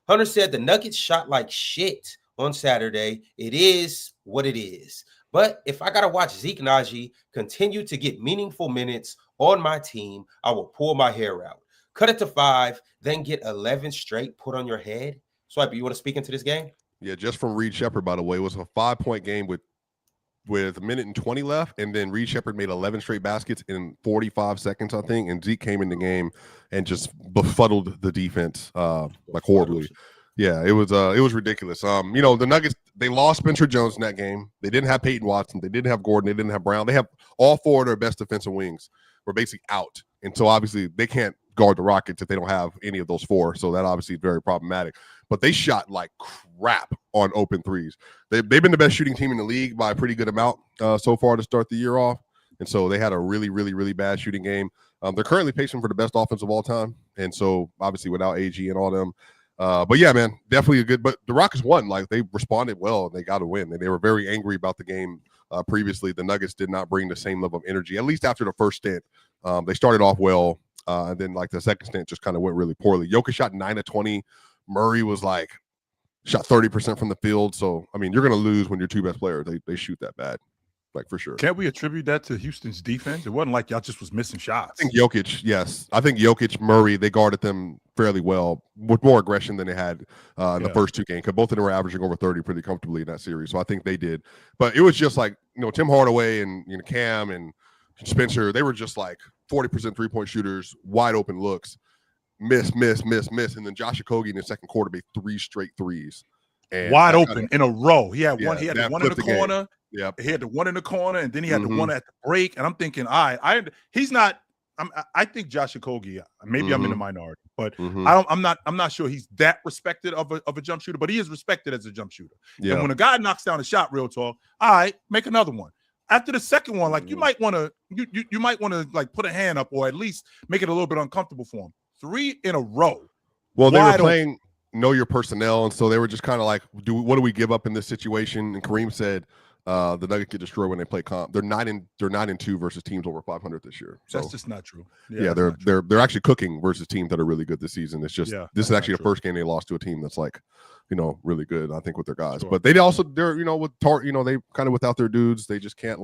Hunter said the Nuggets shot like shit on Saturday. It is what it is. But if I got to watch Zeke Naji continue to get meaningful minutes on my team, I will pull my hair out. Cut it to 5, then get 11 straight put on your head. Swiper, you want to speak into this game? Yeah, just from Reed Shepherd, by the way. It was a 5-point game with a minute and 20 left, and then Reed Shepherd made 11 straight baskets in 45 seconds, I think, and Zeke came in the game and just befuddled the defense like horribly. Yeah, it was ridiculous. The Nuggets, they lost Spencer Jones in that game. They didn't have Peyton Watson. They didn't have Gordon. They didn't have Brown. They have all 4 of their best defensive wings were basically out. And so obviously they can't guard the Rockets if they don't have any of those 4. So that obviously is very problematic. But they shot like crap on open threes. They've been the best shooting team in the league by a pretty good amount so far to start the year off. And so they had a really, really, really bad shooting game. They're currently pacing for the best offense of all time. And so obviously without AG and all them. But yeah, man, definitely but the Rockets won. Like, they responded well and they got a win. And they were very angry about the game previously. The Nuggets did not bring the same level of energy, at least after the first stint. They started off well. And then like the second stint just kind of went really poorly. Jokic shot 9 of 20. Murray was shot 30% from the field. So, I mean, you're going to lose when your 2 best players, they shoot that bad, like, for sure. Can't we attribute that to Houston's defense? It wasn't like y'all just was missing shots. I think Jokic, yes. I think Jokic, Murray, they guarded them fairly well with more aggression than they had in the first 2 games, because both of them were averaging over 30 pretty comfortably in that series. So I think they did. But it was just like, Tim Hardaway and Cam and Spencer, they were just like 40% 3-point shooters, wide open looks. Miss. And then Josh Okogie in the second quarter made 3 straight threes. And wide open in a row. He had one. He had the one in the corner. Yeah, he had the one in the corner, and then he had the one at the break. And I'm thinking, he's not. I think Josh Okogie. Maybe I'm in the minority, but I'm not sure he's that respected of a jump shooter. But he is respected as a jump shooter. Yeah. And when a guy knocks down a shot, real talk, all right, make another one. After the second one, like, you might want to like put a hand up, or at least make it a little bit uncomfortable for him. 3 in a row. Well, they were playing know your personnel, and so they were just kind of like, what do we give up in this situation? And Kareem said the Nuggets get destroyed when they play comp. They're 9-2 versus teams over 500 this year. So that's just not true. Yeah, they're actually cooking versus teams that are really good this season. It's just this is actually the first game they lost to a team that's like, really good, I think, with their guys. Sure. But they're with they kind of without their dudes, they just can't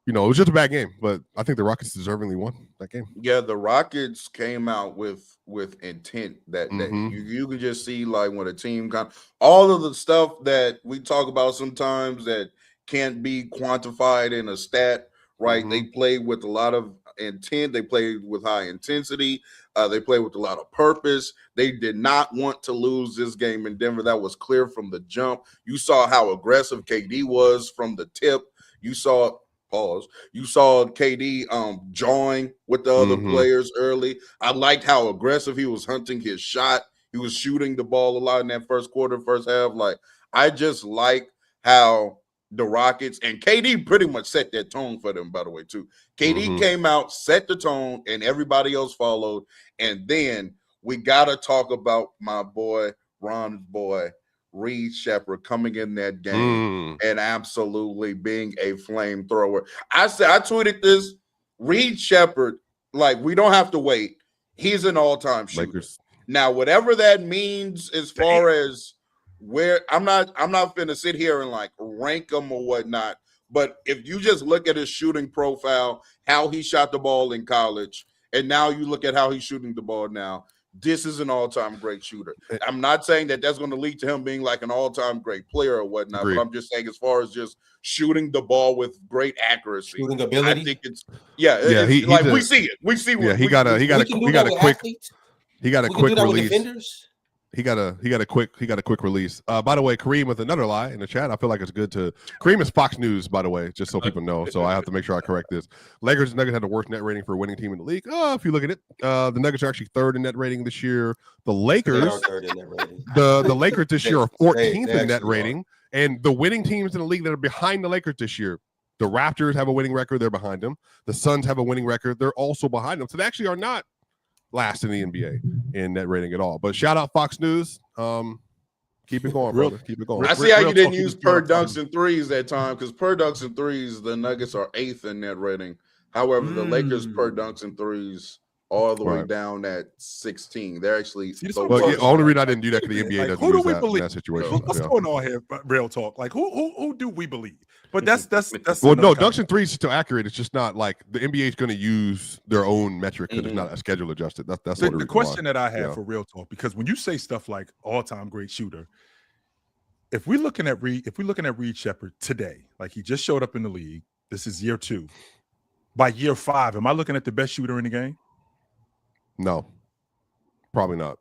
it was just a bad game. But I think the Rockets deservingly won that game. Yeah, the Rockets came out with intent that day. You can just see, like, when a team all of the stuff that we talk about sometimes that can't be quantified in a stat, right? They played with a lot of intent. They played with high intensity. They played with a lot of purpose. They did not want to lose this game in Denver. That was clear from the jump. You saw how aggressive KD was from the tip. You saw KD jawing with the other players early. I liked how aggressive he was hunting his shot. He was shooting the ball a lot in that first quarter, first half. Like, I just like how the Rockets, and KD pretty much set that tone for them, by the way, too. KD came out, set the tone, and everybody else followed. And then we got to talk about my boy, Ron's boy, Reed Shepherd, coming in that game and absolutely being a flamethrower. I tweeted this. Reed Shepherd, like, we don't have to wait. He's an all-time shooter. Lakers. Now, whatever that means as far as where, I'm not finna sit here and like rank him or whatnot. But if you just look at his shooting profile, how he shot the ball in college, and now you look at how he's shooting the ball now, this is an all-time great shooter. I'm not saying that that's going to lead to him being like an all-time great player or whatnot, but I'm just saying, as far as just shooting the ball with great accuracy, shooting ability, I think it's we see it. We see what he got a quick release. He got a quick release. By the way, Kareem with another lie in the chat. I feel like it's good to Kareem is Fox News, by the way, just so people know. So I have to make sure I correct this. Lakers and Nuggets had the worst net rating for a winning team in the league. If you look at it, the Nuggets are actually 3rd in net rating this year. The Lakers, the Lakers this year are 14th in net rating, and the winning teams in the league that are behind the Lakers this year, The Raptors have a winning record. They're behind them. The Suns have a winning record. They're also behind them. So they actually are not last in the NBA in net rating at all. But shout out Fox News. Keep it going, brother. Keep it going. I see how you didn't use per dunks and threes that time, because per dunks and threes, the Nuggets are 8th in net rating. However, the Lakers per dunks and threes all the way down at 16. They're actually the only reason I didn't do that because the NBA doesn't use that in that situation. What's going on here? Real talk. Like who do we believe? But that's well, no, dunks and threes is still accurate. It's just not like the NBA is going to use their own metric because it's not a schedule adjusted. That's the question that I have for real talk, because when you say stuff like all-time great shooter, if we're looking at Reed Shepherd today, like he just showed up in the league, this is year 2. By year 5, am I looking at the best shooter in the game? No, probably not.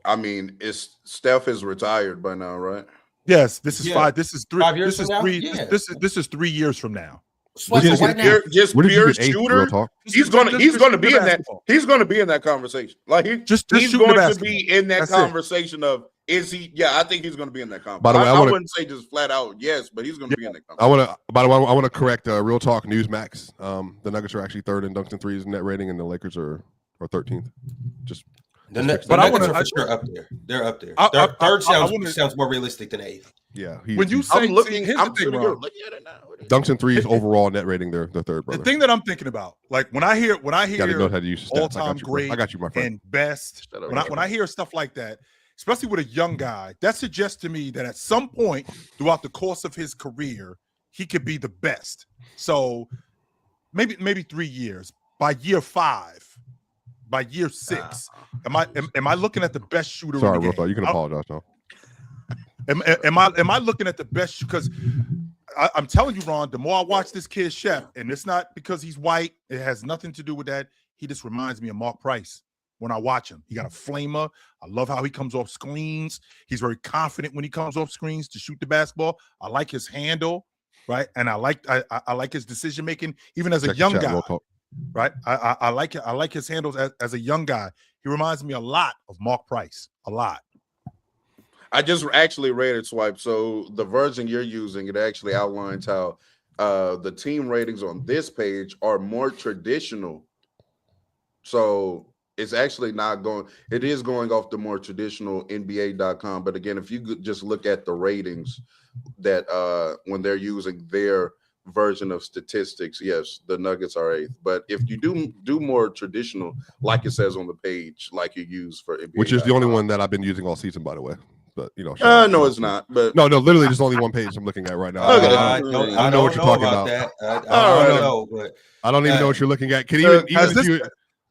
I mean, Steph is retired by now, right? Yes, this is 5. This is 3. 5 years this is from 3. now? This is 3 years from now. Just pure shooter. He's going to be in that. He's going to be in that conversation. Like he's going to be in that conversation of is he? Yeah, I think he's going to be in that conversation. By the way, I wouldn't say just flat out yes, but he's going to be in that conversation. I want to correct Real Talk Newsmax. The Nuggets are actually 3rd in dunks and threes net rating, and the Lakers are 13th. But I want to for sure up there. They're up there. Third sounds more realistic than 8th. Yeah, when you say I'm looking at it now. Dunks and threes overall net rating, they're 3rd, brother. The thing that I'm thinking about, like when I hear know how to use all-time great, I got you, my friend. And best. When I hear stuff like that, especially with a young guy, that suggests to me that at some point throughout the course of his career, he could be the best. So maybe 3 years. By year 5, by year 6, am I looking at the best shooter? Sorry, in the Real game? Talk. You can apologize now. Am I looking at the best? Because I'm telling you, Ron, the more I watch this kid Shep, and it's not because he's white, it has nothing to do with that. He just reminds me of Mark Price when I watch him. He got a flamer. I love how he comes off screens. He's very confident when he comes off screens to shoot the basketball. I like his handle, right? And I like his decision making, even as a young guy, right? I like his handles as a young guy. He reminds me a lot of Mark Price, a lot. I just actually read it, Swipe. So the version you're using, it actually outlines how the team ratings on this page are more traditional. So it's actually not going, it is going off the more traditional NBA.com. But again, if you just look at the ratings that when they're using their version of statistics, yes, the Nuggets are 8th. But if you do more traditional, like it says on the page, like you use for NBA, which is the only one that I've been using all season, by the way. But no, it's not. But no, literally, there's only one page I'm looking at right now. Okay. I don't know what you're talking about. I don't even know what you're looking at.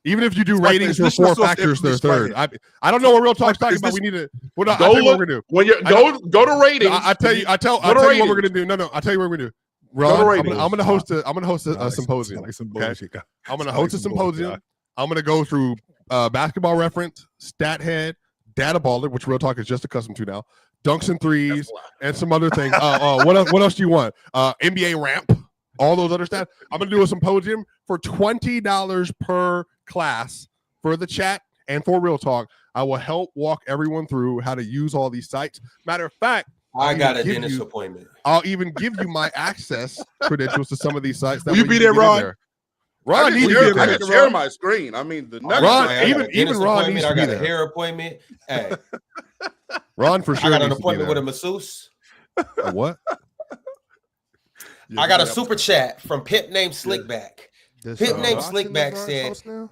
Even if you do ratings for 4 factors, they're 3rd. I don't know what Real Talk's talking about. We need to. I'll tell you what we're gonna do. When you go to ratings, I tell you what we're gonna do. No, I'll tell you what we're gonna do. Ron, I'm gonna host a symposium. Okay? I'm gonna host a symposium. I'm gonna go through Basketball Reference, Stathead, Data Baller, which Real Talk is just accustomed to now, dunks and threes, and some other things. What else do you want? NBA Ramp, all those other stats. I'm gonna do a symposium for $20 per class for the chat and for Real Talk. I will help walk everyone through how to use all these sites. Matter of fact, I got a dentist appointment. I'll even give you my access credentials to some of these sites. Will you be there, Ron? Ron needs to I can share my screen. I mean, the Ron, even Ron needs to be there. I got a hair appointment. Hey, Ron for sure. I got an appointment with a masseuse. A what? I got a super chat from Pip named Slickback. Pip named Slickback said,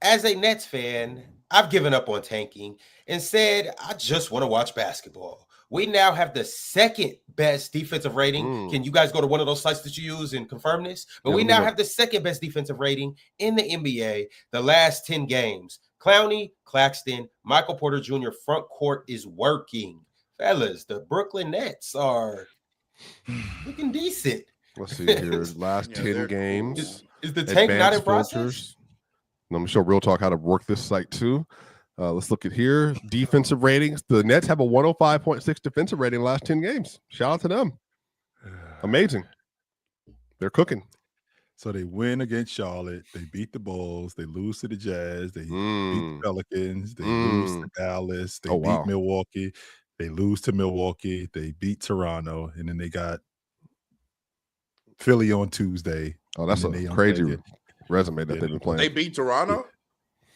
"As a Nets fan, I've given up on tanking and said I just want to watch basketball. We now have the 2nd best defensive rating. Can you guys go to one of those sites that you use and confirm this? But we now have the 2nd best defensive rating in the NBA the last 10 games. Clowney, Claxton, Michael Porter Jr. front court is working. Fellas, the Brooklyn Nets are looking decent. Let's see here. Last 10 games. Is the tank not in process? Let me show Real Talk how to work this site too. Let's look at here. Defensive ratings. The Nets have a 105.6 defensive rating in the last 10 games. Shout out to them. Amazing. They're cooking. So they win against Charlotte. They beat the Bulls. They lose to the Jazz. They beat the Pelicans. They lose to Dallas. They beat Milwaukee. They lose to Milwaukee. They beat Toronto. And then they got Philly on Tuesday. Oh, that's a crazy resume that they've been playing. They beat Toronto.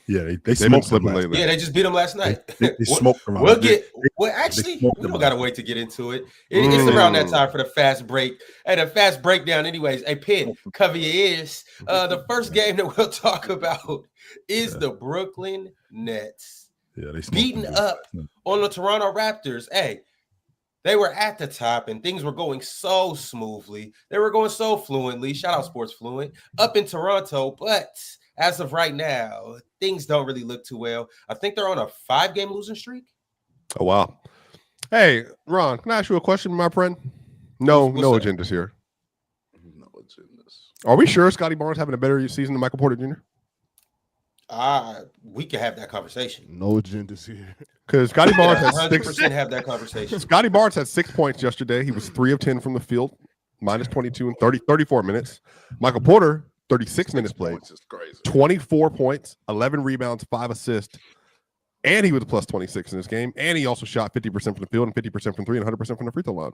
Yeah, they've been slipping lately. Yeah, they just beat them last night. They smoked them. Actually, we don't gotta wait to get into it. It's around that time for the fast break. And a fast breakdown, anyways. Hey, Pitt, cover your ears. The first game that we'll talk about is the Brooklyn Nets. Yeah, they beating up on the Toronto Raptors. Hey, they were at the top and things were going so smoothly. They were going so fluently. Shout out Sports Fluent up in Toronto, but as of right now, things don't really look too well. I think they're on a 5-game losing streak. Oh, wow. Hey, Ron, can I ask you a question, my friend? No agendas here. No agendas. Are we sure Scotty Barnes having a better season than Michael Porter Jr.? We can have that conversation. No agendas here. Because Scotty Barnes has 100% have that conversation. Scotty Barnes had 6 points yesterday. He was 3 of 10 from the field, minus 22 in 34 minutes. Michael Porter, 36 minutes played, 24 points, 11 rebounds, 5 assists, and he was a plus 26 in this game. And he also shot 50% from the field and 50% from 3 and 100% from the free throw line.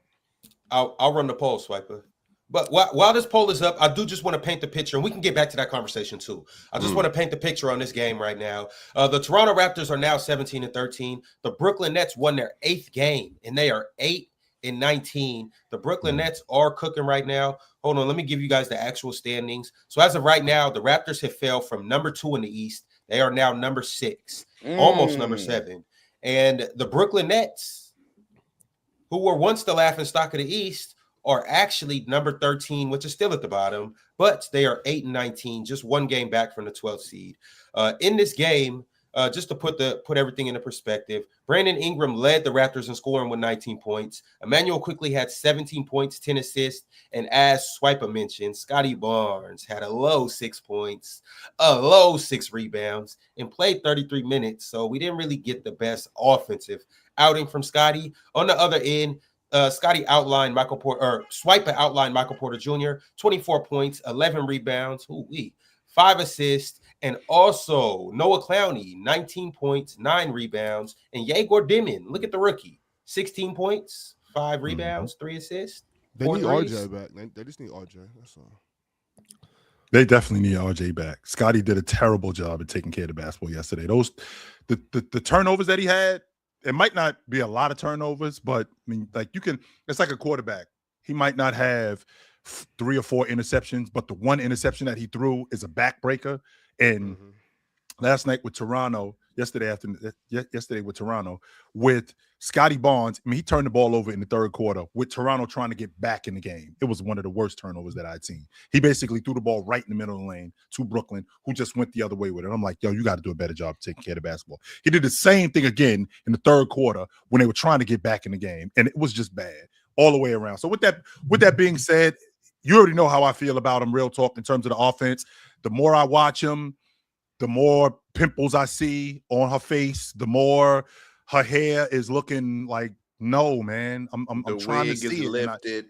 I'll run the poll, Swiper. But while this poll is up, I do just want to paint the picture, and we can get back to that conversation too. I just want to paint the picture on this game right now. The Toronto Raptors are now 17-13. The Brooklyn Nets won their 8th game, and they are 8-19. The Brooklyn Nets are cooking right now. Hold on, let me give you guys the actual standings. So as of right now, the Raptors have fell from number 2 in the East. They are now number 6, almost number 7. And the Brooklyn Nets, who were once the laughingstock of the East, are actually number 13, which is still at the bottom, but they are 8-19, just 1 game back from the 12th seed. In this game, just to put everything into perspective, Brandon Ingram led the Raptors in scoring with 19 points. Emmanuel quickly had 17 points, 10 assists, and as Swiper mentioned, Scotty Barnes had a low 6 points, a low 6 rebounds, and played 33 minutes. So we didn't really get the best offensive outing from Scotty. On the other end, Scotty outlined Michael Porter, or Swiper outlined Michael Porter Jr., 24 points, 11 rebounds, 5 assists, and also Noah Clowney, 19 points, 9 rebounds, and Yegor Dimin, look at the rookie, 16 points, 5 rebounds, 3 assists. They need RJ back. They just need RJ. That's all. They definitely need RJ back. Scotty did a terrible job at taking care of the basketball yesterday. The turnovers that he had, it might not be a lot of turnovers, but I mean, like it's like a quarterback. He might not have 3 or 4 interceptions, but the one interception that he threw is a backbreaker. And last night with Toronto, yesterday with Toronto, with Scotty Barnes, I mean, he turned the ball over in the 3rd quarter with Toronto trying to get back in the game. It was one of the worst turnovers that I'd seen. He basically threw the ball right in the middle of the lane to Brooklyn, who just went the other way with it. I'm like, yo, you got to do a better job taking care of the basketball. He did the same thing again in the 3rd quarter when they were trying to get back in the game, and it was just bad all the way around. So with that being said, you already know how I feel about him, real talk, in terms of the offense. The more I watch him, the more pimples I see on her face, the more her hair is looking like, no, man, I'm trying to see it. Lifted.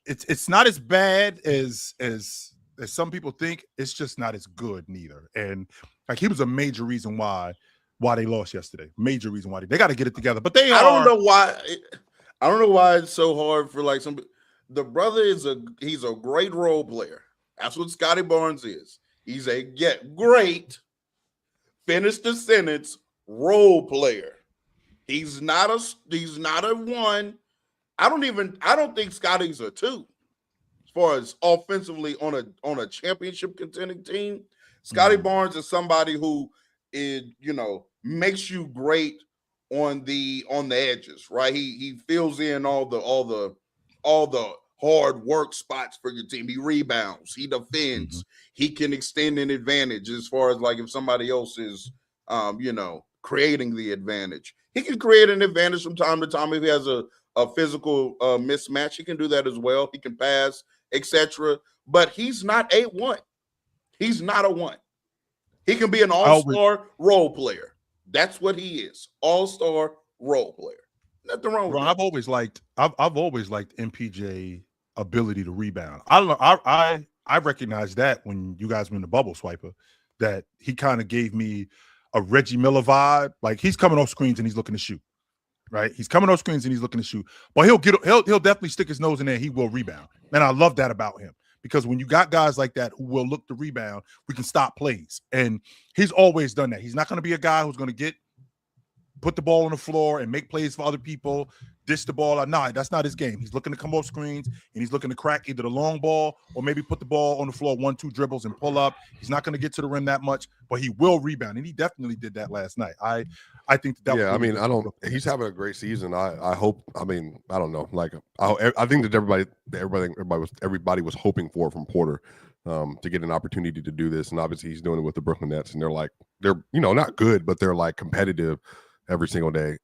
It's not as bad as some people think. It's just not as good neither. And like, he was a major reason why they lost yesterday. Major reason why they got to get it together. But I don't know why it's so hard for like some. The brother he's a great role player. That's what Scotty Barnes is. He's a great, finish the sentence, role player. He's not a 1. I don't think Scotty's a 2 as far as offensively on a championship contending team. Scotty Barnes is somebody who makes you great on the edges, right? He fills in all the hard work spots for your team. He rebounds, he defends, he can extend an advantage as far as like if somebody else is creating the advantage. He can create an advantage from time to time if he has a physical mismatch. He can do that as well. He can pass, etc. But he's not a 1. He's not a 1. He can be an all-star role player. That's what he is. All-star role player. Nothing wrong with that. I've always liked MPJ ability to rebound. I recognize that when you guys were in the bubble, Swiper, that he kind of gave me a Reggie Miller vibe. Like, he's coming off screens and he's looking to shoot. right? He's coming off screens and he's looking to shoot, but he'll definitely stick his nose in there. He will rebound, and I love that about him because when you got guys like that who will look to rebound, we can stop plays, and he's always done that. He's not going to be a guy who's going to put the ball on the floor and make plays for other people, dish the ball out. Nah, that's not his game. He's looking to come off screens and he's looking to crack either the long ball or maybe put the ball on the floor 1-2 dribbles and pull up. He's not going to get to the rim that much, but he will rebound, and he definitely did that last night. I think that. Yeah, I mean, he's having a great season. I hope. I mean, I don't know. Like, I think that everybody was hoping for from Porter to get an opportunity to do this, and obviously he's doing it with the Brooklyn Nets, and they're not good, but they're like competitive every single day.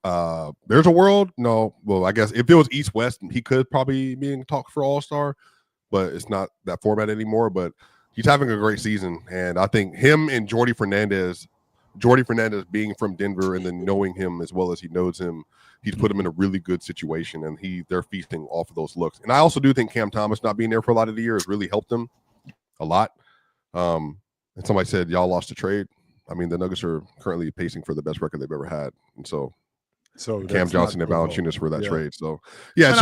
There's a world. No, well, I guess if it was East-West, he could probably be in talk for All-Star, but it's not that format anymore. But he's having a great season, and I think him and Jordy Fernandez being from Denver and then knowing him as well as he knows him, he's put him in a really good situation, and they're feasting off of those looks. And I also do think Cam Thomas not being there for a lot of the year has really helped them a lot. And somebody said y'all lost a trade. I mean, the Nuggets are currently pacing for the best record they've ever had, and so Cam Johnson and Valanciunas for that trade. So yeah,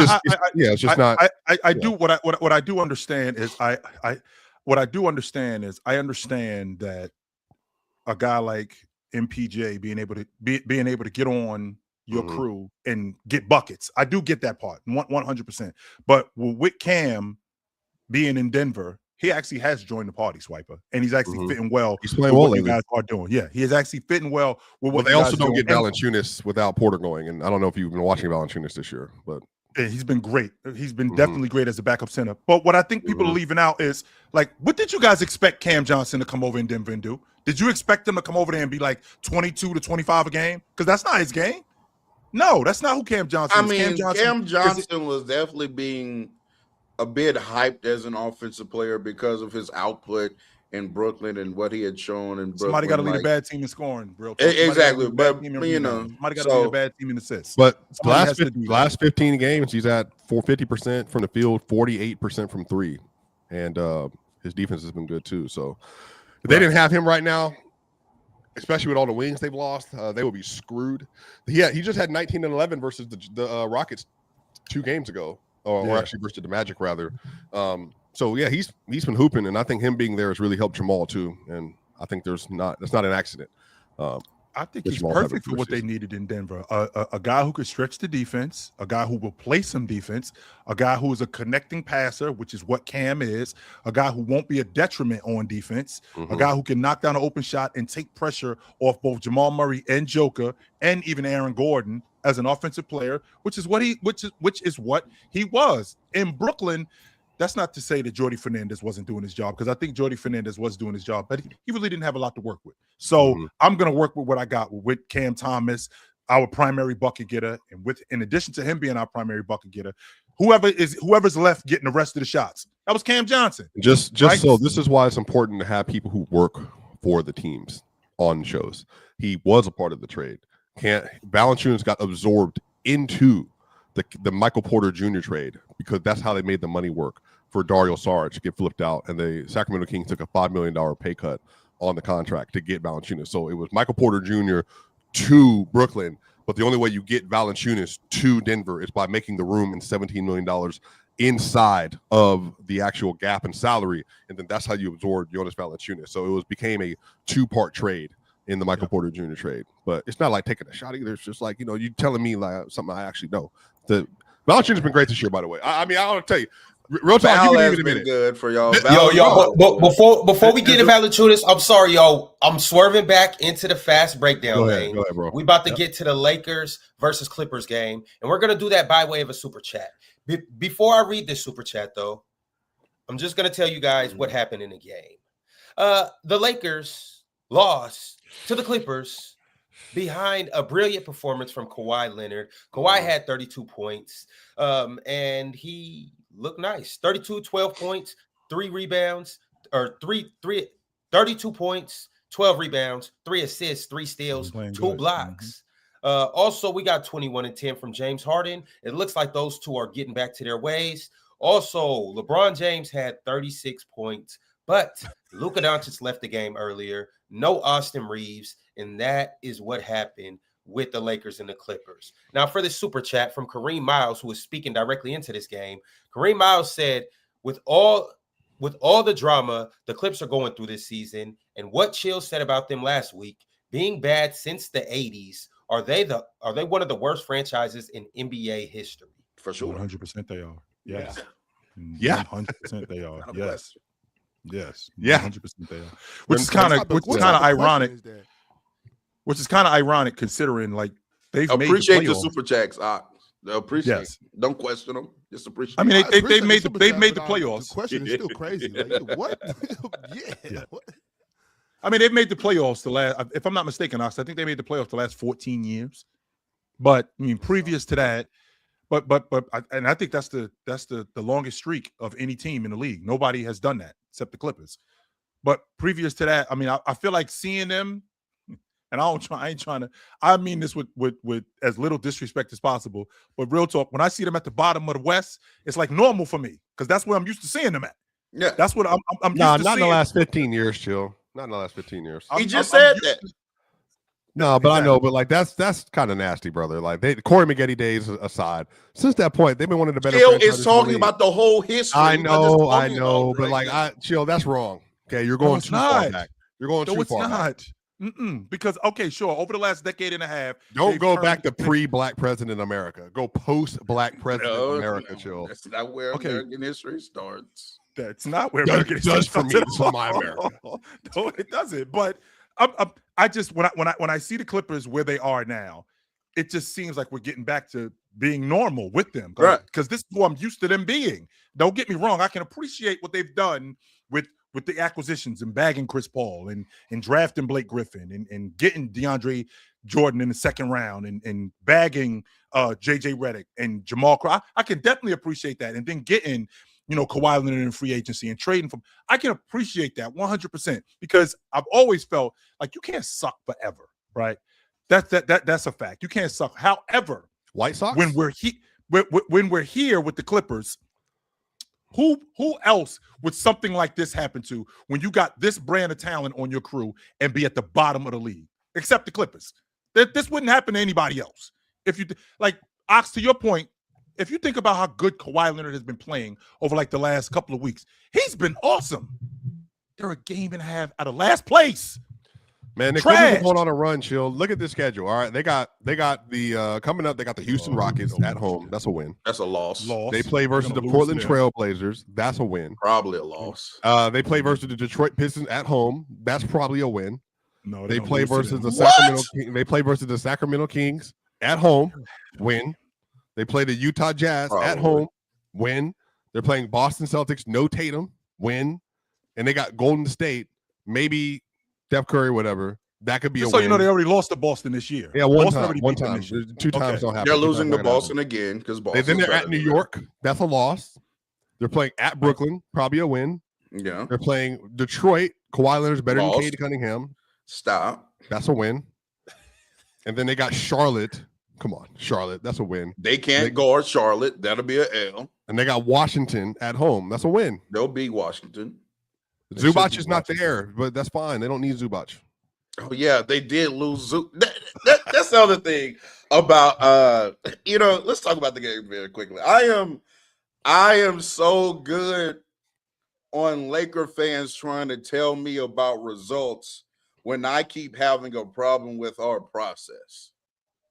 it's just not. I do what I do understand is I understand that a guy like MPJ being able to get on your crew and get buckets. I do get that part 100%. But with Cam being in Denver, he actually has joined the party, Swiper, and he's actually fitting well. He's playing well. What you guys are doing, yeah, he is actually fitting well with what. They also don't get Valanciunas without Porter going, and I don't know if you've been watching Valanciunas this year, but yeah, he's been great. He's been definitely great as a backup center. But what I think people are leaving out is like, what did you guys expect Cam Johnson to come over in Denver and do? Did you expect him to come over there and be like 22 to 25 a game? Because that's not his game. No, that's not who Cam Johnson is. I mean, Cam Johnson was definitely being a bit hyped as an offensive player because of his output in Brooklyn and what he had shown in Brooklyn. Somebody got to lead a bad team in scoring, real talk. Exactly, but somebody got to lead a bad team in assists. But last 15 games, he's at 50% from the field, 48% from three, and his defense has been good too. So if they didn't have him right now, especially with all the wings they've lost, they would be screwed. Yeah, he just had 19 and 11 versus the Rockets 2 games ago. Or actually versus the Magic, rather. So yeah, he's been hooping, and I think him being there has really helped Jamal too. And I think that's not an accident. I think he's perfect for what they needed in Denver. A guy who could stretch the defense, a guy who will play some defense, a guy who is a connecting passer, which is what Cam is, a guy who won't be a detriment on defense, a guy who can knock down an open shot and take pressure off both Jamal Murray and Joker and even Aaron Gordon as an offensive player, which is what he was in Brooklyn. That's not to say that Jordy Fernandez wasn't doing his job, because I think Jordy Fernandez was doing his job, but he really didn't have a lot to work with. So I'm going to work with what I got with Cam Thomas, our primary bucket getter, and in addition to him being our primary bucket getter, whoever's left getting the rest of the shots. That was Cam Johnson. Just right? So this is why it's important to have people who work for the teams on shows. He was a part of the trade. Valanciunas got absorbed into the Michael Porter Jr. trade because that's how they made the money work for Dario Saric to get flipped out, and the Sacramento Kings took a $5 million pay cut on the contract to get Valanciunas. So it was Michael Porter Jr. to Brooklyn, but the only way you get Valanciunas to Denver is by making the room in $17 million inside of the actual gap in salary, and then that's how you absorb Jonas Valanciunas. So it became a 2-part trade in the Michael Porter Jr. trade. But it's not like taking a shot either. It's just like, you telling me like something I actually know. The Valanciunas has been great this year, by the way. I mean, I want to tell you, real talk. Val has been good for y'all. But before we get to Valanciunas, I'm sorry, y'all. I'm swerving back into the fast breakdown lane. Go ahead, bro. We about to get to the Lakers versus Clippers game, and we're gonna do that by way of a super chat. Before I read this super chat, though, I'm just gonna tell you guys what happened in the game. The Lakers lost to the Clippers behind a brilliant performance from Kawhi Leonard. Kawhi had 32 points, and he looked nice. 12 points, 3 rebounds, or 32 points, 12 rebounds, 3 assists, 3 steals, 2 blocks. Also, we got 21 and 10 from James Harden. It looks like those two are getting back to their ways. Also, LeBron James had 36 points, but Luka Doncic left the game earlier. No Austin Reeves, and that is what happened with the Lakers and the Clippers. Now, for the super chat from Kareem Miles, who was speaking directly into this game, Kareem Miles said, with all the drama the Clips are going through this season and what Chill said about them last week, being bad since the 80s, are they one of the worst franchises in NBA history? For sure. 100% they are. Yes. Yeah. 100% they are. Yes. Yes. Yeah. 100% they are. Which is kind of ironic. Which is kind of ironic considering like they've appreciate made the super checks. Appreciate. Yes. Don't question them. Just appreciate. I mean, they've made the playoffs. The question is still crazy. Like, what? Yeah. What? I mean, they've made the playoffs the last. If I'm not mistaken, Ox, I think they made the playoffs the last 14 years. But I mean, previous to that, and I think that's the longest streak of any team in the league. Nobody has done that except the Clippers. But previous to that, I mean, I feel like seeing them. And I mean this with as little disrespect as possible. But real talk, when I see them at the bottom of the West, it's like normal for me because that's where I'm used to seeing them at. Yeah, that's what I'm used to not seeing. in the last 15 years, Chill. Not in the last 15 years. He just said that. No, but exactly. I know, but like that's kind of nasty, brother. Like Corey Maggette days aside, since that point, they've been one of the better. Chill is talking about the whole history. I know, but like, Chill, that's wrong. Okay, you're going too far back. You're going too far back. Because okay, sure. Over the last decade and a half, don't go back to pre-Black President America. Go post-Black President America. Chill. That's not where American history starts. That's not where American history starts. For me, it's my America. No, it doesn't. But I just when I see the Clippers where they are now, it just seems like we're getting back to being normal with them, right? Because this is who I'm used to them being. Don't get me wrong. I can appreciate what they've done with the acquisitions and bagging Chris Paul and drafting Blake Griffin and getting DeAndre Jordan in the second round and bagging JJ Redick and Jamal Crawford. I can definitely appreciate that. And then getting, Kawhi Leonard in free agency and trading from, I can appreciate that 100% because I've always felt like you can't suck forever, right? That's a fact. You can't suck. However, White Sox, when we're here with the Clippers, who else would something like this happen to when you got this brand of talent on your crew and be at the bottom of the league, except the Clippers? This wouldn't happen to anybody else. If you like, Ox, to your point, if you think about how good Kawhi Leonard has been playing over like the last couple of weeks, he's been awesome. They're a game and a half out of last place. Man, the Clippers are going on a run, Chill. Look at this schedule. All right, they got the coming up. They got the Houston Rockets at home. That's a win. That's a loss. They play versus the Portland Trail Blazers. That's a win. Probably a loss. They play versus the Detroit Pistons at home. That's probably a win. No, they play versus the Sacramento. They play versus the Sacramento Kings at home. Win. They play the Utah Jazz at home. Win. They're playing Boston Celtics. No Tatum. Win. And they got Golden State. Maybe Steph Curry, whatever. That could be a win. So they already lost to Boston this year. Yeah, one time. 2 times don't happen. They're losing to Boston again because Boston. Then they're at New York. That's a loss. They're playing at Brooklyn. Probably a win. Yeah. They're playing Detroit. Kawhi Leonard's better than Cade Cunningham. Stop. That's a win. And then they got Charlotte. Come on, Charlotte. That's a win. They can't guard Charlotte. That'll be an L. And they got Washington at home. That's a win. They'll beat Washington. Zubac is not there, but that's fine. They don't need Zubac. Oh yeah, they did lose. That's the other thing about Let's talk about the game very quickly. I am so good on Laker fans trying to tell me about results when I keep having a problem with our process.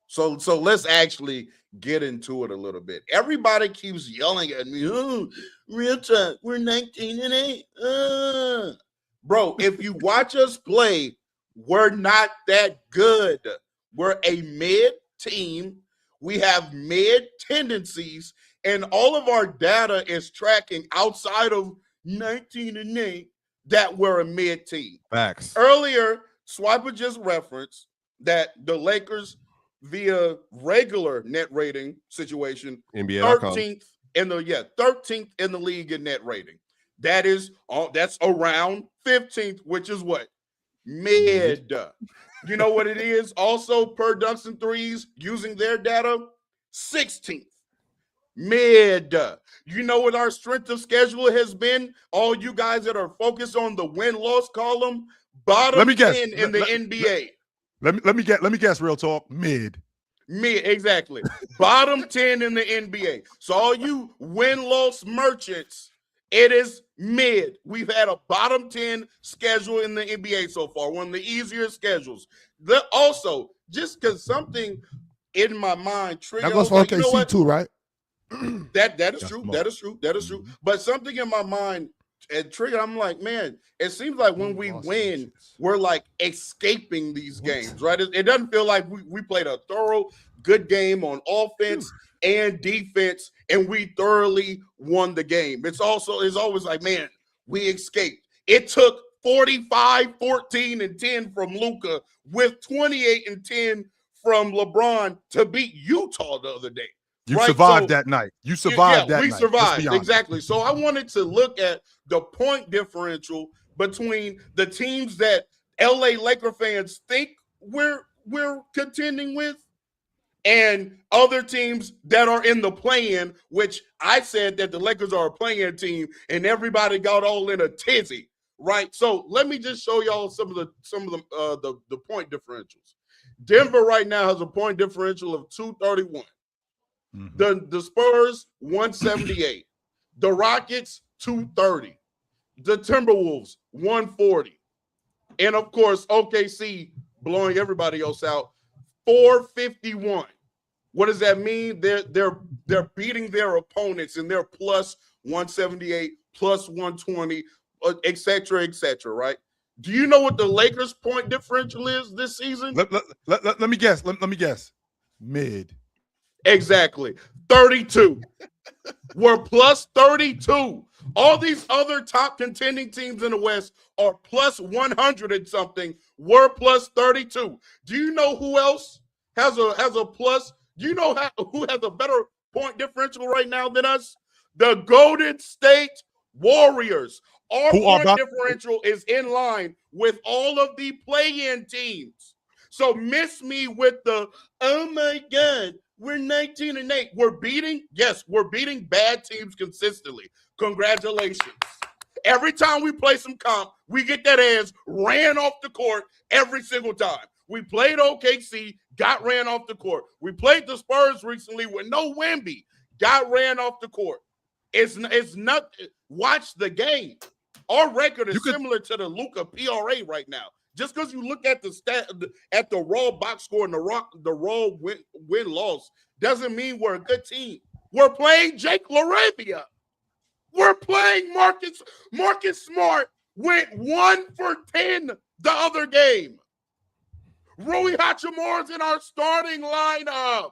So let's actually get into it a little bit. Everybody keeps yelling at me, "Oh, real talk, we're 19-8." Bro, if you watch us play, we're not that good. We're a mid team. We have mid tendencies, and all of our data is tracking outside of 19-8 that we're a mid team. Facts. Earlier, Swiper just referenced that the Lakers via regular net rating situation, NBA.com. 13th in the league in net rating. That's around 15th, which is what? Mid. You know what it is? Also, per dunks and threes, using their data, 16th. Mid. You know what our strength of schedule has been? All you guys that are focused on the win-loss column, bottom 10 in the NBA. Let me guess. Real talk. Mid. Exactly. Bottom 10 in the NBA. So all you win-loss merchants, it is mid. We've had a bottom 10 schedule in the NBA so far, one of the easier schedules. Also, just because something in my mind triggered, that goes for OKC too, right? That is true. That is true. That is true. But something in my mind and triggered, I'm like, man, it seems like when we win, we're like escaping these games, right? It doesn't feel like we played a thorough, good game on offense and defense, and we thoroughly won the game. It's always like, man, we escaped. It took 45, 14, and 10 from Luka with 28 and 10 from LeBron to beat Utah the other day. You survived that night. You survived that night. We survived. Exactly. So I wanted to look at the point differential between the teams that LA Laker fans think we're contending with and other teams that are in the play-in, which I said that the Lakers are a play-in team and everybody got all in a tizzy, right? So let me just show y'all some of the point differentials. Denver right now has a point differential of 231. The Spurs, 178. The Rockets, 230. The Timberwolves, 140. And, of course, OKC blowing everybody else out, 451. What does that mean? They're beating their opponents, and they're plus 178, plus 120, et cetera, right? Do you know what the Lakers' point differential is this season? Let me guess. Let me guess. Mid. Exactly. 32. We're plus 32. All these other top contending teams in the West are plus 100 and something. We're plus 32. Do you know who else has a plus? Do you know who has a better point differential right now than us? The Golden State Warriors. Our point differential is in line with all of the play-in teams. So miss me with the, oh my God, we're 19-8. We're beating bad teams consistently. Congratulations. Every time we play some comp, we get that ass ran off the court every single time. We played OKC, got ran off the court. We played the Spurs recently with no Wemby, got ran off the court. It's not. Watch the game. Our record is similar to the Luka PRA right now. Just because you look at the raw box score and the raw win-loss doesn't mean we're a good team. We're playing Jake LaRavia. We're playing Marcus Smart went 1 for 10 the other game. Rui Hachimura's in our starting lineup.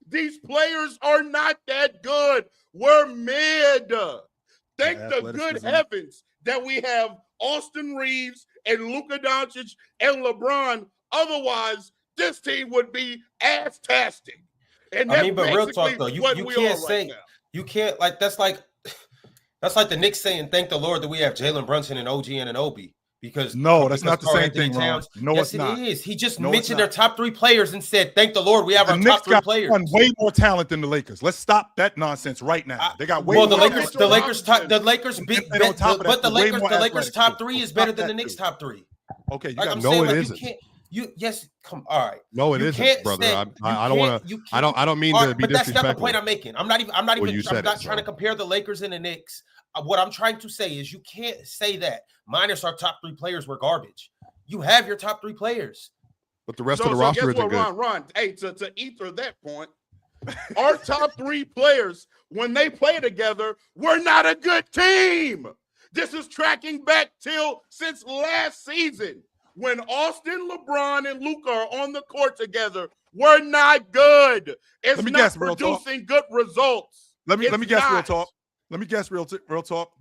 These players are not that good. We're mid. Thank the good heavens that we have Austin Reeves and Luka Doncic and LeBron. Otherwise, this team would be ass-tastic. And I mean, but real talk though, you can't say you can't that's like the Knicks saying thank the Lord that we have Jalen Brunson and OG Anunoby. Because that's not the same thing, Ron. No, yes, it's not. It is. He just mentioned their top 3 players and said, "Thank the Lord, we have our top 3 players." Way more talent than the Lakers. Let's stop that nonsense right now. They got way more. The Lakers top 3 is better than the Knicks top 3. Okay, Come all right. No, it isn't, brother. I don't want to. I don't mean to be disrespectful. That's not the point I'm making. I'm not trying to compare the Lakers and the Knicks. What I'm trying to say is you can't say that minus our top 3 players were garbage. You have your top 3 players. But the rest of the roster isn't good. Ron, hey, to ether that point, our top 3 players, when they play together, we're not a good team. This is tracking back since last season. When Austin, LeBron, and Luka are on the court together, we're not good. It's not producing good results. Let me guess real talk. Let me guess real talk.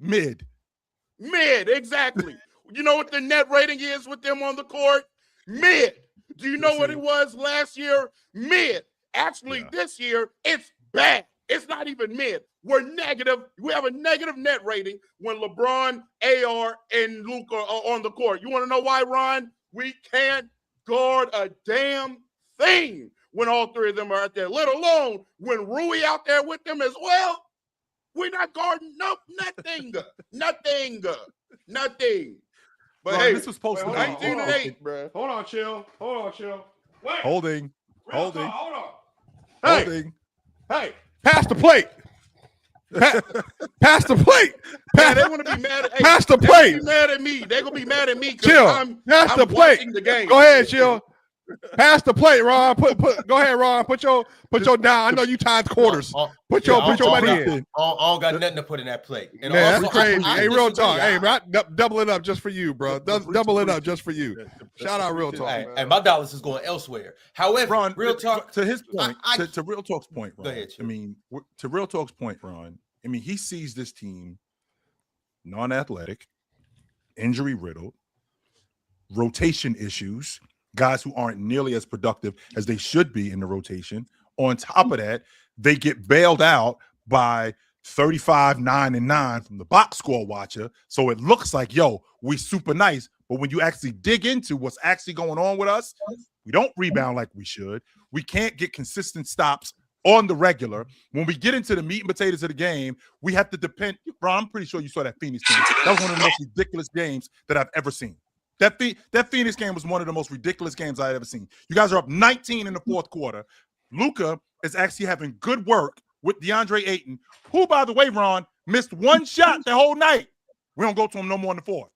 Mid, exactly. You know what the net rating is with them on the court? Mid. Do you know what it was last year? Mid. Actually, this year, it's bad. It's not even mid. We're negative. We have a negative net rating when LeBron, AR, and Luka are on the court. You want to know why, Ron? We can't guard a damn thing when all 3 of them are out there, let alone when Rui out there with them as well. We're not guarding nothing. But hey, this was supposed to be 19-8, bro. Hold on, chill. Wait. Holding. Hold on. Holding. Hey, pass the plate. Pass the plate. They want to be mad. Pass the plate. Mad at me. They're gonna be mad at me. Chill. Pass the plate. The game. Go ahead, chill. Pass the plate, Ron. Go ahead, Ron. Put your down. I know you times quarters. Put your money in. I don't got nothing to put in that plate. And man, also, that's crazy. Hey, real talk. Hey, man, double it up just for you, bro. Double it up just for you. Shout out real talk. Hey, my dollars is going elsewhere. However, Ron, real talk. To his point, to Real Talk's point, Ron. Go ahead, I mean, to Real Talk's point, Ron. I mean, he sees this team non-athletic, injury-riddled, rotation issues, guys who aren't nearly as productive as they should be in the rotation. On top of that, they get bailed out by 35, 9, and 9 from the box score watcher. So it looks like, yo, we super nice. But when you actually dig into what's actually going on with us, we don't rebound like we should. We can't get consistent stops on the regular. When we get into the meat and potatoes of the game, we have to depend. Ron, I'm pretty sure you saw that Phoenix game. That was one of the most ridiculous games that I've ever seen. That Phoenix game was one of the most ridiculous games I've ever seen. You guys are up 19 in the fourth quarter. Luka is actually having good work with DeAndre Ayton, who, by the way, Ron, missed one shot the whole night. We don't go to him no more in the fourth.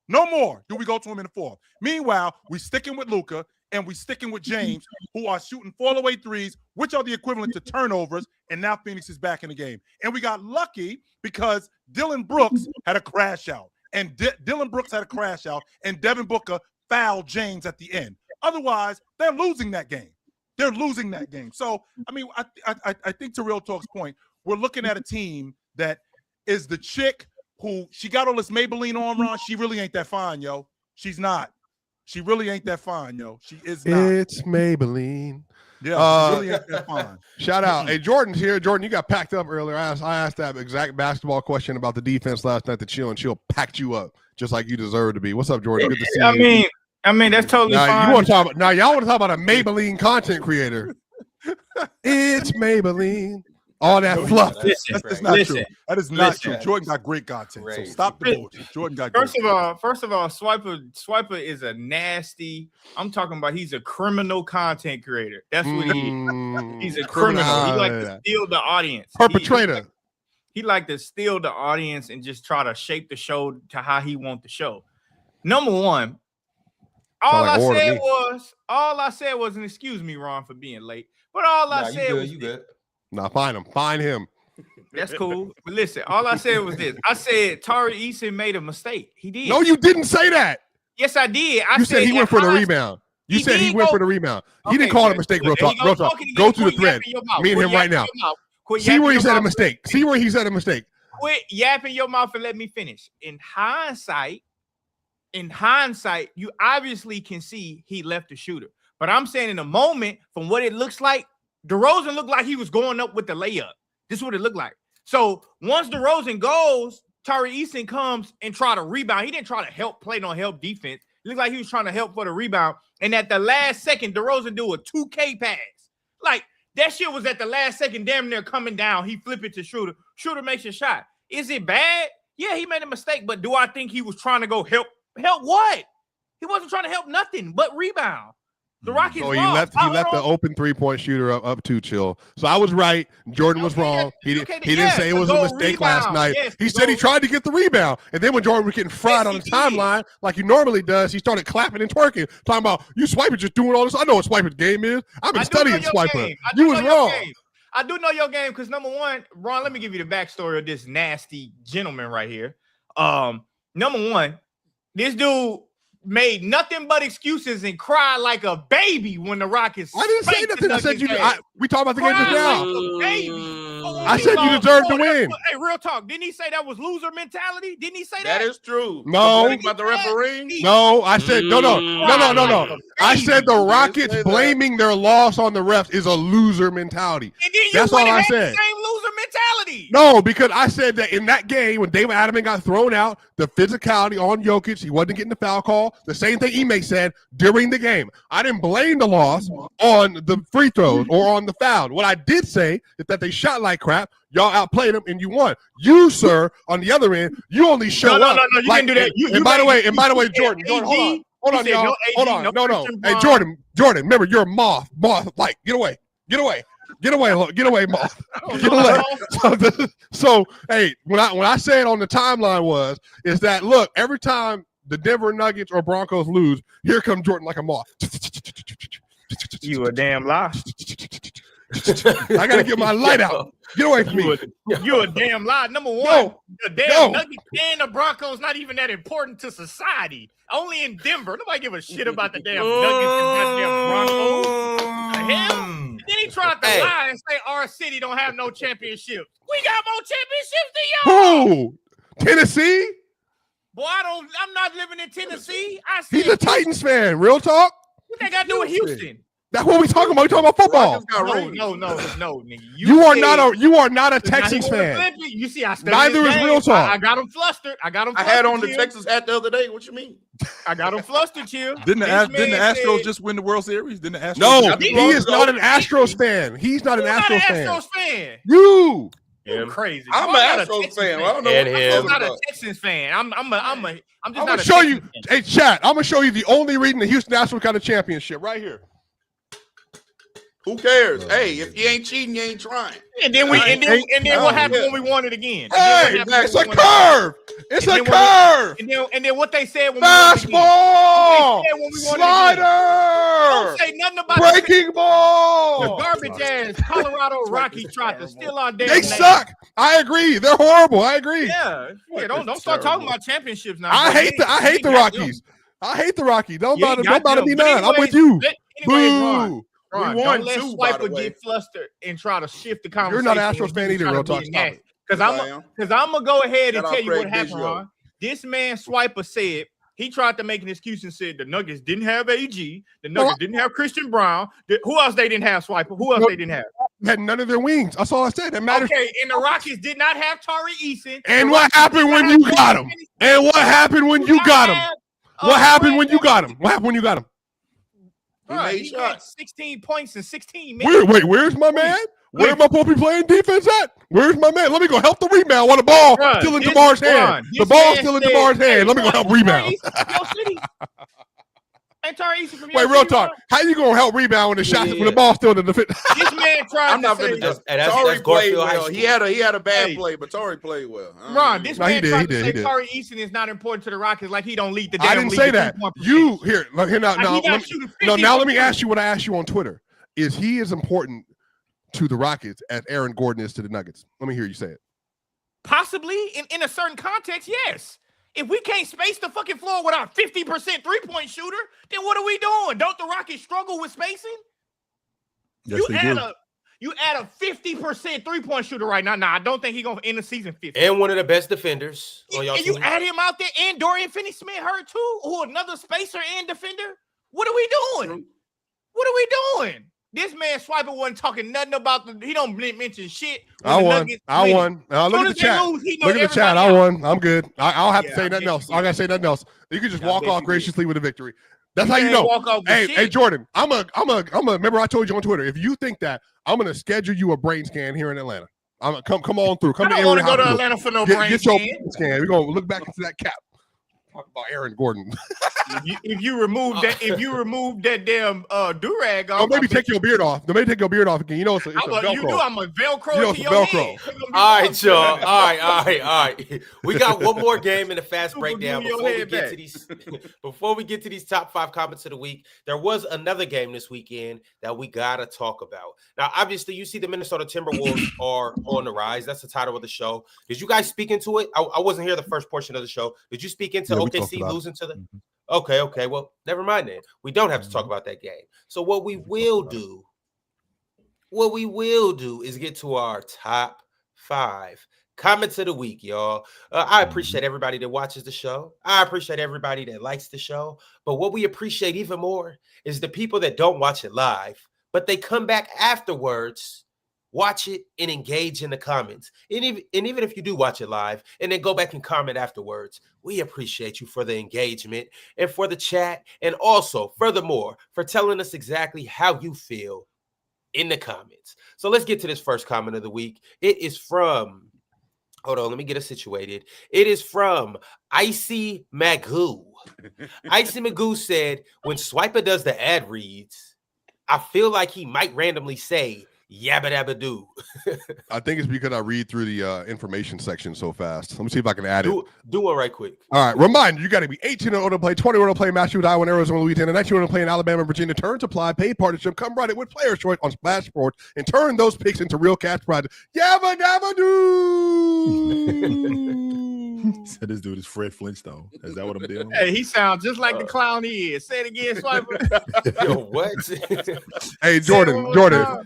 No more do we go to him in the fourth. Meanwhile, we sticking with Luka and we sticking with James, who are shooting fall-away threes, which are the equivalent to turnovers, and now Phoenix is back in the game. And we got lucky because Dylan Brooks had a crash out. And Dylan Brooks had a crash out, and Devin Booker fouled James at the end. Otherwise, they're losing that game. So, I mean, I think to Real Talk's point, we're looking at a team that is the chick who she got all this Maybelline on, Ron. She really ain't that fine, yo. She's not. She really ain't that fine, yo. She is not. It's Maybelline. Yeah, she really ain't that fine. Shout out. Hey, Jordan's here. Jordan, you got packed up earlier. I asked that exact basketball question about the defense last night to Chill, and Chill packed you up just like you deserve to be. What's up, Jordan? Good to see you. I mean, that's totally fine. Y'all want to talk about a Maybelline content creator. It's Maybelline. All that fluff. That's not true. That is not true. Jordan got great content. So stop the bullshit. Jordan got great. First of all, Swiper is a nasty. I'm talking about he's a criminal content creator. That's what he is. He's a criminal. He like to steal the audience. Perpetrator. He like to steal the audience and just try to shape the show to how he want the show. Number one, all I said was, and excuse me, Ron, for being late, but all I said was, you good. Nah, find him. That's cool. But listen, all I said was this. I said Tari Eason made a mistake. He did. No, you didn't say that. Yes, I did. You said he went for the remaund. You said he went for the remaund. He didn't call it a mistake, Real Talk. Go to the thread. Me and him right now. See where he said a mistake. Quit yapping your mouth and let me finish. In hindsight, you obviously can see he left the shooter. But I'm saying in a moment, from what it looks like, DeRozan looked like he was going up with the layup. This is what it looked like. So once DeRozan goes, Tari Eason comes and try to rebound. He didn't try to play no help defense. It looked like he was trying to help for the rebound. And at the last second, DeRozan do a 2K pass. Like, that shit was at the last second, damn near coming down. He flip it to Schroeder. Schroeder makes a shot. Is it bad? Yeah, he made a mistake. But do I think he was trying to go help? Help what? He wasn't trying to help nothing but rebound. The Rockets. So he left the open 3-point shooter up to Chill. So I was right. Jordan was wrong. He didn't say it was a mistake last night. He said he tried to get the rebound. And then when Jordan was getting fried on the timeline, like he normally does, he started clapping and twerking, talking about, you Swiper just doing all this. I know what Swiper's game is. I've been studying Swiper. You was wrong. I do know your game because, number one, Ron, let me give you the backstory of this nasty gentleman right here. Number one, this dude made nothing but excuses and cried like a baby when the Rockets. I didn't say nothing. I said we talked about the game just now. Like a baby. I said you deserved to win. Hey, real talk. Didn't he say that was loser mentality? Didn't he say that? That is true. No. About the referee? No, I said no. I said the Rockets blaming their loss on the refs is a loser mentality. And then that's all I said. Same loser mentality. funny. No, because I said that in that game when David Adamman got thrown out, the physicality on Jokic, he wasn't getting the foul call. The same thing Ime said during the game. I didn't blame the loss on the free throws or on the foul. What I did say is that they shot like crap. Y'all outplayed them and you won. You, sir, on the other end, you only show up. No, you didn't do that. And by the way, Jordan, hold on, y'all. Hold on. No. Hey, Jordan, remember, you're a moth. Like, get away, moth. Get away. So, hey, when I said on the timeline is that look, every time the Denver Nuggets or Broncos lose, here comes Jordan like a moth. You a damn lie. I gotta get my light out. Get away from me. You a damn lie. Number one, the damn Nuggets and the Broncos not even that important to society. Only in Denver. Nobody give a shit about the damn Nuggets and goddamn Broncos. The hell? Then he tried to lie and say our city don't have no championships. We got more championships than y'all. Who? Tennessee? Boy, I'm not living in Tennessee. He's a Titans fan. Real talk? What they got to do with Houston? That's what we talking about. We talking about football. No, nigga. You are not a Texans fan. You see, I neither is real talk. I got him flustered. I had on the Texas hat the other day. What you mean? I got him flustered, chill. Didn't the Astros just win the World Series? Didn't the Astros? No, he is not an Astros fan. He's not an Astros fan. You. Him. Crazy. I'm an Astros fan. I don't know. I'm not a Texans fan. I'm just gonna show you. Hey, chat. I'm gonna show you the only reason the Houston Astros got a championship right here. Who cares? Hey, if you ain't cheating, you ain't trying. And then what happened when we won it again? Hey, it's a curve. It's a curve. And then what they said when fastball, slider, don't say nothing about breaking ball. The garbage ass Colorado Rocky tried to steal our damn. They suck. I agree. They're horrible. I agree. Yeah. Don't start talking about championships now. I hate the Rockies. I hate the Rockies. Don't bother me none. I'm with you. Boo. Ron, we won two, Swiper get flustered and try to shift the conversation. You're not an Astros fan either, real talk. Because I'm gonna go ahead and tell you what happened, Ron. This man Swiper said he tried to make an excuse and said the Nuggets didn't have AG, the Nuggets didn't have Christian Brown. Who else they didn't have, Swiper? Who else they didn't have? Had none of their wings. That's all I said. That matters. Okay, and the Rockets did not have Tari Eason. And what happened when you got him? And what happened when you got him? What happened when you got him? What happened when you got him? He had 16 points in 16 minutes. Where's my man? Where am I supposed to be playing defense at? Where's my man? Let me go help the rebound while the ball still in DeMar's hand. The ball's still in DeMar's hand. Let me go help rebound. Wait, real talk. How you gonna help rebound when the shot when the ball's still in the defense? This man tried to say Tori played well. He had a bad play, but Tori played well. Ron, this man tried to say Tari Eason is not important to the Rockets, like he don't lead the damn league. I didn't say that. You here now. Let me ask you what I asked you on Twitter. Is he as important to the Rockets as Aaron Gordon is to the Nuggets? Let me hear you say it. Possibly in a certain context, yes. If we can't space the fucking floor with our 50% three-point shooter, then what are we doing? Don't the Rockets struggle with spacing? Yes, you add a 50% three-point shooter right now. Nah, I don't think he's gonna end the season 50. And one of the best defenders on y'all team. You add him out there, and Dorian Finney-Smith hurt too, who another spacer and defender. What are we doing? What are we doing? This man Swiper wasn't talking nothing about he don't mention shit. I won. Look at the chat. Look at the chat. I won. I'm good. I'll have to say nothing else. I gotta say nothing else. You can just walk off graciously with a victory. That's how you know. Hey, Jordan, I'm a remember I told you on Twitter, if you think that, I'm gonna schedule you a brain scan here in Atlanta. Come on through. I don't want to go to Atlanta for no brain scan. Get your scan. We're gonna look back into that cap. Talk about Aaron Gordon. if you remove that damn do-rag off, oh, maybe take your beard off. Maybe take your beard off again. You know it's a Velcro. You do. I'm a Velcro. You know it's a Velcro. All right, y'all. All right. We got one more game in the fast breakdown before we get to these top 5 comments of the week. There was another game this weekend that we gotta talk about. Now, obviously, you see the Minnesota Timberwolves are on the rise. That's the title of the show. Did you guys speak into it? I wasn't here the first portion of the show. Did you speak into OKC losing to the Okay, well, never mind then. We don't have to talk about that game. So what we will do is get to our top 5 comments of the week, y'all. I appreciate everybody that watches the show. I appreciate everybody that likes the show. But what we appreciate even more is the people that don't watch it live, but they come back afterwards watch it and engage in the comments. And even if you do watch it live and then go back and comment afterwards, we appreciate you for the engagement and for the chat. And also, furthermore, for telling us exactly how you feel in the comments. So let's get to this first comment of the week. It is from, hold on, let me get it situated. It is from Icy Magoo. Icy Magoo said, when Swiper does the ad reads, I feel like he might randomly say, yabba dabba doo. I think it's because I read through the information section so fast. Let me see if I can add it. Do it right quick. All right. Reminder, you got to be 18 or older to play, 21 to play, Massachusetts, Iowa, Arizona, Louisiana, 19 to play in Alabama, Virginia. Terms apply, paid partnership. Come run it with Players Choice on Splash Sports and turn those picks into real cash prizes. Yabba dabba doo. So this dude is Fred Flintstone. Is that what I'm doing? Hey, he sounds just like the clown he is. Say it again, Swiper. Yo, what? Hey, Jordan.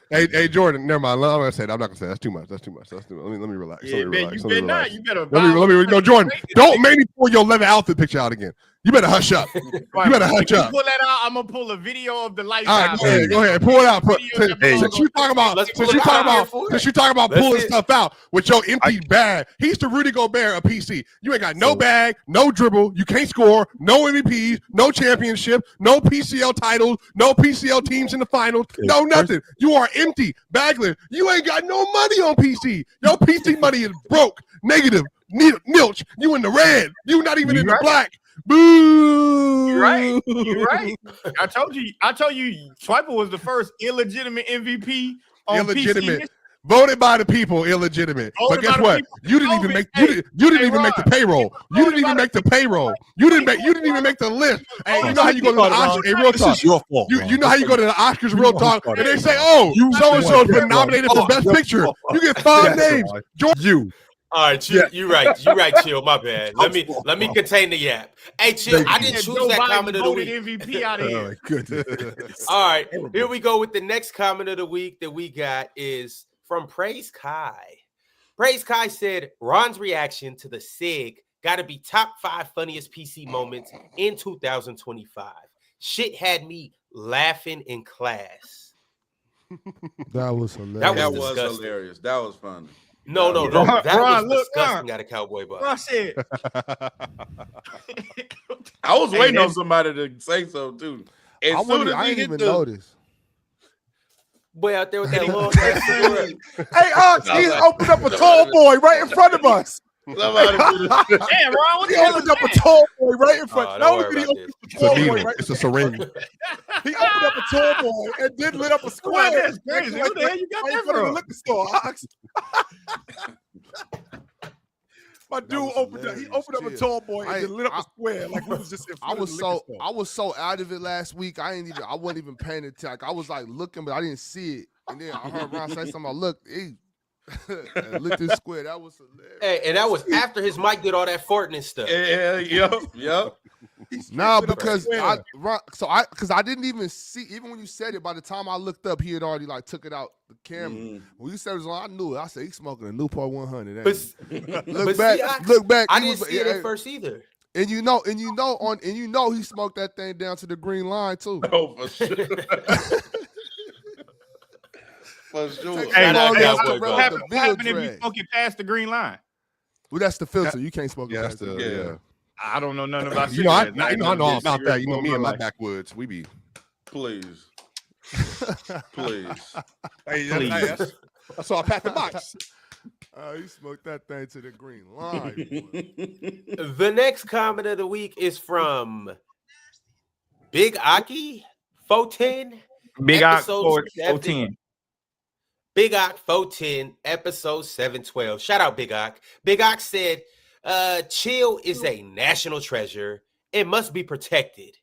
Hey, Jordan. Never mind. I'm gonna say that. I'm not gonna say that. That's too much. Let me relax. Yeah, man, you better not. You better. No, Jordan. Don't make me pull your leather outfit picture out again. You better hush up. You better hush up. Pull that out. I'm gonna pull a video of the light. All right, go ahead. Pull it out. Since you talking about pulling stuff out with your empty bag, he's the Rudy Gobert of PC. You ain't got no bag, no dribble. You can't score, no MVPs, no championship, no PCL titles, no PCL teams in the finals, no nothing. You are empty, bagless. You ain't got no money on PC. Your PC money is broke, negative, nilch. You in the red. You not even in the black. Boo! You're right. I told you. Swiper was the first illegitimate MVP on illegitimate. PC. Voted by the people, illegitimate. But guess what? You didn't even make you didn't even make the payroll. You didn't even make the payroll. You didn't even make the list. Hey, you know how you go to the Oscars? Hey, real talk. Your fault. You know how you go to the Oscars, real talk, and they say, "Oh, so and so has been nominated for Best Picture." You get 5 names. You. All right, Chill, you're right, Chill. My bad. Let me contain the yap. Hey, Chill, I didn't choose that comment of the week. MVP out of here. All right, here we go with the next comment of the week that we got is from Praise Kai. Praise Kai said, Ron's reaction to the SIG got to be top 5 funniest PC moments in 2025. Shit had me laughing in class. That was hilarious. That was hilarious. That was funny. No. That Ron, was disgusting out of Cowboy Bob. Ron said. I was waiting on somebody to say so too. I didn't even notice. Boy out there with that long ass. Hey, Ox, he opened up a tall boy right in front of us. Damn, Ron, what He opened up a tall boy right in front. It's a syringe. He opened up a tall boy and then lit up a square. That's crazy. Who the hell you got that from? The liquor store, Ox. My dude opened up. He opened up a tall boy and then lit up a square like we was just in front of the liquor store. I was so out of it last week. I wasn't even paying attention. I was like looking, but I didn't see it. And then I heard Ron say something. I looked. Lit this square. That was hilarious. Hey, and that was after his mic did all that farting and stuff. Yep. No, because I didn't even see. Even when you said it, by the time I looked up, he had already like took it out the camera. Mm-hmm. When you said it was on, I knew it. I said he's smoking a Newport 100. Look back. I didn't see it at first either. And you know he smoked that thing down to the green line too. Oh, for sure. For sure. Hey, what happened if you smoke it past the green line? Well, that's the filter. You can't smoke it past the yeah. I don't know nothing about I know all about that. You know me and my backwoods. We be please. Hey, I saw I pat the box. You smoked that thing to the green line. The next comment of the week is from Big Aki 410. Big Aki 410. Big Ock 410, episode 712. Shout out Big Ock. Big Ock said, Chill is a national treasure. It must be protected.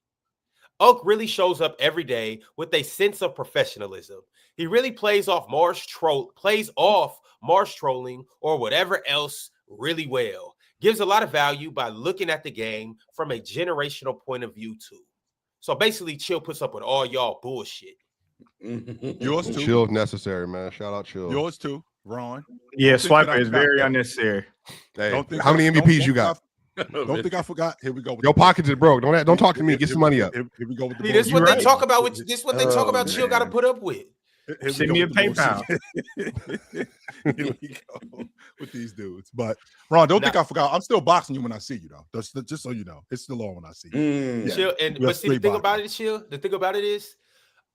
Oak really shows up every day with a sense of professionalism. He really plays off marsh trolling or whatever else really well. Gives a lot of value by looking at the game from a generational point of view too. So basically, Chill puts up with all y'all bullshit. Yours too. Chill necessary, man. Shout out Chill. Yours too, Ron. Yeah, Swiper is very unnecessary. Hey, how many MVPs you got? Don't think I forgot. Here we go. Your pockets is broke. Don't talk to me. Get some money up. Here we go with the this is what they talk about. This is what they talk about. Chill got to put up with. Send me a PayPal. Here we go with these dudes. But Ron, don't think I forgot. I'm still boxing you when I see you, though. Just so you know, it's still on when I see you. Chill, but see, the thing about it, Chill, the thing about it is,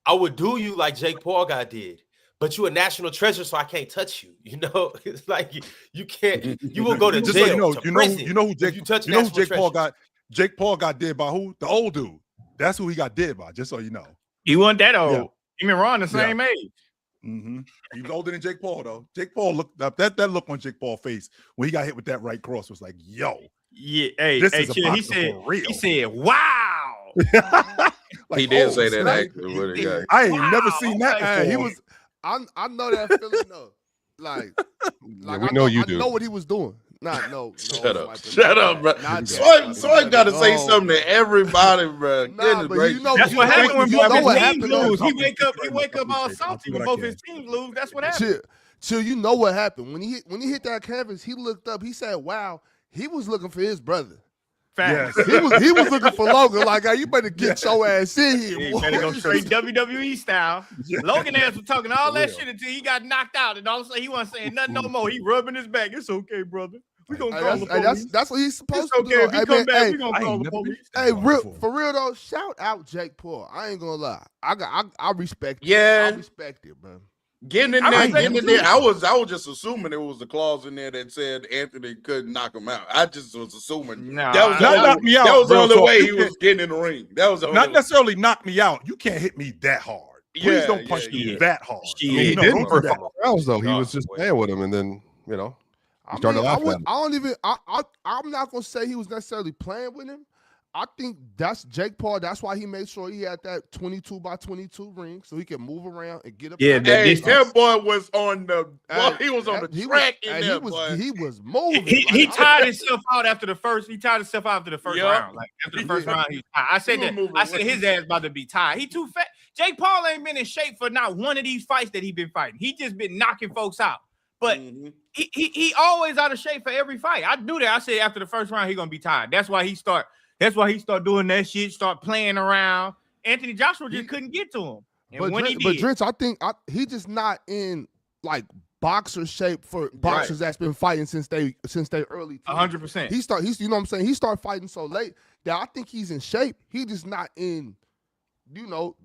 I would do you like Jake Paul did, but you a national treasure, so I can't touch you. You know, it's like you can't. You will go to jail. So you know who Jake Paul got. Jake Paul got dead by who? The old dude. That's who he got dead by. Just so you know. He wasn't that old. Yeah. Him and Ron the same age. Mm-hmm. He was older than Jake Paul, though. Jake Paul looked up. That look on Jake Paul's face when he got hit with that right cross was like, "Yo, yeah, he said, wow." Like, he did say that. Actually, I ain't never seen that. He was. I know that feeling though. Like we know you do. I know what he was doing. No. Shut up, bro. Swipe got to say something to everybody, bro. But you know, that's what happened when both his teams lose. He wake up all salty when both his teams lose. That's what happened. Chill, you know what happened when he hit that canvas. He looked up. He said, "Wow." He was looking for his brother. Yes. He was looking for Logan. Like, hey, you better get your ass in here. You better go straight WWE style. Logan ass was talking all that shit until he got knocked out, and all of a sudden he wasn't saying nothing no more. He rubbing his back. It's okay, brother. We gonna call the police. That's what he's supposed to do. If he come back, we gonna call the police. Hey, for real though, shout out Jake Paul. I ain't gonna lie. I respect it. Yeah. I respect it, man. Getting in there. I was just assuming there was a clause in there that said Anthony couldn't knock him out. I just was assuming that was the only way he was getting in the ring. That was not necessarily knock me out. You can't hit me that hard. Please don't punch me that hard. He didn't for 5 rounds though. He was just playing with him, and then he started laughing. I'm not gonna say he was necessarily playing with him. I think that's Jake Paul. That's why he made sure he had that 22x22 ring so he could move around and get up. Yeah, that boy was on the he was on the track he was moving. He tired himself out after the first. He tired himself out after the first round. Like after the first round, he tired. I said his ass about to be tired. He too fat. Jake Paul ain't been in shape for not one of these fights that he been fighting. He just been knocking folks out. But he always out of shape for every fight. I do that. I said after the first round he gonna be tired. That's why he start doing that shit, start playing around. Anthony Joshua just couldn't get to him. And but Drench, I think he just not in like boxer shape for boxers that's been fighting since they early. 100%. He's you know what I'm saying? He started fighting so late that I think he's in shape. He just not in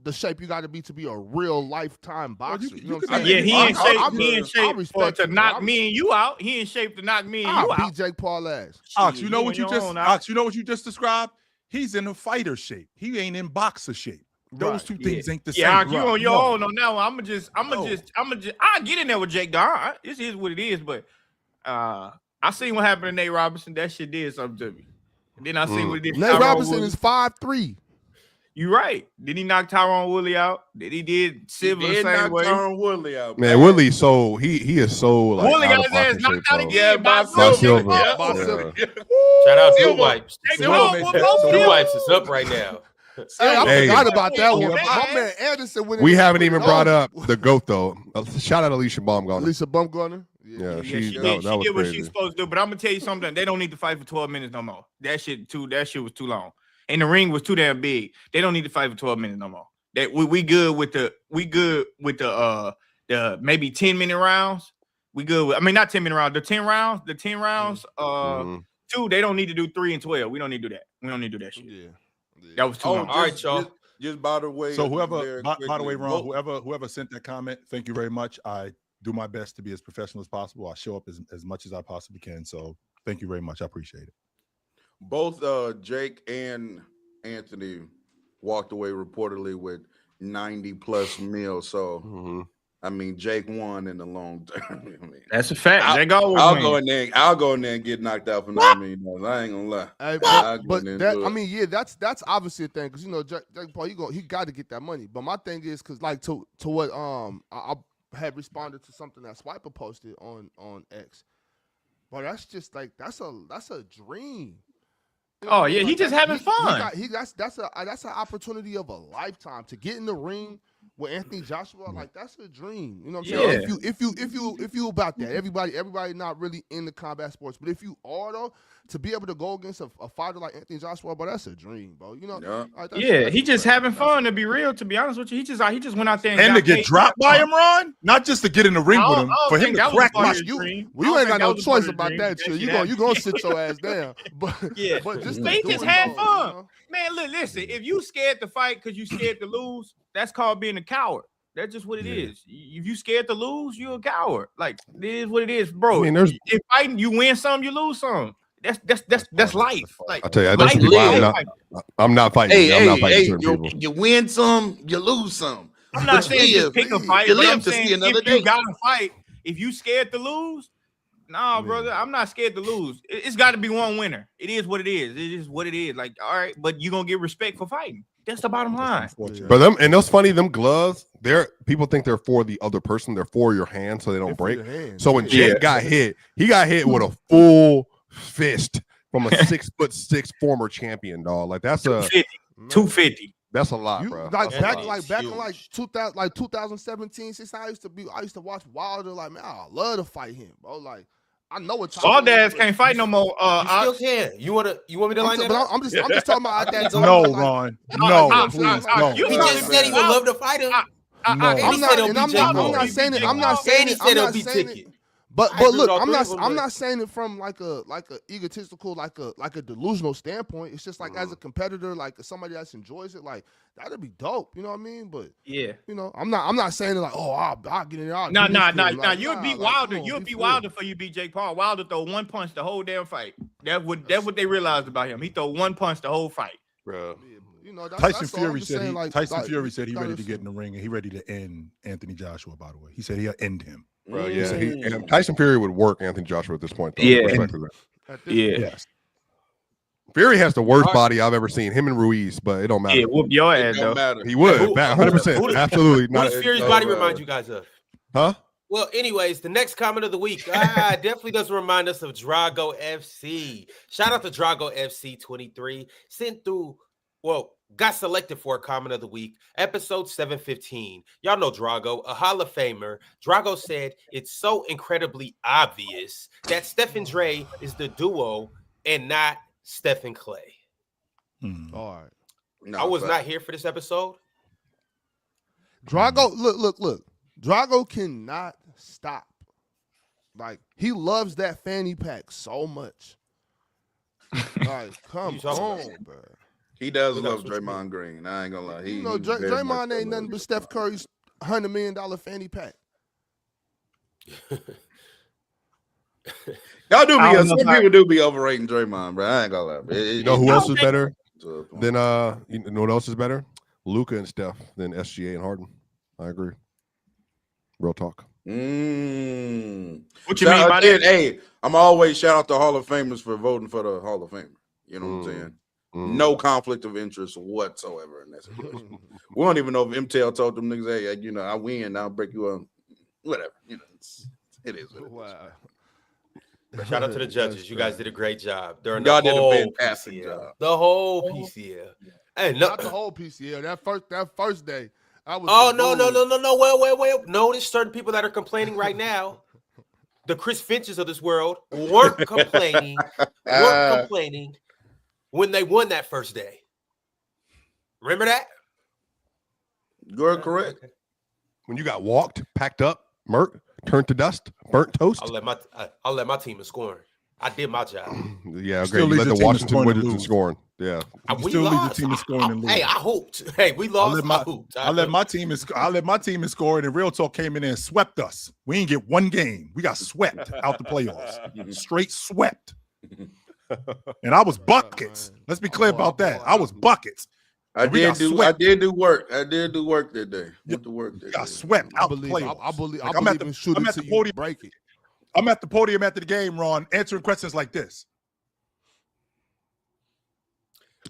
the shape you got to be a real lifetime boxer. You know what I'm saying? Yeah, he in shape to knock me and you out. He in shape to knock me and you out. Beat Jake Paul ass. Ox, you know what you just described? He's in a fighter shape. He ain't in boxer shape. Those two things ain't the same. Yeah, you on your own on that one. I'm just I'll get in there with Jake Don. This is what it is, but I seen what happened to Nate Robinson. That shit did something to me. And then I seen what it did. Nate Robinson is 5'3". You right. Did he knock Tyron Woodley out? Did he did Silver the same way? Tyron Woodley out. Man, Woodley so he is so like Woodley got his ass knocked out again by Silver. Shout out Blue Wipes. Blue Wipes is up right now. Hey, I forgot about that one. My man Anderson went. We haven't even brought up the GOAT though. Shout out Alicia Baumgartner. Alicia Baumgartner. Yeah, she did what she's supposed to do. But I'm gonna tell you something. They don't need to fight for 12 minutes no more. That shit was too long. And the ring was too damn big. They don't need to fight for 12 minutes no more. That we good with the maybe 10-minute rounds. We good with, I mean not 10-minute rounds. The 10 rounds. Two. They don't need to do 3 and 12. We don't need to do that. We don't need to do that shit. Yeah. That was too long. All right, y'all. Just by the way. So by the way, Ron, whoever sent that comment, thank you very much. I do my best to be as professional as possible. I show up as much as I possibly can. So thank you very much. I appreciate it. Both Jake and Anthony walked away reportedly with 90+ mil. So I mean, Jake won in the long term. I mean, that's a fact. I'll go in there and get knocked out for $9 million. I ain't gonna lie. Hey, that's obviously a thing because Jake Paul he got to get that money. But my thing is because like to what I had responded to something that Swiper posted on X. But that's just like that's a dream. Oh yeah, he just having fun. That's an opportunity of a lifetime to get in the ring with Anthony Joshua, like that's a dream. You know what I'm saying? If you about that, everybody not really into combat sports, but if you are though, to be able to go against a fighter like Anthony Joshua, bro, that's a dream, bro. You know, like, he just having fun. To be real, to be honest with you, he just went out there and to get dropped by him, Ron. Not just to get in the ring with him, for him to crack my you ain't got no choice about that shit. You gonna sit your ass down. But just they just had fun. You know? Man, look, listen, if you scared to fight because you scared to lose, that's called being a coward. That's just what it is. If you scared to lose, you're a coward. Like, it is what it is, bro. I mean, if fighting, you win some, you lose some. That's life. Like, I tell you, that's I'm not fighting. I'm not fighting people. You win some, you lose some. I'm not saying just pick a fight. You but live I'm to saying see another if day. you gotta fight, if you scared to lose, nah, brother, I'm not scared to lose. It's got to be one winner. It is what it is. It is what it is. Like, all right, but you're gonna get respect for fighting. That's the bottom line. But them, and it's funny, them gloves, people think they're for the other person. They're for your hand so they don't break. So when Jake got hit, he got hit with a full fist from a 6'6" former champion, dog. Like, that's 250. That's a lot, bro. Back in 2017, since I used to watch Wilder. Like, man, I love to fight him, bro. Like, I know what Sawdads can't fight no more. You still can. You want me to line that up? I'm just talking about that time. No, Ron. No, please, no. He just said he would love to fight him. I'm not saying it. But look, I'm not saying it from like a egotistical, like a delusional standpoint. It's just like as a competitor, like somebody that enjoys it, like that'd be dope. You know what I mean? But you know, I'm not saying it like, oh, I'll get it out. No. You'd be Wilder. You'd be Wilder for you beat Jake Paul. Wilder throw one punch the whole damn fight. That's what they realized about him. He throw one punch the whole fight, bro. You know, Tyson Fury said he ready to get in the ring and he ready to end Anthony Joshua. By the way, he said he'll end him. Bro, yeah, and Tyson Fury would work Anthony Joshua at this point. Though, Yes. Fury has the worst body I've ever seen. Him and Ruiz, but it don't matter. Yeah, whoop your ass though. He would, 100%, absolutely. Who does Fury's body remind you guys of? Huh? Well, anyways, the next comment of the week definitely doesn't remind us of Drago FC. Shout out to Drago FC 23. Got selected for a comment of the week, episode 715. Y'all know Drago, a Hall of Famer. Drago said, it's so incredibly obvious that Steph and Dre is the duo and not Steph and Clay. All right. No, I was not here for this episode. Drago, look. Drago cannot stop. Like, he loves that fanny pack so much. Like, come on, bro. He does love Draymond Green. I ain't gonna lie. Draymond ain't nothing but Steph Curry's $100 million fanny pack. Y'all do be some people do be overrating Draymond, bro. I ain't gonna lie. You know who else is better than you know what else is better? Luka and Steph than SGA and Harden. I agree. Real talk. What you mean by that? Hey, I'm always shout out to Hall of Famers for voting for the Hall of Famer. You know what I'm saying? No conflict of interest whatsoever in that situation. We don't even know if MTL told them niggas, hey, you know, I win, I'll break you up. Whatever. You know, it is what it is. Wow. Shout out to the judges. You guys did a great job during y'all the did whole a fantastic PCL. job. The whole PCL. Hey, not the whole PCL. That first day, I was. Oh no! Wait! Notice certain people that are complaining right now. The Chris Finches of this world weren't complaining. When they won that first day. Remember that? You're correct. When you got walked, packed up, murked, turned to dust, burnt toast. I'll let my team in scoring. I did my job. Yeah, great. You led the Washington Wizards in scoring. Yeah. We still lead the team in scoring and lose. Hey, I hoped. Hey, we lost. I let my team in scoring, and Real Talk came in and swept us. We didn't get one game. We got swept out the playoffs. Straight swept. And I was buckets. Let's be clear about that. I was buckets. I did do work. I did do work that day. Went to work that got swept out the playoffs. I believe I'm at the podium. Break it. I'm at the podium after the game, Ron, answering questions like this.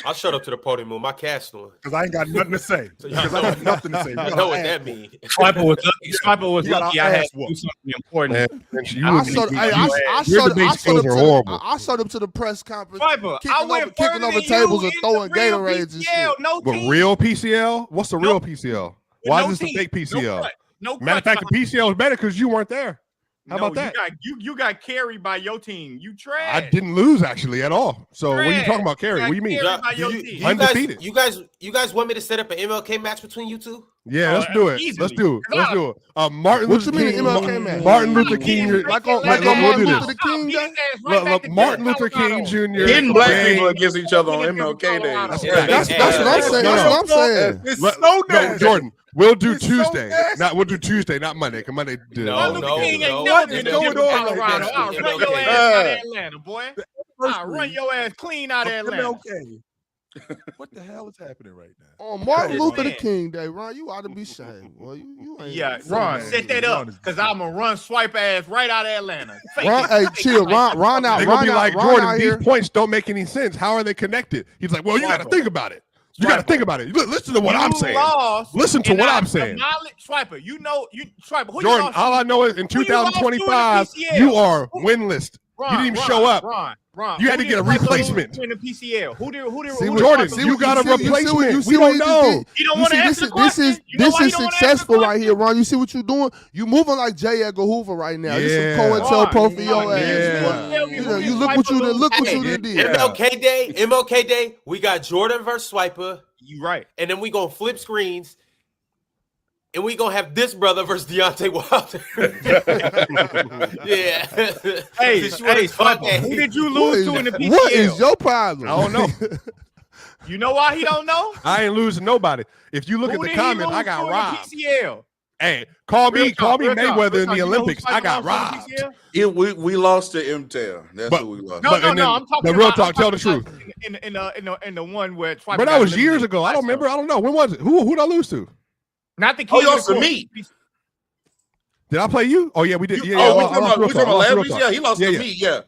I'll shut up to the podium with my cast on. Because I ain't got nothing to say. I got nothing to say. You know what that means. Swiper was lucky. I had to do something important. I showed up to the press conference. Swiper, kicking over tables and throwing Gatorades and shit. But real PCL? What's the real PCL? Why is this a fake PCL? Matter of fact, the PCL was better because you weren't there. How about that? You got carried by your team. You trash. I didn't lose actually at all. So what are you talking about, Carrie? What do you mean? Undefeated. You guys want me to set up an MLK match between you two? Yeah, let's do it. Easily. Let's do it. Martin Luther King. MLK match? Martin Luther King. Like Martin Luther King. Martin Luther King Jr. Hitting black people against each other on MLK Day. That's what I'm saying. That's what I'm saying. It's so nasty. Jordan, we'll do Tuesday. We'll do Tuesday, not Monday. Because Monday. Martin Luther King ain't never been to Colorado. I'll run your ass out of Atlanta, boy. I'll run your ass clean out of Atlanta. What the hell is happening right now? On Martin Luther King Day, Ron, you ought to be shamed. Well, you ain't. Ron, set that up because I'm gonna run swipe ass right out of Atlanta. Ron, hey, chill. Ron out. They're gonna be like, Jordan, these points don't make any sense. How are they connected? He's like, well, you got to think about it. You got to think about it. Listen to what I'm saying. Listen to what I'm saying. Swiper, Swiper. Jordan, all I know is in 2025, you are winless. You didn't even show up. Ron, you had to get a replacement. In the PCL. Who Jordan, you got a replacement. We don't know. You don't want to answer the question. This is successful right here, Ron. You see what you're doing? You moving like J. Edgar Hoover right now. This is some COINTELPRO for your ass. You look what you did. MLK Day. We got Jordan versus Swiper. You right. And then we gonna flip screens. And we gonna have this brother versus Deontay Wilder. Yeah. Hey, Swiper, who did you lose to in the PCL? What is your problem? I don't know. You know why he don't know? I ain't losing nobody. If you look at the comments, I got robbed. PCL? Hey, call me Mayweather in the Olympics. I got robbed. We lost to MTL. That's who we lost. No. I'm talking the real talk. Tell the truth. In the one where Swiper. But that was years ago. I don't remember. I don't know. When was it? Who did I lose to? Not the king. You lost to me. Did I play you? Oh yeah, we did. We talking about last week. Yeah, he lost to me. Yeah.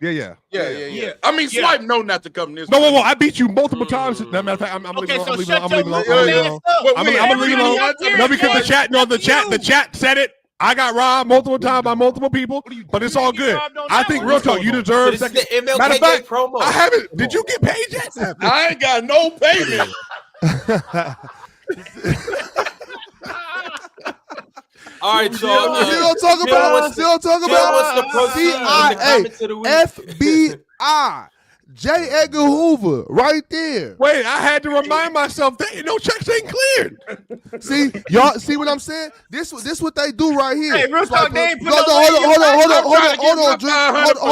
I mean, Swipe know not to come this. No, I beat you multiple times. As a matter of fact, I'm leaving alone. I'm leaving alone. No, because the chat said it. I got robbed multiple times by multiple people, but it's all good. I think real talk, you deserve second. Matter of fact, I haven't. Did you get paid yet? I ain't got no payment. All right, so still talk about FBI. J. Edgar Hoover, right there. Wait, I had to remind myself that no checks ain't cleared. See, y'all see what I'm saying? This what they do right here. Hey, real talk, they ain't put hold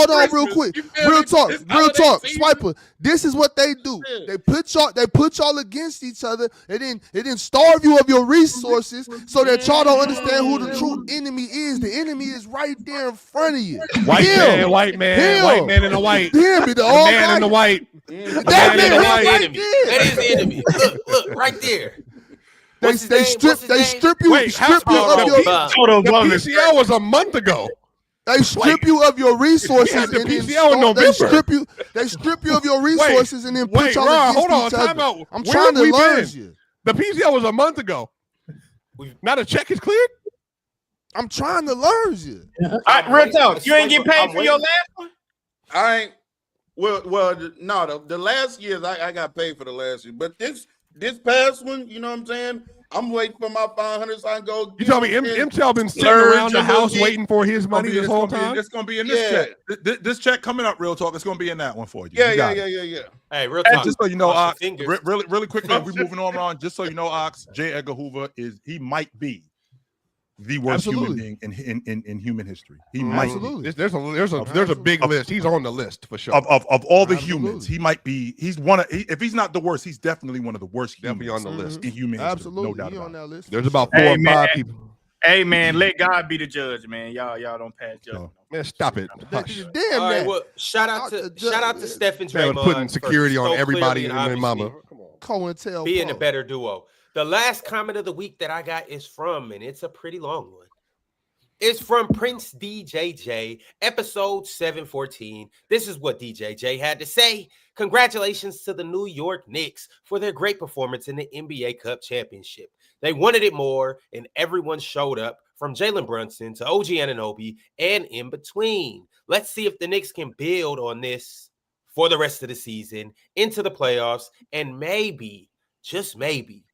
on, real quick. Real talk. Swiper. This is what they do. They put y'all against each other. They didn't starve you of your resources so that y'all don't understand who the true enemy is. The enemy is right there in front of you. White man in the white. Him, the man in the white. That man right there. That is the enemy. Look, right there. They strip you of your. The PCL was a month ago. They strip you of your resources and they strip you of your resources and then put y'all against each other. I'm trying to learn you. The PCL was a month ago. Now the check is cleared. I'm trying to learn you. Real talk. You ain't get paid for your last one. I ain't. Well, no. The last years I got paid for the last year, but this past one, you know what I'm saying? I'm waiting for my 500 so I can go. You tell me MTL been sitting around the house waiting for his money this whole time? It's going to be in this check. This check coming up, real talk. It's going to be in that one for you. Yeah. Hey, real talk. Just so you know, Ox, really quickly, we're moving on, Ron. Just so you know, Ox, J. Edgar Hoover he might be the worst human being in human history. He might be. There's a big list. He's on the list for sure. Of all the humans, he might be. He's if he's not the worst, he's definitely one of the worst. Definitely on the list in human history. Absolutely, no doubt on that list. There's about 4 or 5 people. Hey man, let God be the judge, man. Y'all don't pass judgment. Man, stop it. Hush. Damn, all right, well, shout out to Steph and Draymond putting security on everybody and their mama. COINTELPRO. Being a better duo. The last comment of the week that I got is from, and it's a pretty long one. It's from Prince DJJ, episode 714. This is what DJJ had to say. Congratulations to the New York Knicks for their great performance in the NBA Cup Championship. They wanted it more, and everyone showed up, from Jalen Brunson to OG Anunoby and in between. Let's see if the Knicks can build on this for the rest of the season, into the playoffs, and maybe, just maybe,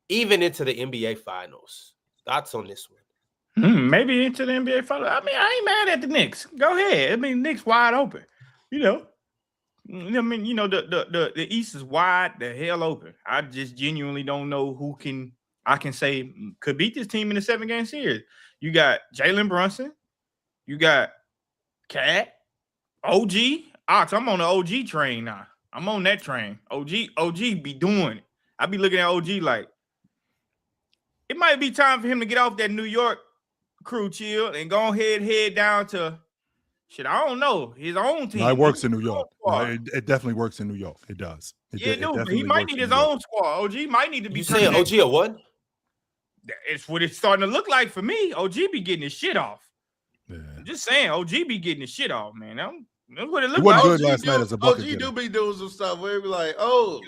even into the NBA Finals. Thoughts on this one? Maybe into the NBA Finals. I mean, I ain't mad at the Knicks. Go ahead. I mean, Knicks wide open. You know, I mean, you know, the East is wide the hell open. I just genuinely don't know who I can say could beat this team in the 7-game series. You got Jalen Brunson, you got Cat, OG. Ox, I'm on the OG train now. I'm on that train. OG be doing it. I be looking at OG like it might be time for him to get off that New York crew chill and go ahead head down to shit. I don't know his own team. No, it works in New York. No, it definitely works in New York. It does. He might need his own squad. OG might need to be. You saying OG or what? It's what it's starting to look like for me. OG be getting his shit off. Yeah. I'm just saying, OG be getting his shit off, man. That's what it looked like. Good last night as a bucket. OG do be doing some stuff where it be like, oh,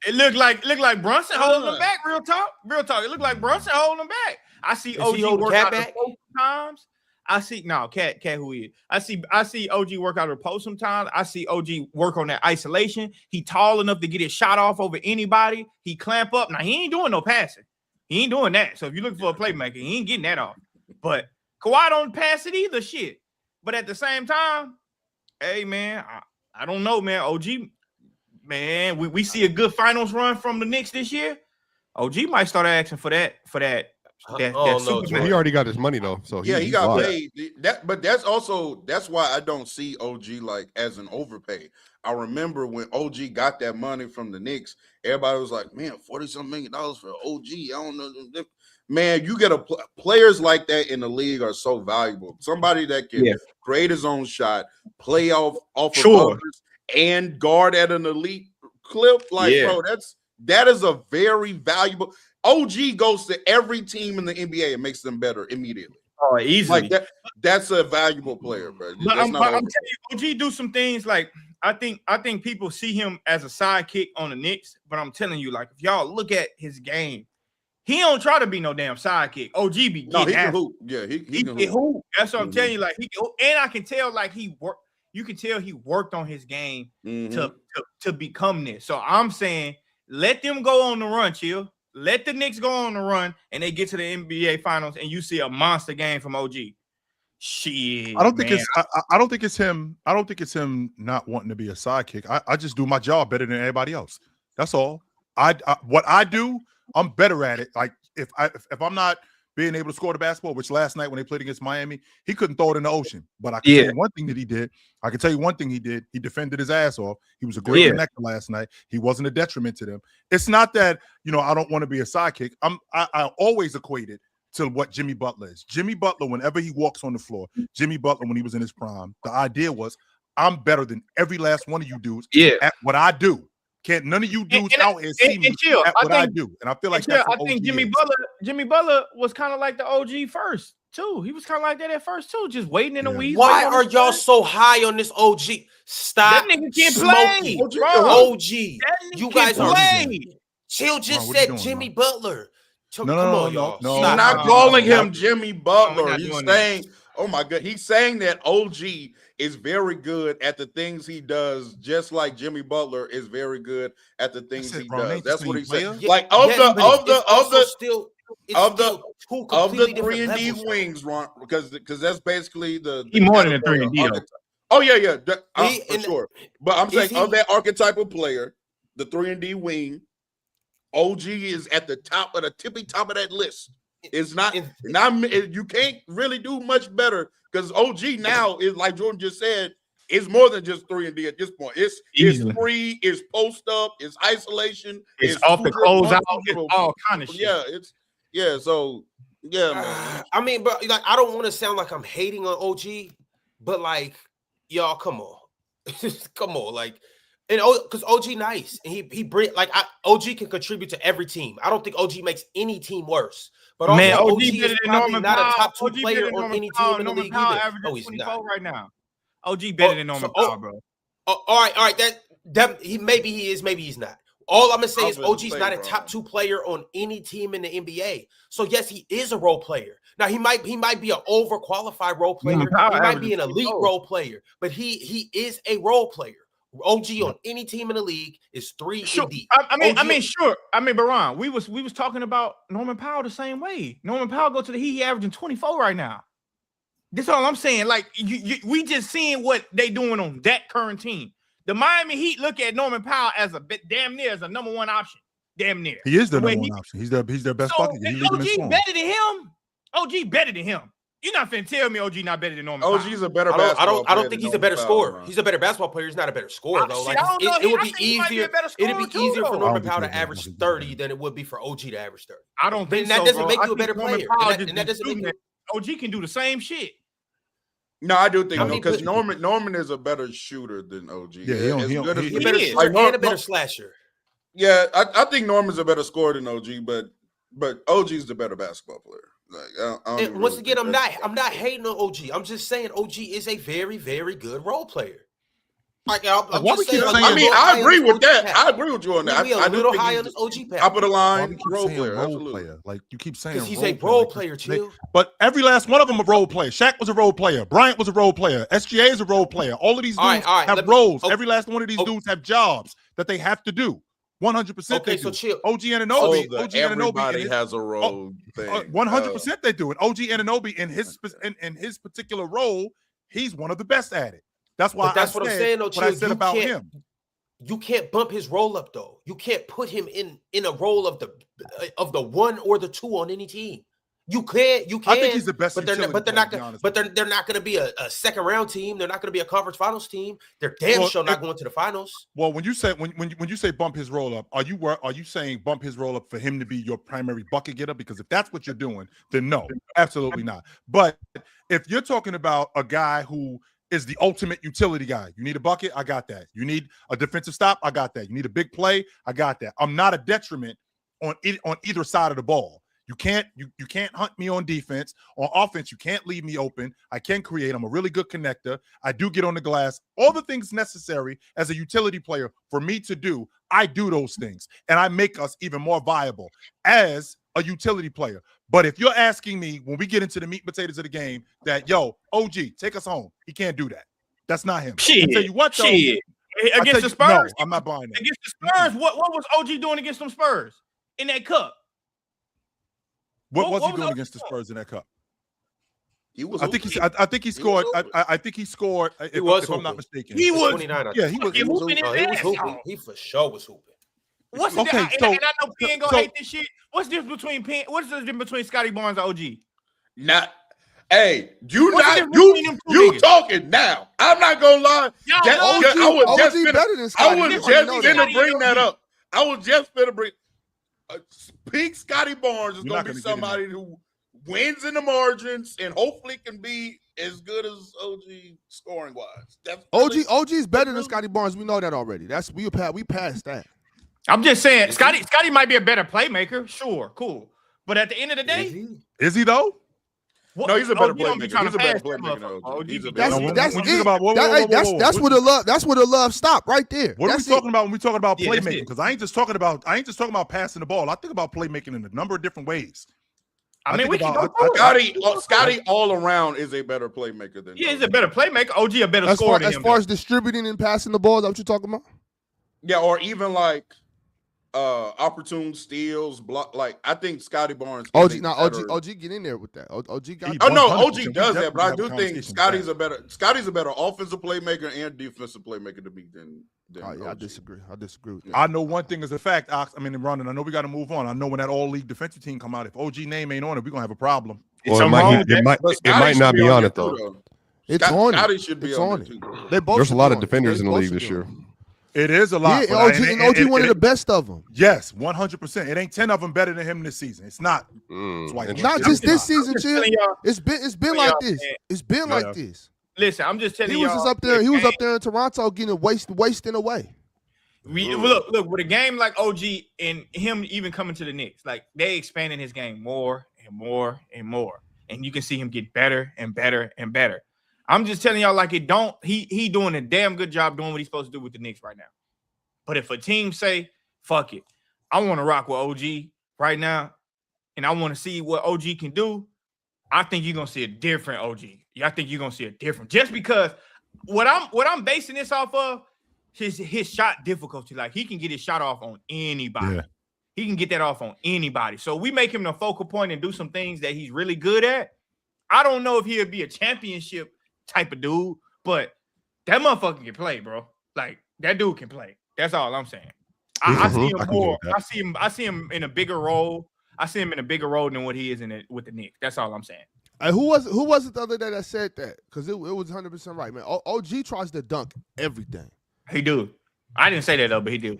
it looked like Brunson holding him back. Real talk. It looked like Brunson holding him back. I see OG work out the post sometimes. I see Cat who he is. I see OG work out the post sometimes. I see OG work on that isolation. He tall enough to get his shot off over anybody. He clamp up. Now he ain't doing no passing. He ain't doing that. So if you're looking for a playmaker, he ain't getting that off. But Kawhi don't pass it either. Shit. But at the same time, hey man, I don't know, man. OG, man, we see a good finals run from the Knicks this year. OG might start asking for that. He already got his money though. So he got paid. But that's why I don't see OG like as an overpay. I remember when OG got that money from the Knicks, everybody was like, man, $40-something million for OG. I don't know. Man, you get players like that in the league are so valuable. Somebody that can create his own shot, play off of others, and guard at an elite clip. Like, bro, that is a very valuable. OG goes to every team in the NBA and makes them better immediately. Oh, easily. Like that's a valuable player, bro. But I'm telling you, OG do some things like I think people see him as a sidekick on the Knicks, but I'm telling you, like if y'all look at his game, he don't try to be no damn sidekick. OG be getting he can hoop. Yeah, he can hoop. That's what I'm telling you. Like and I can tell like he worked. You can tell he worked on his game to become this. So I'm saying let them go on the run, chill. Let the Knicks go on the run, and they get to the NBA Finals, and you see a monster game from OG. Shit, I don't think it's him. I don't think it's him not wanting to be a sidekick. I just do my job better than everybody else. That's all. What I do, I'm better at it. Like if I'm not being able to score the basketball, which last night when they played against Miami, he couldn't throw it in the ocean. But I can tell you one thing that he did. I can tell you one thing he did. He defended his ass off. He was a great connector last night. He wasn't a detriment to them. It's not that, I don't want to be a sidekick. I always equate it to what Jimmy Butler is. Jimmy Butler, whenever he walks on the floor, Jimmy Butler, when he was in his prime, the idea was, I'm better than every last one of you dudes at what I do. Can't none of you dudes out here see me at what I do. And I feel like that's what I think Jimmy Butler was kind of like the OG first, too. He was kind of like that at first, too. Just waiting in the weeds. Why are y'all so high on this OG? Stop. That nigga can't play. OG. You guys are. Chill just said Jimmy Butler. Come on, y'all. He's not calling him Jimmy Butler. He's saying, oh my God, he's saying that OG is very good at the things he does, just like Jimmy Butler is very good at the things he does. That's what he said. Like of the 3-and-D wings, Ron, because that's basically the more than a 3-and-D. Oh yeah, for sure. But I'm saying of that archetypal player, the 3-and-D wing, OG is at the top of the tippy top of that list. It's not you can't really do much better because OG now is, like Jordan just said, it's more than just 3-and-D at this point. It's free, it's post up, it's isolation, it's off the closeout, it's all kind of shit. So man. I mean, but like I don't want to sound like I'm hating on OG, but like y'all, come on. Come on, like. And because OG nice and he bring OG can contribute to every team. I don't think OG makes any team worse. But man, OG is probably not a top 2 player on any team in the league either. No, he's not right now. OG better than Norman Powell, bro. All right. That maybe he is, maybe he's not. All I'm gonna say is OG's not a top 2 player on any team in the NBA. So yes, he is a role player. Now he might be an overqualified role player. He might be an elite role player, but he is a role player. OG on any team in the league is 3 Sure. and D. I mean, sure. I mean, Baron, we was talking about Norman Powell the same way. Norman Powell go to the Heat, he averaging 24 right now. That's all I'm saying. Like, we just seeing what they doing on that current team. The Miami Heat look at Norman Powell as damn near as a number one option. Damn near. He is their number one option. He's their best bucket. OG better than him. OG better than him. You're not finna tell me OG not better than Norman Powell. OG's a better basketball player. I don't think he's a better scorer. He's a better basketball player. He's not a better scorer, though. Like, it would be easier. It'd be easier for Norman Powell to average 30 than it would be for OG to average 30. I don't think that doesn't make you a better player. And that doesn't make you. OG can do the same shit. No, I do think because Norman is a better shooter than OG. Yeah, He's a better slasher. Yeah, I think Norman's a better scorer than OG, but OG's the better basketball player. Like, and once again, I'm not hating on OG. I'm just saying OG is a very, very good role player. Like, I'm just saying, I mean, I agree with that. I agree with you on that. I do think he's OG top of the line role player. Like you keep saying, because he's a role player too. But every last one of them a role player. Shaq was a role player. Bryant was a role player. SGA is a role player. All of these dudes have roles. Every last one of these dudes have jobs that they have to do. 100%. Okay, so chill. OG Anunoby. Everybody has a role. 100% they do. And OG Anunoby in his particular role, he's one of the best at it. That's why. That's what I'm saying, though. What I said about him. You can't bump his roll up, though. You can't put him in a role of the 1 or the 2 on any team. You can. I think he's the best. But they're not going to be a second round team. They're not going to be a conference finals team. They're sure not going to the finals. Well, when you say bump his roll up, are you saying bump his roll up for him to be your primary bucket getter? Because if that's what you're doing, then no, absolutely not. But if you're talking about a guy who is the ultimate utility guy, you need a bucket, I got that. You need a defensive stop, I got that. You need a big play, I got that. I'm not a detriment on either side of the ball. You can't hunt me on defense. On offense, you can't leave me open. I can create. I'm a really good connector. I do get on the glass. All the things necessary as a utility player for me to do, I do those things. And I make us even more viable as a utility player. But if you're asking me when we get into the meat and potatoes of the game that, yo, OG, take us home, he can't do that. That's not him. Shit. I tell you what, though, against the Spurs, no, I'm not buying that. Against the Spurs, what was OG doing against them Spurs in that cup? What was he doing against the Spurs in that cup? I think he scored. I think he scored. If I'm not mistaken, he was. 29, yeah, he was hooping. He for sure was hooping. What's the difference? And I know P ain't gonna hate this shit. What's the difference between P? What's the difference between Scotty Barnes and OG? Not. Hey, you talking now? I'm not gonna lie. I was just finna bring that up. I was just finna bring. Peak Scotty Barnes is going to be somebody who wins in the margins and hopefully can be as good as OG scoring wise. OG is better than Scotty Barnes. We know that already. We passed that. I'm just saying, Scotty might be a better playmaker. Sure, cool. But at the end of the day, is he though? No, he's a better playmaker. He's a better playmaker. That's where the love stopped right there. What are we talking about when we talking about playmaking? Because I ain't just talking about passing the ball. I think about playmaking in a number of different ways. I mean, Scotty all around is a better playmaker than. Yeah, he's a better playmaker. OG a better scorer than him. As far as distributing and passing the ball, is that what you're talking about? Yeah, or even like opportune steals, block. Like I think Scotty Barnes. OG get in there with that. OG got. OG does that, but I do think Scotty's a better offensive playmaker and defensive playmaker to beat than I disagree. I disagree with that. I know one thing is a fact, Ox. I mean, Ron, and I know we got to move on. I know when that all-league defensive team come out, if OG name ain't on it, we're gonna have a problem. Well, it might not be on it though. It's on it. Scotty should be on it too. There's a lot of defenders in the league this year. It is a lot. Yeah, OG one of the best of them. Yes, 100%. It ain't 10 of them better than him this season. It's not. Not just this season, Chill. It's been like this. It's been like this. Listen, I'm just telling you. He was up there in Toronto getting wasting away. Look, with a game like OG and him even coming to the Knicks, like they expanding his game more and more and more, and you can see him get better and better and better. I'm just telling y'all, like he doing a damn good job doing what he's supposed to do with the Knicks right now. But if a team say, fuck it, I want to rock with OG right now, and I want to see what OG can do, I think you're gonna see a different OG. I think you're gonna see a different, just because what I'm basing this off of his shot difficulty. Like he can get his shot off on anybody. Yeah. He can get that off on anybody. So we make him the focal point and do some things that he's really good at. I don't know if he'll be a championship type of dude, but that motherfucker can play, bro. Like that dude can play. That's all I'm saying. I see him more. I see him in a bigger role. I see him in a bigger role than what he is with the Knicks. That's all I'm saying. Who was it the other day that said that? Because it was 100% right, man. OG tries to dunk everything. He do. I didn't say that though, but he do.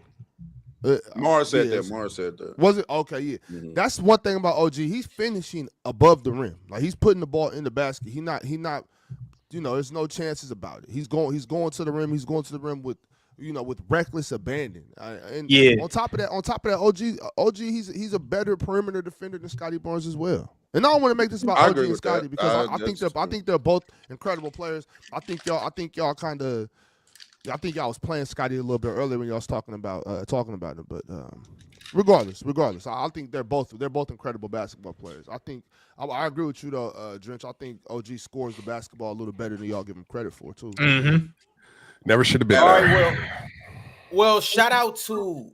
Mars said that. Mars said that. Was it? Okay, yeah. Mm-hmm. That's one thing about OG. He's finishing above the rim. Like he's putting the ball in the basket. He not. There's no chances about it. He's going to the rim. He's going to the rim with reckless abandon. On top of that, OG, he's a better perimeter defender than Scotty Barnes as well. And I don't want to make this about OG and Scotty because I think they're both incredible players. I think y'all was playing Scotty a little bit earlier when y'all was talking about him. But regardless, I think they're both incredible basketball players. I agree with you though, Drench. I think OG scores the basketball a little better than y'all give him credit for too. Mm-hmm. Never should have been. All right, well, shout out to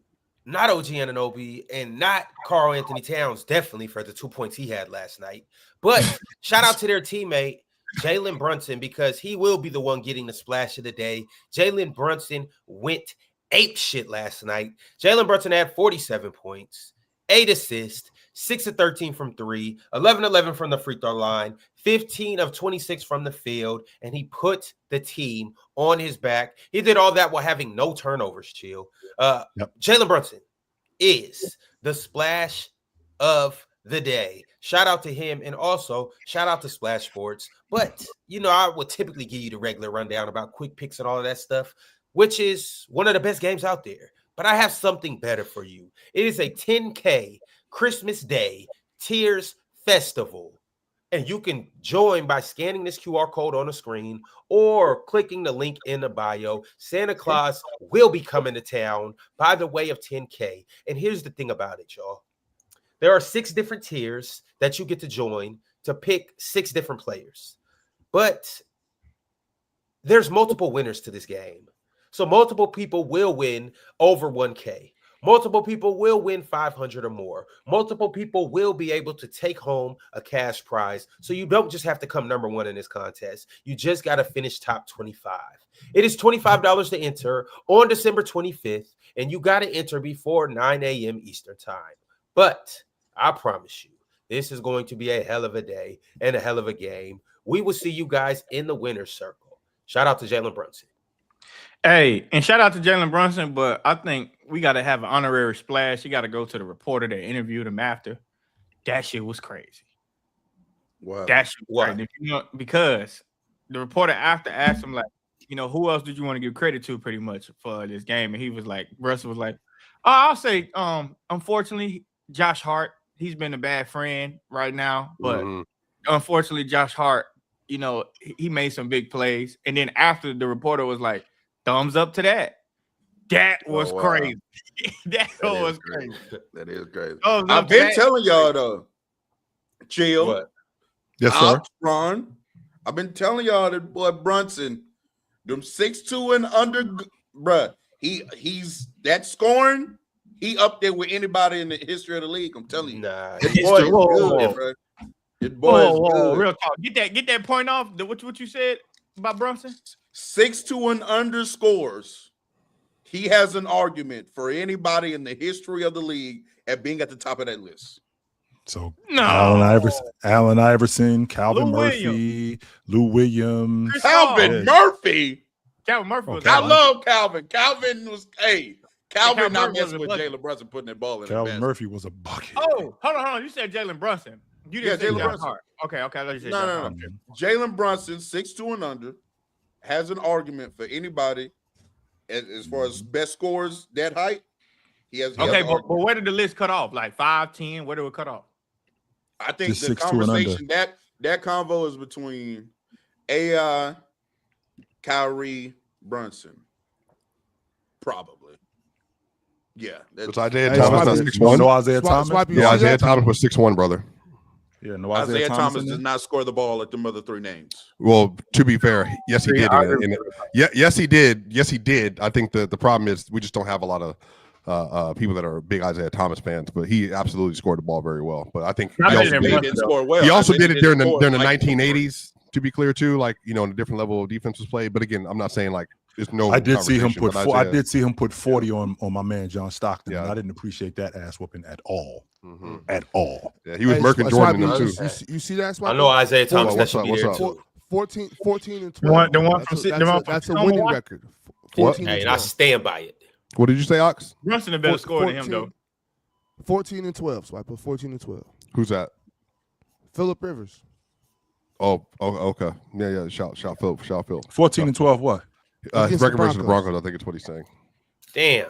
not OG Anunoby and not Karl Anthony Towns, definitely for the 2 points he had last night. But shout out to their teammate, Jalen Brunson, because he will be the one getting the splash of the day. Jalen Brunson went ape shit last night. Jalen Brunson had 47 points, 8 assists, 6 of 13 from 3, 11 from the free throw line, 15 of 26 from the field, and he put the team on his back. He did all that while having no turnovers, Chill. Jalen Brunson is the splash of the day. Shout out to him, and also shout out to Splash Sports. But, I would typically give you the regular rundown about quick picks and all of that stuff, which is one of the best games out there. But I have something better for you. It is a 10K Christmas Day Tiers Festival. And you can join by scanning this QR code on the screen or clicking the link in the bio. Santa Claus will be coming to town by the way of 10K. And here's the thing about it, y'all. There are 6 different tiers that you get to join to pick 6 different players. But there's multiple winners to this game. So multiple people will win over 1K. Multiple people will win 500 or more. Multiple people will be able to take home a cash prize. So you don't just have to come number 1 in this contest. You just got to finish top 25. It is $25 to enter on December 25th, and you got to enter before 9 a.m. Eastern time. But I promise you, this is going to be a hell of a day and a hell of a game. We will see you guys in the winner's circle. Shout out to Jalen Brunson. Hey, and shout out to Jalen Brunson, but I think we got to have an honorary splash. You got to go to the reporter that interviewed him after. That shit was crazy. Wow. That shit was crazy. Because the reporter after asked him, like, who else did you want to give credit to pretty much for this game? And he was like, Brunson was like, I'll say, unfortunately, Josh Hart, he's been a bad friend right now. But unfortunately, Josh Hart, he made some big plays. And then after the reporter was like, thumbs up to that. That was crazy. that was crazy. That is crazy. I've been telling y'all though. Chill. What? Yes, sir. Ron. I've been telling y'all that boy Brunson, them 6'2" and under, bruh. He's that scoring. He up there with anybody in the history of the league. I'm telling you. Nah, this boy is good, bro. This boy is good. Real talk. Get that point off. What you said about Brunson? 6'2" and under scores. He has an argument for anybody in the history of the league at being at the top of that list. So no. Allen Iverson, Calvin Murphy, Lou Williams, Calvin Murphy. Calvin Murphy was. I love Calvin. Calvin was Calvin not messing with Jalen Brunson putting that ball in. Calvin Murphy was a bucket. Oh, hold on. You said Jalen Brunson. You didn't say Jalen Brunson. Okay. I thought you said no. Jalen Brunson, 6'2" and under, has an argument for anybody as far as best scores that height. He has. Okay, but where did the list cut off? Like 5, 10? Where did it cut off? I think the conversation that convo is between AI, Kyrie, Brunson, probably. Yeah, that's Isaiah Thomas. 6'1". So Isaiah Thomas. Yeah, Isaiah Thomas was 6'1", brother. Yeah, no Isaiah Thomas does not score the ball at them other three names. Well, to be fair, yes, he did. Yes, he did. Yes, he did. I think the problem is we just don't have a lot of people that are big Isaiah Thomas fans, but he absolutely scored the ball very well. But I think he also did it during the 1980s. To be clear, too, like in a different level of defense was played. But again, I'm not saying like there's no. I did see him put. I did see him put 40 on my man John Stockton. Yeah. And I didn't appreciate that ass whooping at all. Mm-hmm. At all. Yeah, he was murking Jordan in too. You see that? I know Isaiah Thomas. That should be there too. 14 and 12. That's a winning record. 14 and I stand by it. What did you say, Ox? Brunson a better score than him though. 14 and 12. So I put 14 and 12. Who's that? Phillip Rivers. Oh, okay. Yeah. Shout Phil. 14 and 12 what? Record versus the Broncos, I think it's what he's saying. Damn.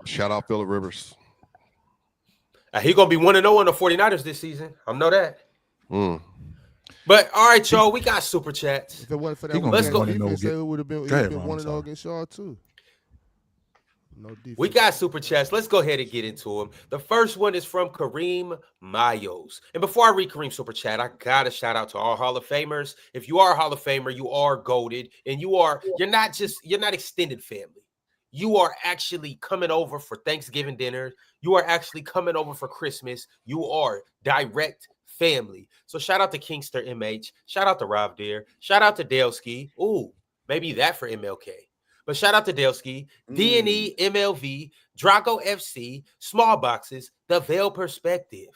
Shout out Phillip Rivers. He's going to be 1-0 on the 49ers this season. I know that. But, all right, y'all, we got Super Chats. If it wasn't for that let's go. Defense, it would have been 1-0 against y'all, too. No defense. We got Super Chats. Let's go ahead and get into them. The first one is from Kareem Mayos. And before I read Kareem's Super Chat, I got to shout out to all Hall of Famers. If you are a Hall of Famer, you are goated. And you're not extended family. You are actually coming over for Thanksgiving dinner. You are actually coming over for Christmas. You are direct family. So shout out to Kingster MH. Shout out to Rob Deere. Shout out to Daleski. Ooh, maybe that for MLK. But shout out to Daleski, D&E, MLV, Draco FC, Small Boxes, The Veil Perspective,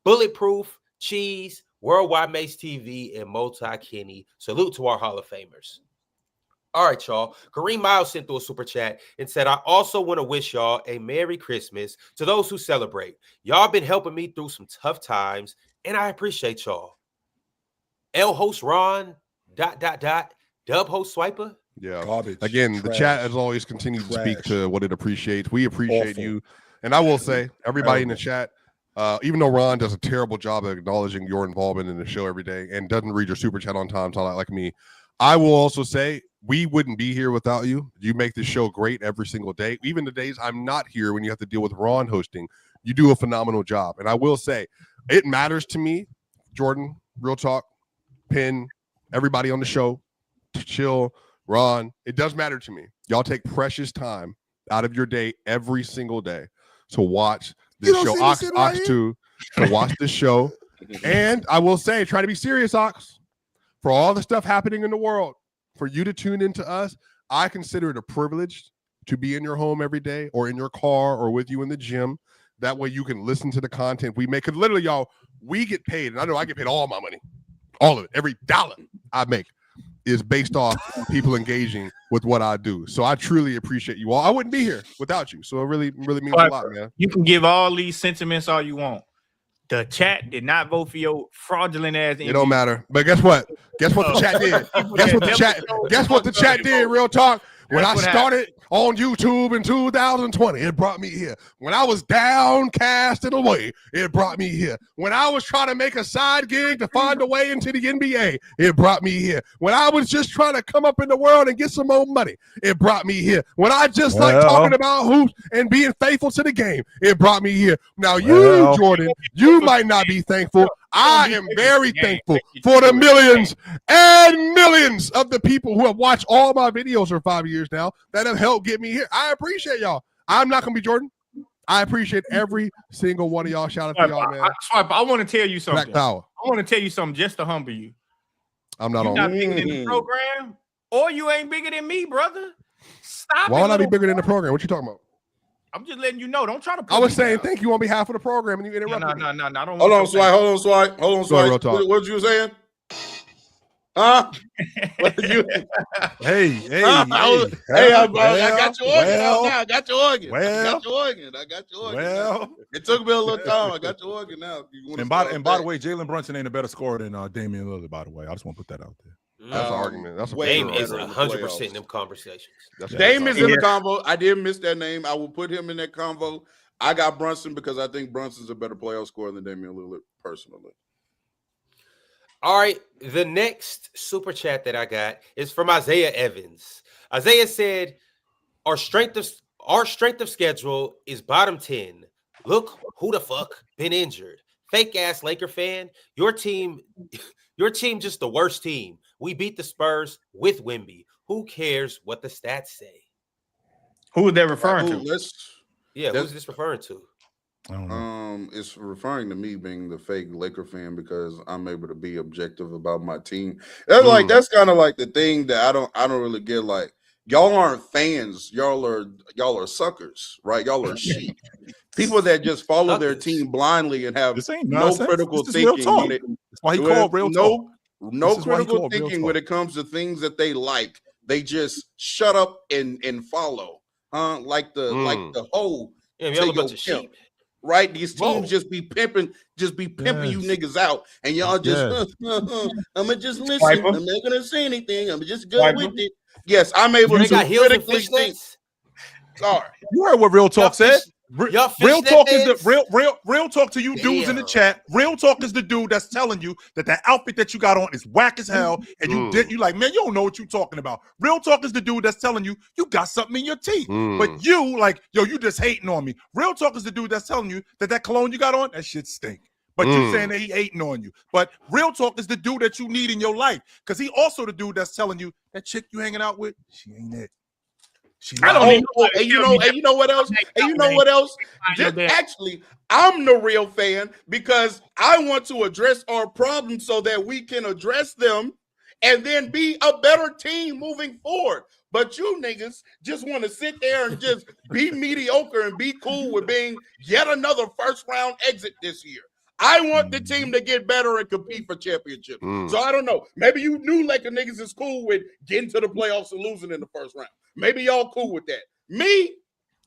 Bulletproof, Cheese, Worldwide Mace TV, and Multi Kenny. Salute to our Hall of Famers. All right, y'all. Kareem Miles sent through a super chat and said, I also want to wish y'all a Merry Christmas to those who celebrate. Y'all been helping me through some tough times, and I appreciate y'all. L host Ron, ... Dub host Swiper. Yeah. Garbage. Again, Trash. the chat has always continued to speak to what it appreciates. We appreciate you. And I will say, everybody in the chat, even though Ron does a terrible job of acknowledging your involvement in the show every day and doesn't read your super chat on time, like me, I will also say we wouldn't be here without you. You make the show great every single day. Even the days I'm not here when you have to deal with Ron hosting, you do a phenomenal job. And I will say, it matters to me, Jordan, Real Talk, Penn, everybody on the show, Chill, Ron, it does matter to me. Y'all take precious time out of your day every single day to watch this show. Ox 2, to watch this show. And I will say, try to be serious, Ox. For all the stuff happening in the world, for you to tune into us, I consider it a privilege to be in your home every day or in your car or with you in the gym. That way you can listen to the content we make. Because literally, y'all, we get paid. And I know I get paid all my money. All of it. Every dollar I make is based off people engaging with what I do. So I truly appreciate you all. I wouldn't be here without you. So it really means a lot, man. You can give all these sentiments all you want. The chat did not vote for your fraudulent ass. It don't matter. But guess what? Guess what the chat did? Guess what the chat did, Real Talk? When I started on YouTube in 2020, it brought me here. When I was downcast and away, it brought me here. When I was trying to make a side gig to find a way into the NBA, it brought me here. When I was just trying to come up in the world and get some more money, it brought me here. When I just like talking about hoops and being faithful to the game, it brought me here. Now you, Jordan, you might not be thankful. I am very thankful for the millions and millions of the people who have watched all my videos for 5 years now that have helped get me here. I appreciate y'all. I'm not going to be Jordan. I appreciate every single one of y'all. Shout out to y'all, man. I want to tell you something. Black Power. I want to tell you something just to humble you. I'm not You're on. not bigger than the program, or you ain't bigger than me, brother. Stop. Why would I be bigger than the program? What you talking about? I'm just letting you know. Don't try to. I was saying thank you on behalf of the program, and you interrupted me. No. I don't. Hold on, Swipe. What you saying? Huh? Hey, I got your organ now. I got your organ. Well, it took me a little time. I got your organ now. And by the way, Jalen Brunson ain't a better scorer than Damian Lillard. By the way, I just want to put that out there. That's an argument. That's a Dame is 100% in them conversations. Dame is in the convo. I didn't miss that name. I will put him in that convo. I got Brunson because I think Brunson's a better playoff scorer than Damian Lillard personally. All right, the next super chat that I got is from Isaiah Evans. Isaiah said, "Our strength of schedule is bottom 10. Look who the fuck been injured. fake ass Laker fan, your team just the worst team. We beat the Spurs with Wemby. Who cares what the stats say? Who are they referring to? Who's this referring to? I don't know. It's referring to me being the fake Laker fan because I'm able to be objective about my team. That's that's kind of like the thing that I don't really get. Like, y'all aren't fans. Y'all are suckers, right? Y'all are sheep. People that just follow their team blindly and have no critical thinking. That's why he called real talk. No critical thinking when it comes to things that they like. They just shut up and follow. Like the whole y'all a bunch of sheep. Right, these teams just be pimping you niggas out, and y'all just I'm gonna just listen. I'm not gonna say anything. I'm just go with it. Yes, I'm able to critically think. Sorry, you heard what Real Talk said. Real talk is the real talk to you dudes in the chat. Real talk is the dude that's telling you that outfit that you got on is whack as hell, and you like, man, you don't know what you're talking about. Real talk is the dude that's telling you got something in your teeth, but you like, yo, you just hating on me. Real talk is the dude that's telling you that cologne you got on, that shit stink. But you saying that he hating on you. But Real Talk is the dude that you need in your life, because he also the dude that's telling you that chick you hanging out with, she ain't it. I don't even know. And you know what else? And you know what else? Actually, I'm the real fan because I want to address our problems so that we can address them and then be a better team moving forward. But you niggas just want to sit there and just be mediocre and be cool with being yet another first round exit this year. I want the team to get better and compete for championships. So I don't know. Maybe you new Laker niggas is cool with getting to the playoffs and losing in the first round. Maybe y'all cool with that. Me,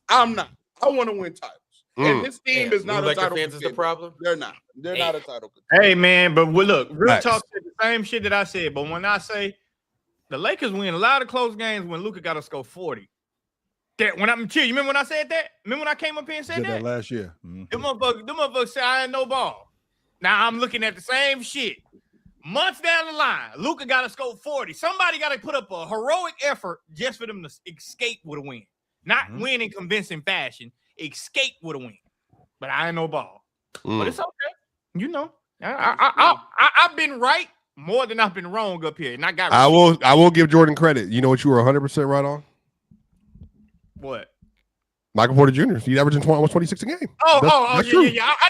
I'm not. I want to win titles. And this team is not a title fans is the problem. They're not. They're not a title contender. Hey, man, but look, Real Talk said the same shit that I said. But when I say the Lakers win a lot of close games when Luka got to score 40. That when I'm chill, you remember when I said that? Remember when I came up here and said that last year? Them motherfuckers said I ain't no ball. Now I'm looking at the same shit. Months down the line, Luka got to score 40. Somebody got to put up a heroic effort just for them to escape with a win. Not win in convincing fashion, escape with a win. But I ain't no ball. But it's okay. You know, I've been right more than I've been wrong up here. And I will give Jordan credit. You know what you were 100% right on? What? Michael Porter Jr. He's averaging 26 a game. Yeah. I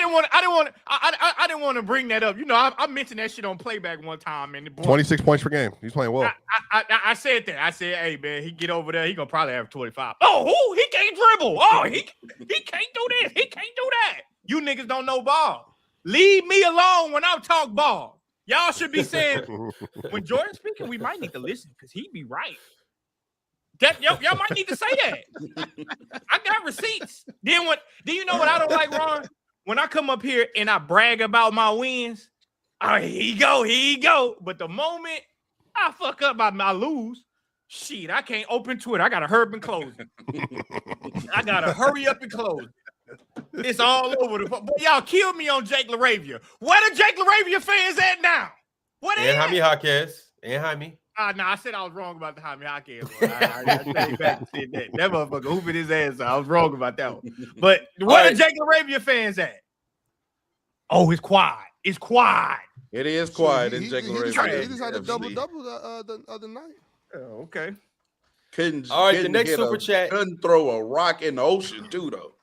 didn't want to bring that up. You know, I mentioned that shit on playback one time, and 26 points per game. He's playing well. I said that. I said, hey man, he get over there, he gonna probably have 25. Oh, he can't dribble. Oh, he can't do this. He can't do that. You niggas don't know ball. Leave me alone when I talk ball. Y'all should be saying when Jordan's speaking, we might need to listen because he be right. Y'all might need to say that. I got receipts. Then you know what I don't like, Ron? When I come up here and I brag about my wins, here you go. But the moment I fuck up, I lose. Shit, I can't open Twitter. I gotta hurry up and close it. I gotta hurry up and close it. It's all over the. But y'all killed me on Jake LaRavia. Where the Jake LaRavia fans at now? What and Jaime Jaquez and Jaime. No, I said I was wrong about the Jaime Jaquez one. I stayed back and said that. That motherfucker hooping his ass out. I was wrong about that one. But where the Jake LaRavia fans at? Oh, it's quiet. It's quiet. It is quiet in Jake LaRavia. He just had a double-double the other night. Oh, okay. All right, the next super chat. Couldn't throw a rock in the ocean, too, though.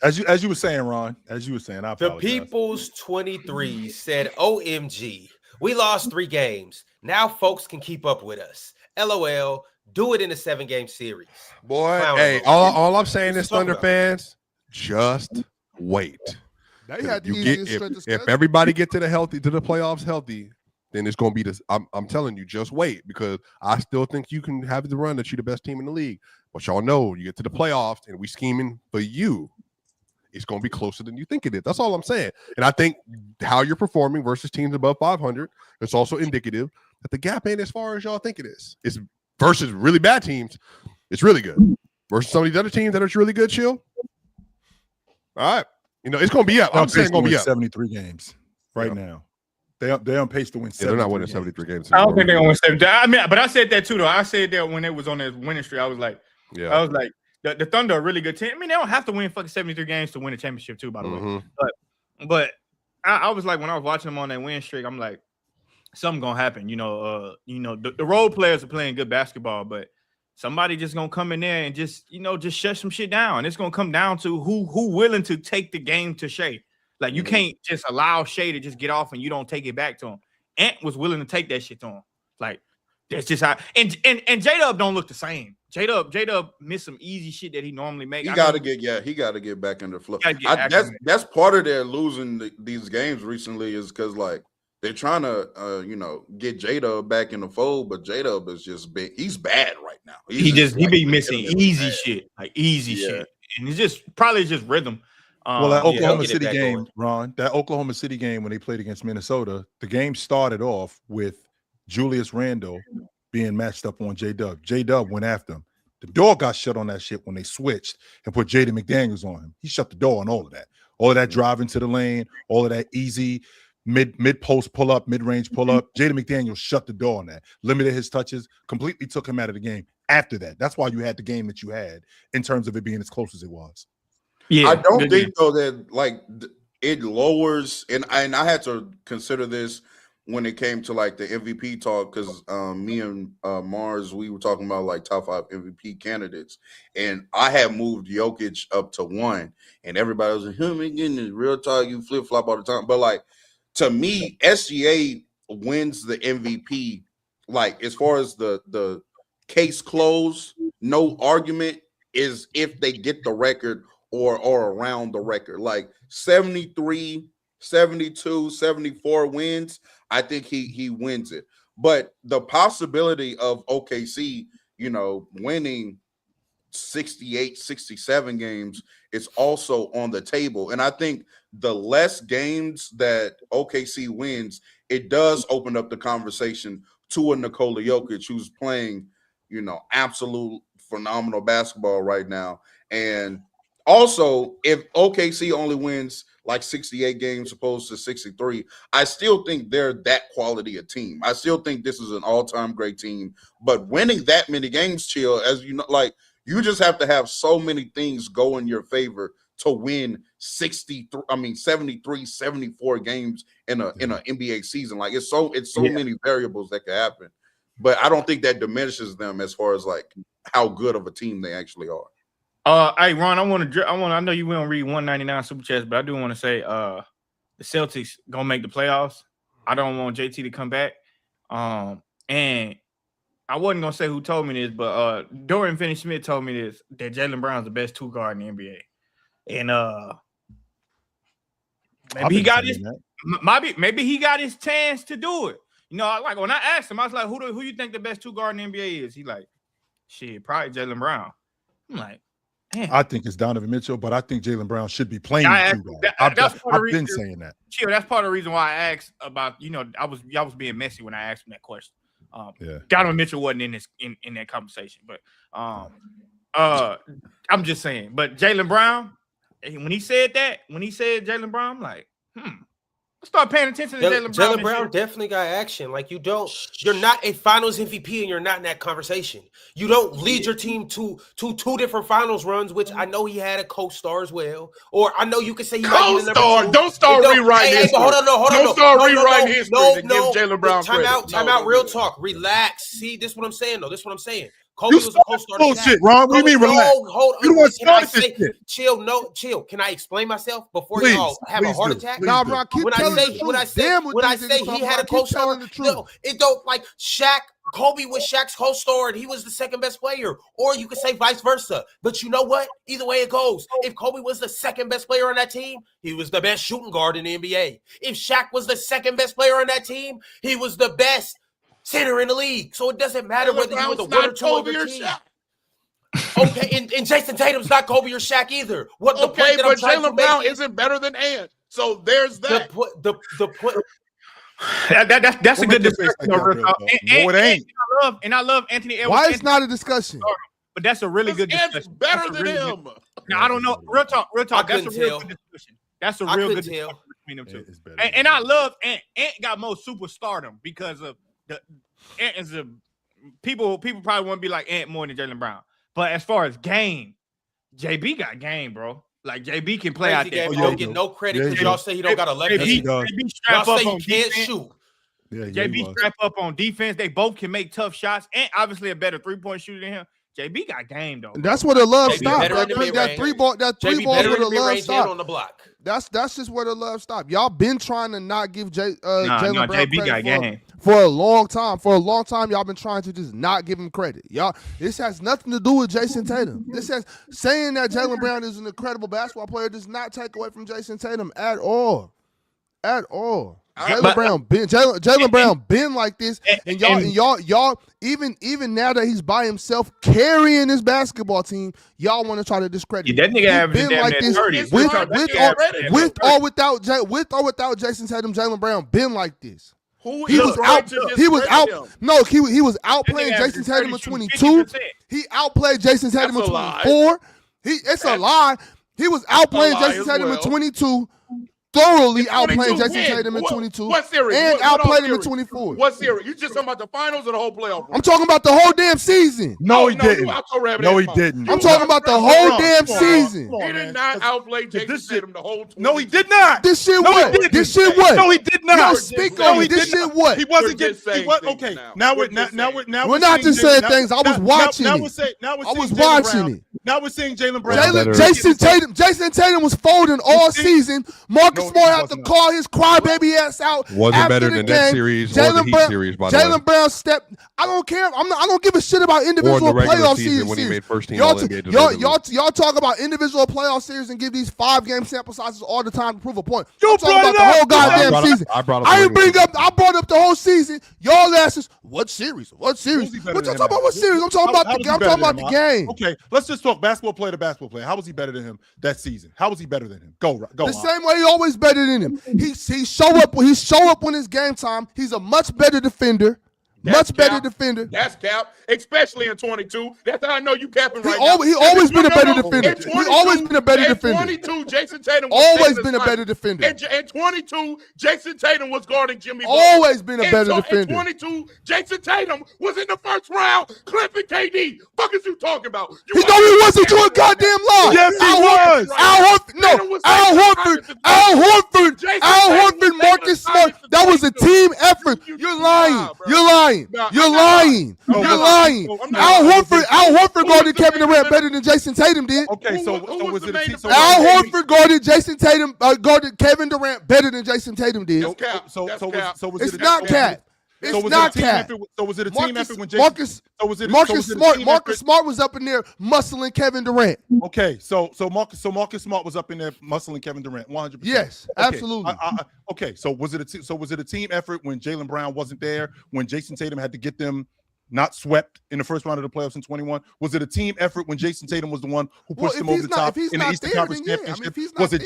As you were saying, Ron, I apologize. The People's 23 said, OMG, we lost 3 games. Now folks can keep up with us. LOL, do it in a 7-game series. Boy, hey, all I'm saying is Thunder fans, just wait. They had if everybody get to the playoffs healthy, then it's gonna be this. I'm telling you, just wait, because I still think you can have the run that you're the best team in the league. But y'all know you get to the playoffs and we scheming for you. It's going to be closer than you think it is. That's all I'm saying. And I think how you're performing versus teams above 500, it's also indicative that the gap ain't as far as y'all think it is. It's versus really bad teams. It's really good. Versus some of these other teams that are really good, chill. All right. You know, it's going to be up. I'm saying it's going to be up. 73 games right now. They're on pace to win 73 they're not winning 73 games. I don't think they're going to win 73. I mean, but I said that too, though. I said that when they was on their winning streak. I was like, the Thunder are a really good team. I mean, they don't have to win fucking 73 games to win a championship too, by the way. But I was like, when I was watching them on that win streak, I'm like, something gonna happen. The role players are playing good basketball, but somebody just gonna come in there and just shut some shit down. It's gonna come down to who willing to take the game to Shea. Like you can't just allow Shea to just get off and you don't take it back to him. Ant was willing to take that shit to him. Like that's just how. And J-Dub don't look the same. J-Dub missed some easy shit that he normally makes. He got to get back in the flow. That's part of their losing these games recently is because like they're trying to get J-Dub back in the fold, but J-Dub is just he's bad right now. He be missing easy shit, like easy shit, and it's just probably just rhythm. Well, that Oklahoma City game, Ron, that Oklahoma City game when they played against Minnesota, the game started off with Julius Randle being matched up on J-Dub. J-Dub went after him. The door got shut on that shit when they switched and put Jaden McDaniels on him. He shut the door on all of that. All of that driving to the lane, all of that easy mid-post pull-up, mid-range pull-up. Jaden McDaniels shut the door on that, limited his touches, completely took him out of the game after that. That's why you had the game that you had in terms of it being as close as it was. Yeah, I don't think, though, that like it lowers, and I had to consider this when it came to like the MVP talk, because me and Mars, we were talking about like top 5 MVP candidates, and I had moved Jokic up to 1, and everybody was like, again, this real talk, you flip flop all the time. But like to me, SGA wins the MVP. Like as far as the case closed, no argument is if they get the record or around the record, like 73, 72, 74 wins. I think he wins it. But the possibility of OKC, winning 68, 67 games is also on the table. And I think the less games that OKC wins, it does open up the conversation to a Nikola Jokic who's playing, absolute phenomenal basketball right now. And also, if OKC only wins like 68 games opposed to 63, I still think they're that quality a team. I still think this is an all-time great team. But winning that many games, Chill, as you know, like you just have to have so many things go in your favor to win 73, 74 games in an NBA season. Like it's so many variables that could happen. But I don't think that diminishes them as far as like how good of a team they actually are. Hey Ron, I know you won't read 199 super chats, but I do want to say the Celtics gonna make the playoffs. I don't want JT to come back. And I wasn't gonna say who told me this, but Dorian Finney-Smith told me this, that Jaylen Brown's the best 2 guard in the NBA. And maybe he got his chance to do it. Like when I asked him, I was like, who you think the best 2 guard in the NBA is? He like, shit, probably Jaylen Brown. I'm like, damn. I think it's Donovan Mitchell, but I think Jaylen Brown should be playing the 2 guard. I've been saying that. Chill, that's part of the reason why I asked about, I was being messy when I asked him that question. Donovan Mitchell wasn't in that conversation, but I'm just saying. But Jaylen Brown, when he said Jaylen Brown, I'm like, let's start paying attention to Jaylen Brown. Jaylen Brown definitely got action. Like you're not a Finals MVP, and you're not in that conversation. You don't lead your team to 2 different Finals runs, which I know he had a co-star as well. Or I know you could say he might be the co-star. Don't start rewriting history. Hold on. Don't start rewriting history to give Jaylen Brown credit. Time out. Real talk. Relax. See, this is what I'm saying, though. This is what I'm saying. Kobe was a co-star. Bullshit, Ron. What do you mean relax? Hold on. You want to start this shit. Chill. Can I explain myself before y'all have a heart attack? Nah, Ron, when I say he had a co-star, no, it don't like Shaq. Kobe was Shaq's co-star and he was the second best player. Or you could say vice versa. But you know what? Either way it goes. If Kobe was the second best player on that team, he was the best shooting guard in the NBA. If Shaq was the second best player on that team, he was the best center in the league. So it doesn't matter whether you were the one or two of your team. Okay, and Jason Tatum's not Kobe or Shaq either. But Jaylen Brown isn't better than Ant. So there's that. That's a good discussion. It ain't. I love Anthony Edwards. Why it's not a discussion? But that's a really good discussion. Better than him. Now I don't know. Real talk. That's a real good discussion. That's a real good discussion between them two. And I love Ant. Ant got more superstardom because of the Ant is a people probably want to be like Ant more than Jaylen Brown. But as far as game, JB got game, bro. Like JB can play out there. He don't get no credit because y'all say he don't got a left hand. Y'all say he can't shoot. Yeah, JB strap up on defense. They both can make tough shots and obviously a better 3-point shooter than him. JB got game though. Bro. That's where the love stopped. That three ball where the love stopped. On the block. That's just where the love stopped. Y'all been trying to not give Jaylen Brown JB credit got game for a long time. For a long time, y'all been trying to just not give him credit. Y'all, this has nothing to do with Jason Tatum. This has saying that Jaylen Brown is an incredible basketball player does not take away from Jason Tatum at all. At all. Jaylen Brown been like this, and y'all even now that he's by himself carrying his basketball team, y'all want to try to discredit. That nigga averaging been like this 30. with or without Jason Tatum. Jaylen Brown been like this. He was outplaying Jason Tatum in 22. He outplayed Jason Tatum in 24. It's a lie. He was outplaying Jason Tatum in 22. Thoroughly outplaying Jason Tatum in 22 and outplayed him in 24. What series? You just talking about the finals or the whole playoff? I'm talking about the whole damn season. No, he didn't. No, he didn't. I'm talking about the whole damn season. He did not outplay Jason Tatum the whole 22. No, he did not. This shit what? This shit what? No, he did not. Y'all speak on me. This shit what? He wasn't getting. Okay, now we're not just saying things. I was watching it. I was watching it. Now we're seeing Jaylen Brown. Jason Tatum was folding all season. Marcus Smart had to call his crybaby ass out. Wasn't better than that series or the Heat series, by the way. Jaylen Brown stepped. I don't care. I don't give a shit about individual playoff series. When he made first team y'all talk about individual playoff series and give these 5-game sample sizes all the time to prove a point. I'm talking about the whole goddamn season. I brought up the whole season. Y'all asses, what series? What series? What y'all talking about? What series? I'm talking about the game. Okay, let's just talk basketball player to basketball player. How was he better than him that season? How was he better than him? Go. The same way he always better than him. He show up when it's game time. He's a much better defender. That's cap, especially in 22. That's how I know you capping right now. He always been a better defender. He always been a better defender. 22, Jason Tatum always been a better defender. In 22, Jason Tatum was guarding Jimmy Butler. Always been a better defender. In 22, Jason Tatum was in the first round clipping KD. Fuck is you talking about? He wasn't doing goddamn lie. Yes, he was. Al Horford, Marcus Smart. That was a team effort. You're lying. You're lying. Al Horford guarded Kevin Durant better than Jason Tatum did. Okay, so was it a team? Al Horford guarded Kevin Durant better than Jason Tatum did. It's not cap. It's not cap. So was it a team effort when Marcus Smart was up in there muscling Kevin Durant? Okay, so Marcus Smart was up in there muscling Kevin Durant 100%. Yes, absolutely. Okay, so was it a team effort when Jaylen Brown wasn't there, when Jason Tatum had to get them not swept in the first round of the playoffs in 21? Was it a team effort when Jason Tatum was the one who pushed them over the top in the Eastern Conference Championship? Was it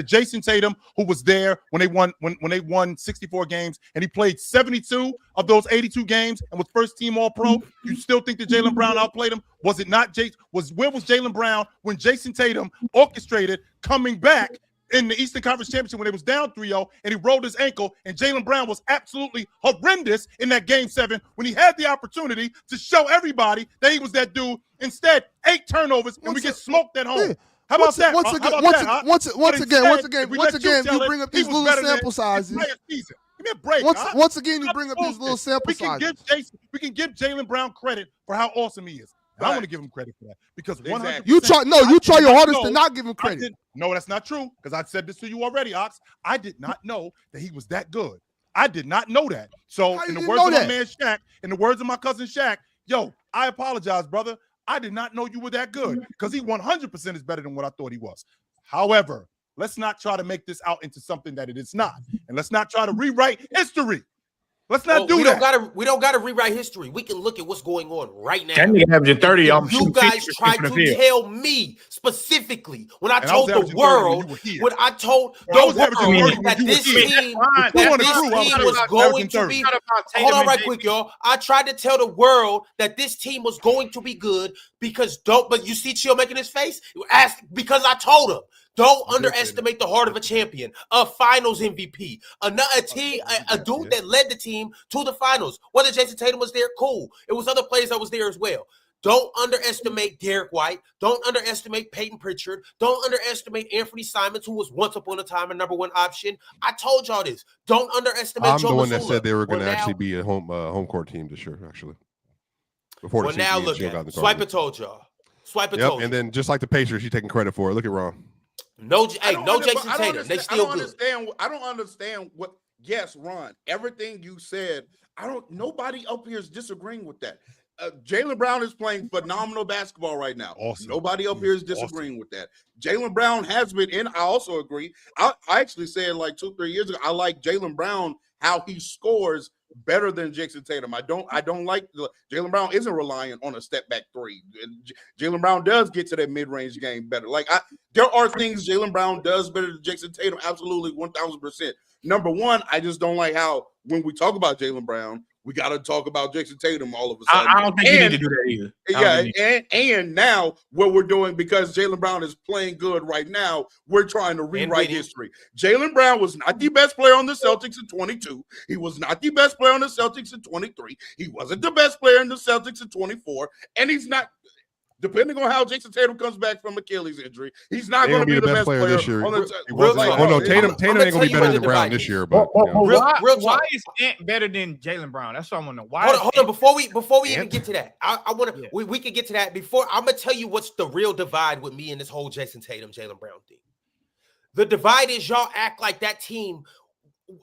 Jason Tatum who was there when they won 64 games and he played 72 of those 82 games and was first team All-Pro? You still think that Jaylen Brown outplayed him? Was it not where was Jaylen Brown when Jason Tatum orchestrated coming back in the Eastern Conference Championship when it was down 3-0 and he rolled his ankle, and Jaylen Brown was absolutely horrendous in that Game 7 when he had the opportunity to show everybody that he was that dude. Instead, 8 turnovers and we get smoked at home. How about that? Once again, you bring up these little sample sizes. Give me a break. Once again, you bring up these little sample sizes. We can give Jaylen Brown credit for how awesome he is. And I want to give him credit for that because 100%. You try your hardest to not give him credit. No, that's not true because I said this to you already, Ox. I did not know that he was that good. I did not know that. So in the words of my man Shaq, in the words of my cousin Shaq, yo, I apologize, brother. I did not know you were that good because he 100% is better than what I thought he was. However, let's not try to make this out into something that it is not. And let's not try to rewrite history. Let's not do that. We don't gotta rewrite history. We can look at what's going on right now. That nigga having 30. You guys tried to tell me specifically when I told the world, when I told the world that this team was going to be. Hold on, right quick, y'all. I tried to tell the world that this team was going to be good but you see Chill making his face? Because I told him. Don't underestimate the heart of a champion, a finals MVP, a dude that led the team to the finals. Whether Jason Tatum was there, cool. It was other players that was there as well. Don't underestimate Derek White. Don't underestimate Peyton Pritchard. Don't underestimate Anthony Simons, who was once upon a time a number one option. I told y'all this. Don't underestimate I'm Joe the one Mazzulla. that said they were going to Well, actually be a home court team this year, actually. Before well, the now season look got at the it. Swipe Cardinals. it told y'all. Swipe it Yep, told you. and then just like the Pacers, you're taking credit for it. Look at Ron. No Jason Tatum. They still good. I don't understand what. Yes, Ron. Everything you said. Nobody up here is disagreeing with that. Jaylen Brown is playing phenomenal basketball right now. Awesome. Nobody up here is disagreeing with that. Jaylen Brown has been, and I also agree. I actually said like 2-3 years ago, I like Jaylen Brown, how he scores better than Jason Tatum. I don't like Jaylen Brown isn't relying on a step back three. Jaylen Brown does get to that mid-range game better. There are things Jaylen Brown does better than Jason Tatum. Absolutely, 1,000%. Number one, I just don't like how when we talk about Jaylen Brown, we got to talk about Jason Tatum all of a sudden. I don't think you need to do that either. Yeah, and now what we're doing, because Jaylen Brown is playing good right now, we're trying to rewrite history. Jaylen Brown was not the best player on the Celtics in 22. He was not the best player on the Celtics in 23. He wasn't the best player in the Celtics in 24. And he's not, depending on how Jason Tatum comes back from Achilles injury, he's not going to be the best player this year. on the Tatum ain't going to be better than Brown this year. But why is Ant better than Jaylen Brown? That's what I want to know. Why? Hold on. Before we even get to that, I want to. We can get to that before. I'm gonna tell you what's the real divide with me and this whole Jason Tatum, Jaylen Brown thing. The divide is y'all act like that team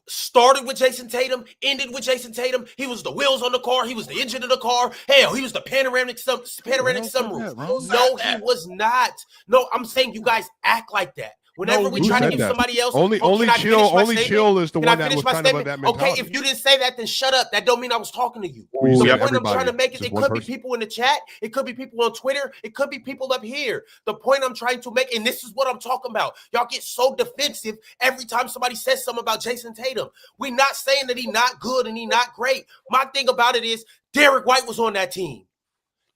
started with Jason Tatum, ended with Jason Tatum. He was the wheels on the car. He was the engine of the car. Hell, he was the panoramic sunroof. No, he was not. No, I'm saying you guys act like that. Whenever we try to give somebody else, only chill is the one that was kind of that mentality. Okay, if you didn't say that, then shut up. That don't mean I was talking to you. The point I'm trying to make is it could be people in the chat, it could be people on Twitter, it could be people up here. The point I'm trying to make, and this is what I'm talking about. Y'all get so defensive every time somebody says something about Jason Tatum. We're not saying that he's not good and he's not great. My thing about it is Derek White was on that team.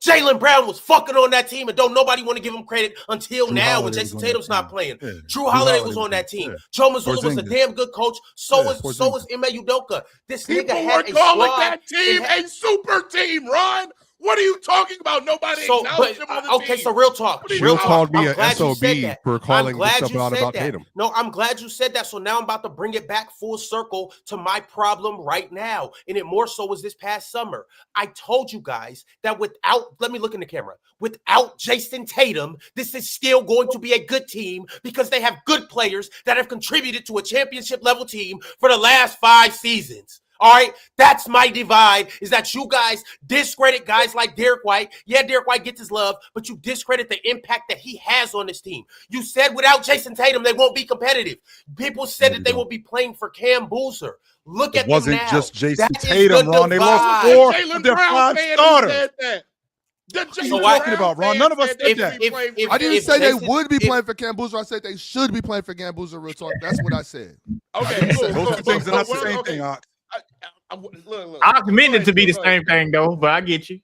Jaylen Brown was fucking on that team, and don't nobody want to give him credit until now when Jason Tatum's not playing. Yeah. Drew Holiday was on that team. Yeah. Joe Mazzulla was a damn good coach. So was Ime Udoka. This nigga had a squad. People were calling that team a super team, Ron. What are you talking about? Nobody acknowledged him on the team. So real talk. Jill called me an SOB for calling stuff out about Tatum. No, I'm glad you said that. So now I'm about to bring it back full circle to my problem right now. And it more so was this past summer. I told you guys that let me look in the camera. Without Jason Tatum, this is still going to be a good team because they have good players that have contributed to a championship level team for the last 5 seasons. All right, that's my divide, is that you guys discredit guys like Derek White. Yeah, Derek White gets his love, but you discredit the impact that he has on this team. You said without Jason Tatum, they won't be competitive. People said that they will be playing for Cam Boozer. Look at them now. It wasn't just Jason Tatum, Ron. They lost 4 of their 5 starters. What are you talking about, Ron? None of us said that. I didn't say they would be playing for Cam Boozer. I said they should be playing for Cam Boozer. Real talk. That's what I said. Okay, those 2 things are not the same thing, Ox. Look. I meant it to be the same thing, though, but I get you.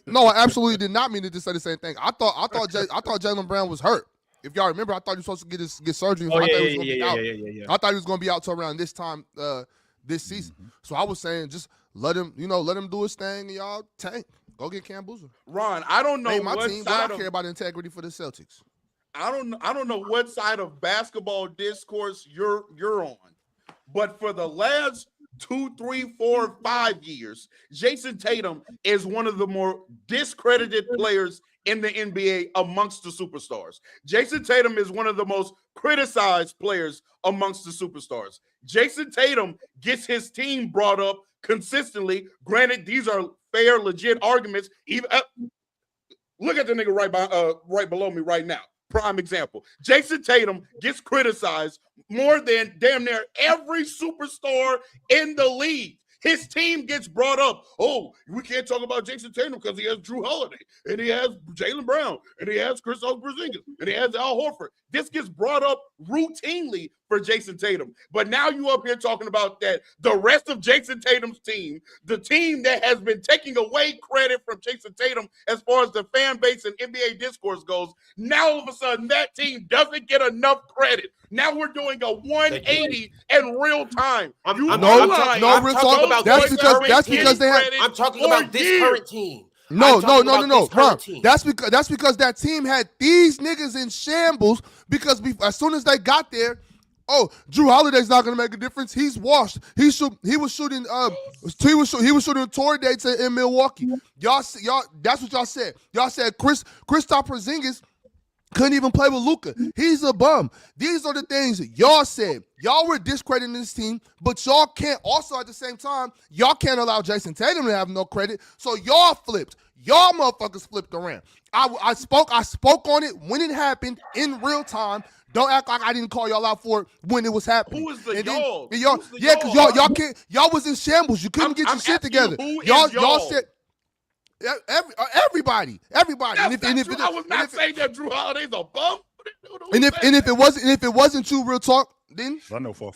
No, I absolutely did not mean to say the same thing. I thought Jaylen Brown was hurt. If y'all remember, I thought he was supposed to get surgery. I thought he was going to be out till around this time this season. Mm-hmm. So I was saying, just let him do his thing, and y'all tank. Go get Cam Boozer. Ron, I don't know my team, but I care about integrity for the Celtics. I don't know what side of basketball discourse you're on, but for the last 2, 3, 4, 5 years, Jason Tatum is one of the more discredited players in the NBA amongst the superstars. Jason Tatum is one of the most criticized players amongst the superstars. Jason Tatum gets his team brought up consistently. Granted, these are fair, legit arguments. Even look at the nigga right below me right now. Prime example. Jason Tatum gets criticized more than damn near every superstar in the league. His team gets brought up. Oh, we can't talk about Jason Tatum because he has Drew Holiday, and he has Jaylen Brown, and he has Kristaps Porzingis, and he has Al Horford. This gets brought up routinely for Jason Tatum. But now you up here talking about that the rest of Jason Tatum's team, the team that has been taking away credit from Jason Tatum as far as the fan base and NBA discourse goes, now all of a sudden that team doesn't get enough credit. Now we're doing a 180 in real time. That's because they have. I'm talking about this current team. No. Ron, that's because that team had these niggas in shambles because as soon as they got there, Drew Holiday's not gonna make a difference. He's washed. He was shooting tour dates in Milwaukee. Y'all, that's what y'all said. Y'all said Kristaps Porzingis couldn't even play with Luka. He's a bum. These are the things y'all said. Y'all were discrediting this team, but y'all can't also at the same time, y'all can't allow Jason Tatum to have no credit. So y'all flipped. Y'all motherfuckers flipped around. I spoke on it when it happened in real time. Don't act like I didn't call y'all out for it when it was happening. Who is the y'all? Because y'all can't. Y'all was in shambles. You couldn't get your shit together. Y'all said. Everybody. I was not saying that Drew Holiday's a bum. And if it wasn't you, real talk, then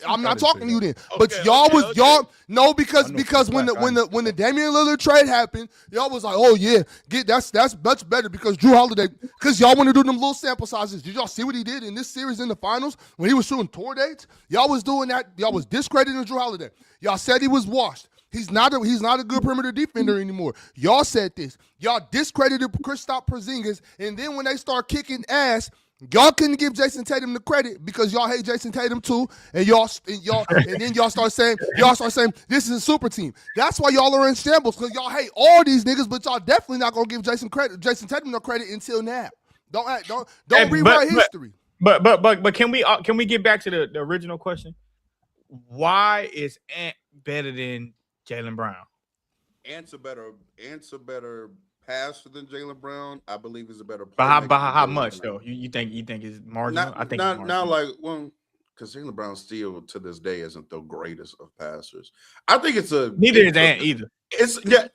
I'm not talking to you then. But y'all because when the Damian Lillard trade happened, y'all was like, oh yeah, that's much better because Drew Holiday, because y'all want to do them little sample sizes. Did y'all see what he did in this series in the finals when he was shooting tour dates? Y'all was doing that. Y'all was discrediting Drew Holiday. Y'all said he was washed. He's not a good perimeter defender anymore. Y'all said this. Y'all discredited Kristaps Porzingis, and then when they start kicking ass, y'all couldn't give Jason Tatum the credit because y'all hate Jason Tatum too, and then y'all start saying this is a super team. That's why y'all are in shambles because y'all hate all these niggas, but y'all definitely not gonna give Jason Tatum no credit until now. Don't rewrite history. But can we get back to the original question? Why is Ant better than Jaylen Brown? Ant's a better passer than Jaylen Brown. I believe he's a better player. By how much though? You think it's marginal? I think not like because Jaylen Brown still to this day isn't the greatest of passers. I think neither is Ant either.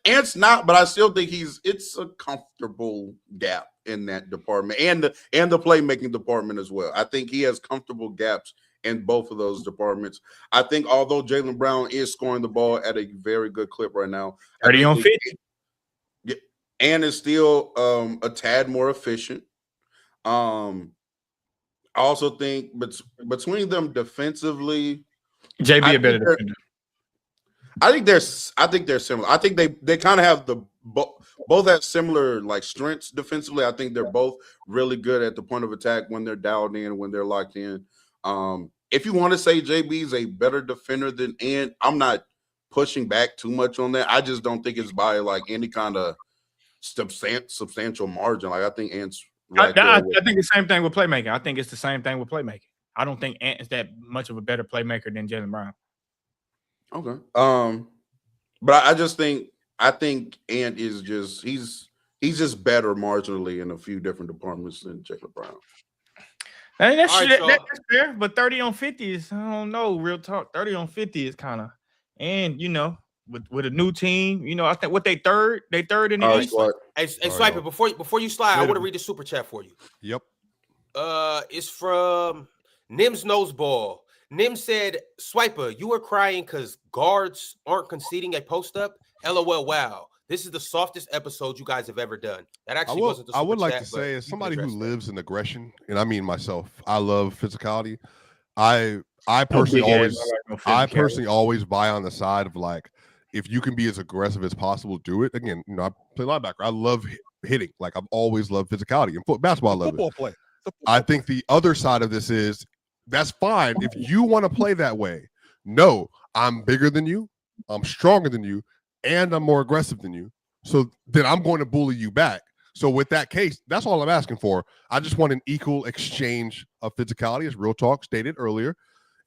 Ant's not, but I still think it's a comfortable gap in that department and the playmaking department as well. I think he has comfortable gaps in both of those departments. I think although Jaylen Brown is scoring the ball at a very good clip right now, 30 on 50. And is still a tad more efficient. I also think between them defensively, JB a better defender. I think they're similar. I think they kind of have both have similar like strengths defensively. I think they're both really good at the point of attack when they're dialed in, when they're locked in. If you want to say JB's a better defender than Ant, I'm not pushing back too much on that. I just don't think it's by like any kind of substantial margin. Like I think Ant's right I think the same thing with playmaking. I think it's the same thing with playmaking. I don't think Ant is that much of a better playmaker than Jaylen Brown. Okay. But I think Ant is just he's just better marginally in a few different departments than Jaylen Brown. And that's fair, but 30 on 50 is, I don't know, real talk. 30 on 50 is kind of, and with a new team, I think what they third in the East. Hey, Swiper, before you slide, I want to read the super chat for you. Yep. It's from Nim's Noseball. Nim said, Swiper, you were crying because guards aren't conceding a post up. LOL, wow. This is the softest episode you guys have ever done. That actually wasn't the super I would like chat, to say, as somebody who lives in aggression, and I mean myself, I love physicality. I personally always buy on the side of like, if you can be as aggressive as possible, do it. Again, I play linebacker. I love hitting. Like I've always loved physicality. And basketball, I love football it. Play. I think the other side of this is that's fine if you want to play that way. No, I'm bigger than you, I'm stronger than you, and I'm more aggressive than you. So then I'm going to bully you back. So with that case, that's all I'm asking for. I just want an equal exchange of physicality, as Real Talk stated earlier.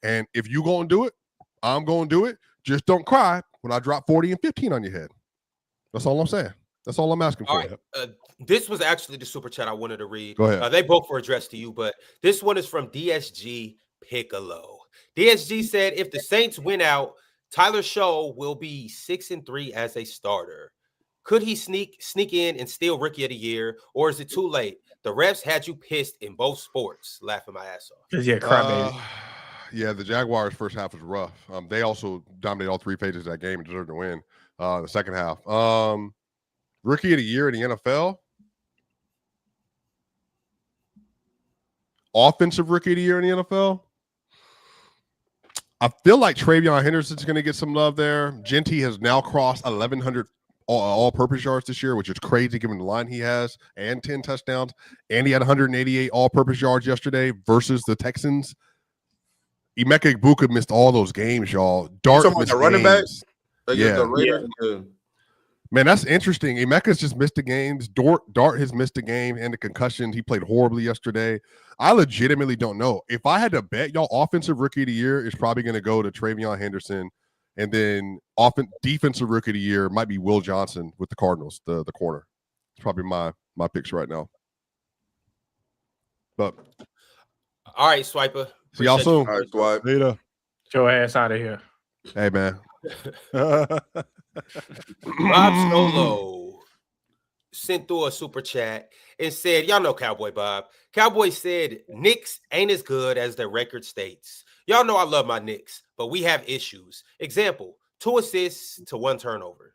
And if you going to do it, I'm going to do it. Just don't cry when I drop 40 and 15 on your head. That's all I'm saying. That's all I'm asking for. Right. This was actually the super chat I wanted to read. Go ahead. They both were addressed to you, but this one is from DSG Piccolo. DSG said, if the Saints win out, Tyler Show will be 6-3 as a starter. Could he sneak in and steal Rookie of the Year, or is it too late? The refs had you pissed in both sports. Laughing my ass off. Crybaby. Yeah, the Jaguars' first half was rough. They also dominated all three phases of that game and deserved to win the second half. Rookie of the Year in the NFL. Offensive Rookie of the Year in the NFL. I feel like Travion Henderson's going to get some love there. Genty has now crossed 1,100 all-purpose yards this year, which is crazy given the line he has, and 10 touchdowns, and he had 188 all-purpose yards yesterday versus the Texans. Emeka Egbuka missed all those games, y'all. Dart missed running back. Yeah. The Raiders. Yeah. Man, that's interesting. Emeka's just missed the games. Dart has missed the game and the concussions. He played horribly yesterday. I legitimately don't know. If I had to bet, y'all, offensive rookie of the year is probably going to go to Travion Henderson. And then defensive rookie of the year might be Will Johnson with the Cardinals, the corner. It's probably my picks right now. But all right, Swiper. See y'all soon. All right, Swipe. Later. Get your ass out of here. Hey, man. Rob Snowlow sent through a super chat and said, y'all know Cowboy Bob. Cowboy said, Knicks ain't as good as their record states. Y'all know I love my Knicks, but we have issues. Example, 2 assists to 1 turnover.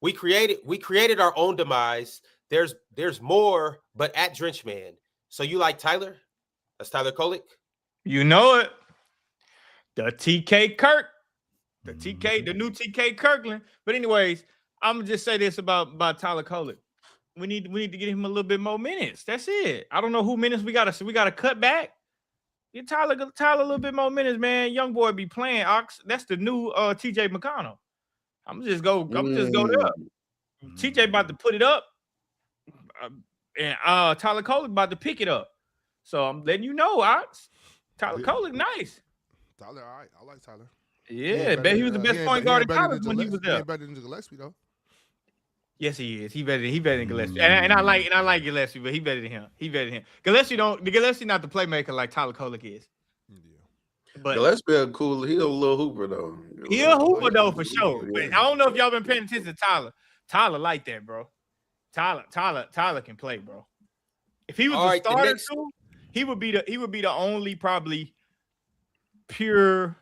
We created our own demise. There's more, but at Drenchman. So you like Tyler? That's Tyler Kolick? You know it. The TK Kirk. The new TK Kirkland. But anyways, I'm gonna just say this about Tyler Kolick. We need to get him a little bit more minutes. That's it. I don't know who minutes we gotta cut back. Get Tyler a little bit more minutes, man. Young boy be playing. Ox. That's the new TJ McConnell. I'm just go there. TJ about to put it up, and Tyler Kolick about to pick it up. So I'm letting you know, Ox. Tyler Kolick, nice. Tyler, all right. I like Tyler. Yeah, bet he was the best point guard in college when he was there. He better than Gillespie though. Yes, he is. He better than Gillespie, and I like Gillespie, but he better than him. Gillespie not the playmaker like Tyler Kolick is. Yeah. But Gillespie a cool. He a little hooper though. He a hooper though for sure. But I don't know if y'all been paying attention to Tyler. Tyler like that, bro. Tyler can play, bro. If he was a starter too, he would be the only probably pure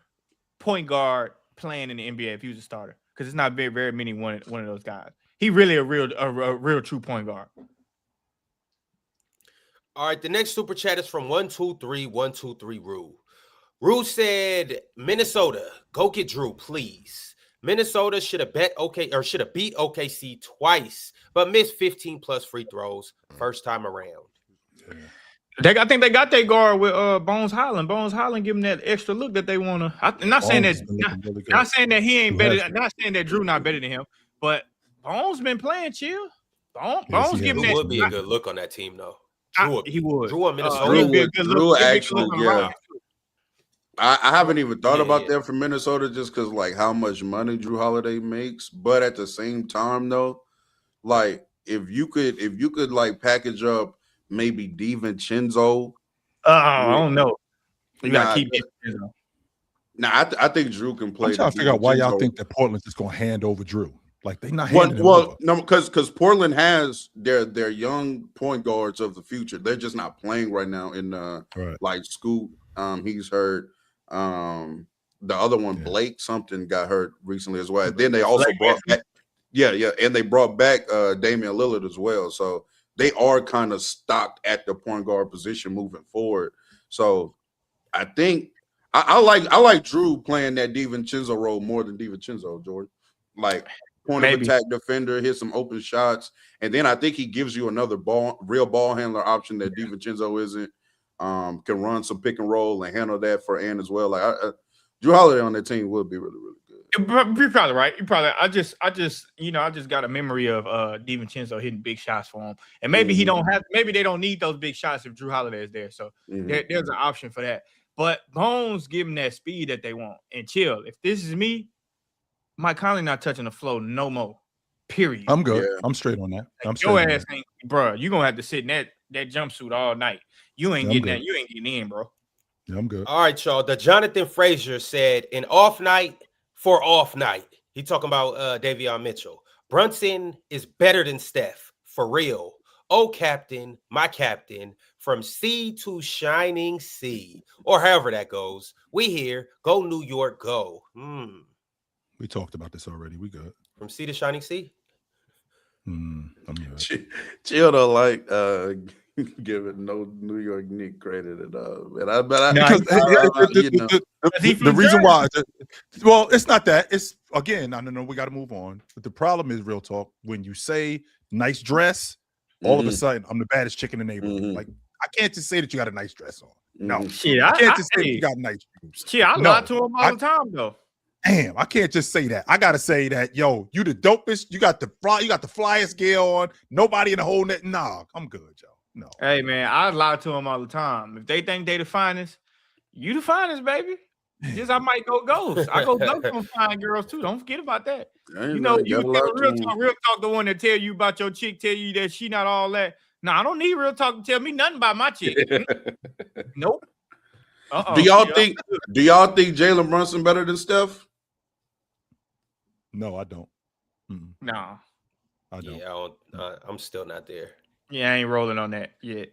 point guard playing in the NBA if he was a starter, because it's not very, very many one of those guys. He really a real true point guard. All right, the next super chat is from 123 Rue. Rue said, Minnesota, go get Drew, please. Minnesota should have beat OKC twice, but missed 15 plus free throws first time around. Yeah. I think they got their guard with Bones Highland. Bones Highland give him that extra look that they want to. I'm not saying that. Not saying that he ain't better. Not saying that Drew not better than him. But Bones been playing chill. Bones giving that would be a good look on that team though. He would. Drew on Minnesota. Drew actually, yeah. I haven't even thought about that for Minnesota just because like how much money Drew Holiday makes. But at the same time though, like if you could like package up maybe DiVincenzo. I don't know. You gotta keep DiVincenzo. Nah, I think Drew can play. I'm trying to figure out why y'all think that Portland's just gonna hand over Drew. Like they not handing him over. No, because Portland has their young point guards of the future. They're just not playing right now in like Scoot. He's hurt. The other one, Blake, something got hurt recently as well. Then they also brought back, and they brought back Damian Lillard as well. So they are kind of stocked at the point guard position moving forward. So I think I like Drew playing that DiVincenzo role more than DiVincenzo, Jordan. Like point of attack defender, hit some open shots, and then I think he gives you another real ball handler option that DiVincenzo isn't. Can run some pick and roll and handle that for Ann as well. Like Drew Holiday on that team would be really, really good. You're probably right. I just got a memory of DiVincenzo hitting big shots for him, and maybe maybe they don't need those big shots if Drew Holiday is there. So there's an option for that. But Bones give them that speed that they want. And chill. If this is me, Mike Conley not touching the floor no more. Period. I'm good. Yeah. I'm straight on that. Your ass ain't, bro. You gonna have to sit in that jumpsuit all night. You ain't getting that. You ain't getting in, bro. Yeah, I'm good. All right, y'all. The Jonathan Frazier said an off night for off night. He talking about Davion Mitchell. Brunson is better than Steph for real. Oh, captain, my captain, from sea to shining sea, or however that goes. We here. Go New York, go. We talked about this already. We good. From sea to shining sea. I'm good. Chill don't like giving no New York Knicks credit at all. The reason why, well, it's not that. It's again, I know we got to move on. But the problem is, real talk, when you say nice dress, all of a sudden I'm the baddest chick in the neighborhood. Like, I can't just say that you got a nice dress on. No. Shit, I can't just say that you got nice shoes. Shit, I lie to him all the time, though. Damn, I can't just say that. I gotta say that, yo, you the dopest. You got the flyest gear on. Nobody in the whole net. Nah, I'm good, yo. No. Hey man, I lie to them all the time. If they think they the finest, you the finest, baby. Just I might go ghost. I go ghost on fine girls too. Don't forget about that. You know, you real talk, the one that tell you about your chick, tell you that she not all that. No, I don't need real talk to tell me nothing about my chick. Nope. Do y'all think Jalen Brunson better than Steph? No, I don't. No, I don't. Yeah, I'm still not there. Yeah, I ain't rolling on that yet.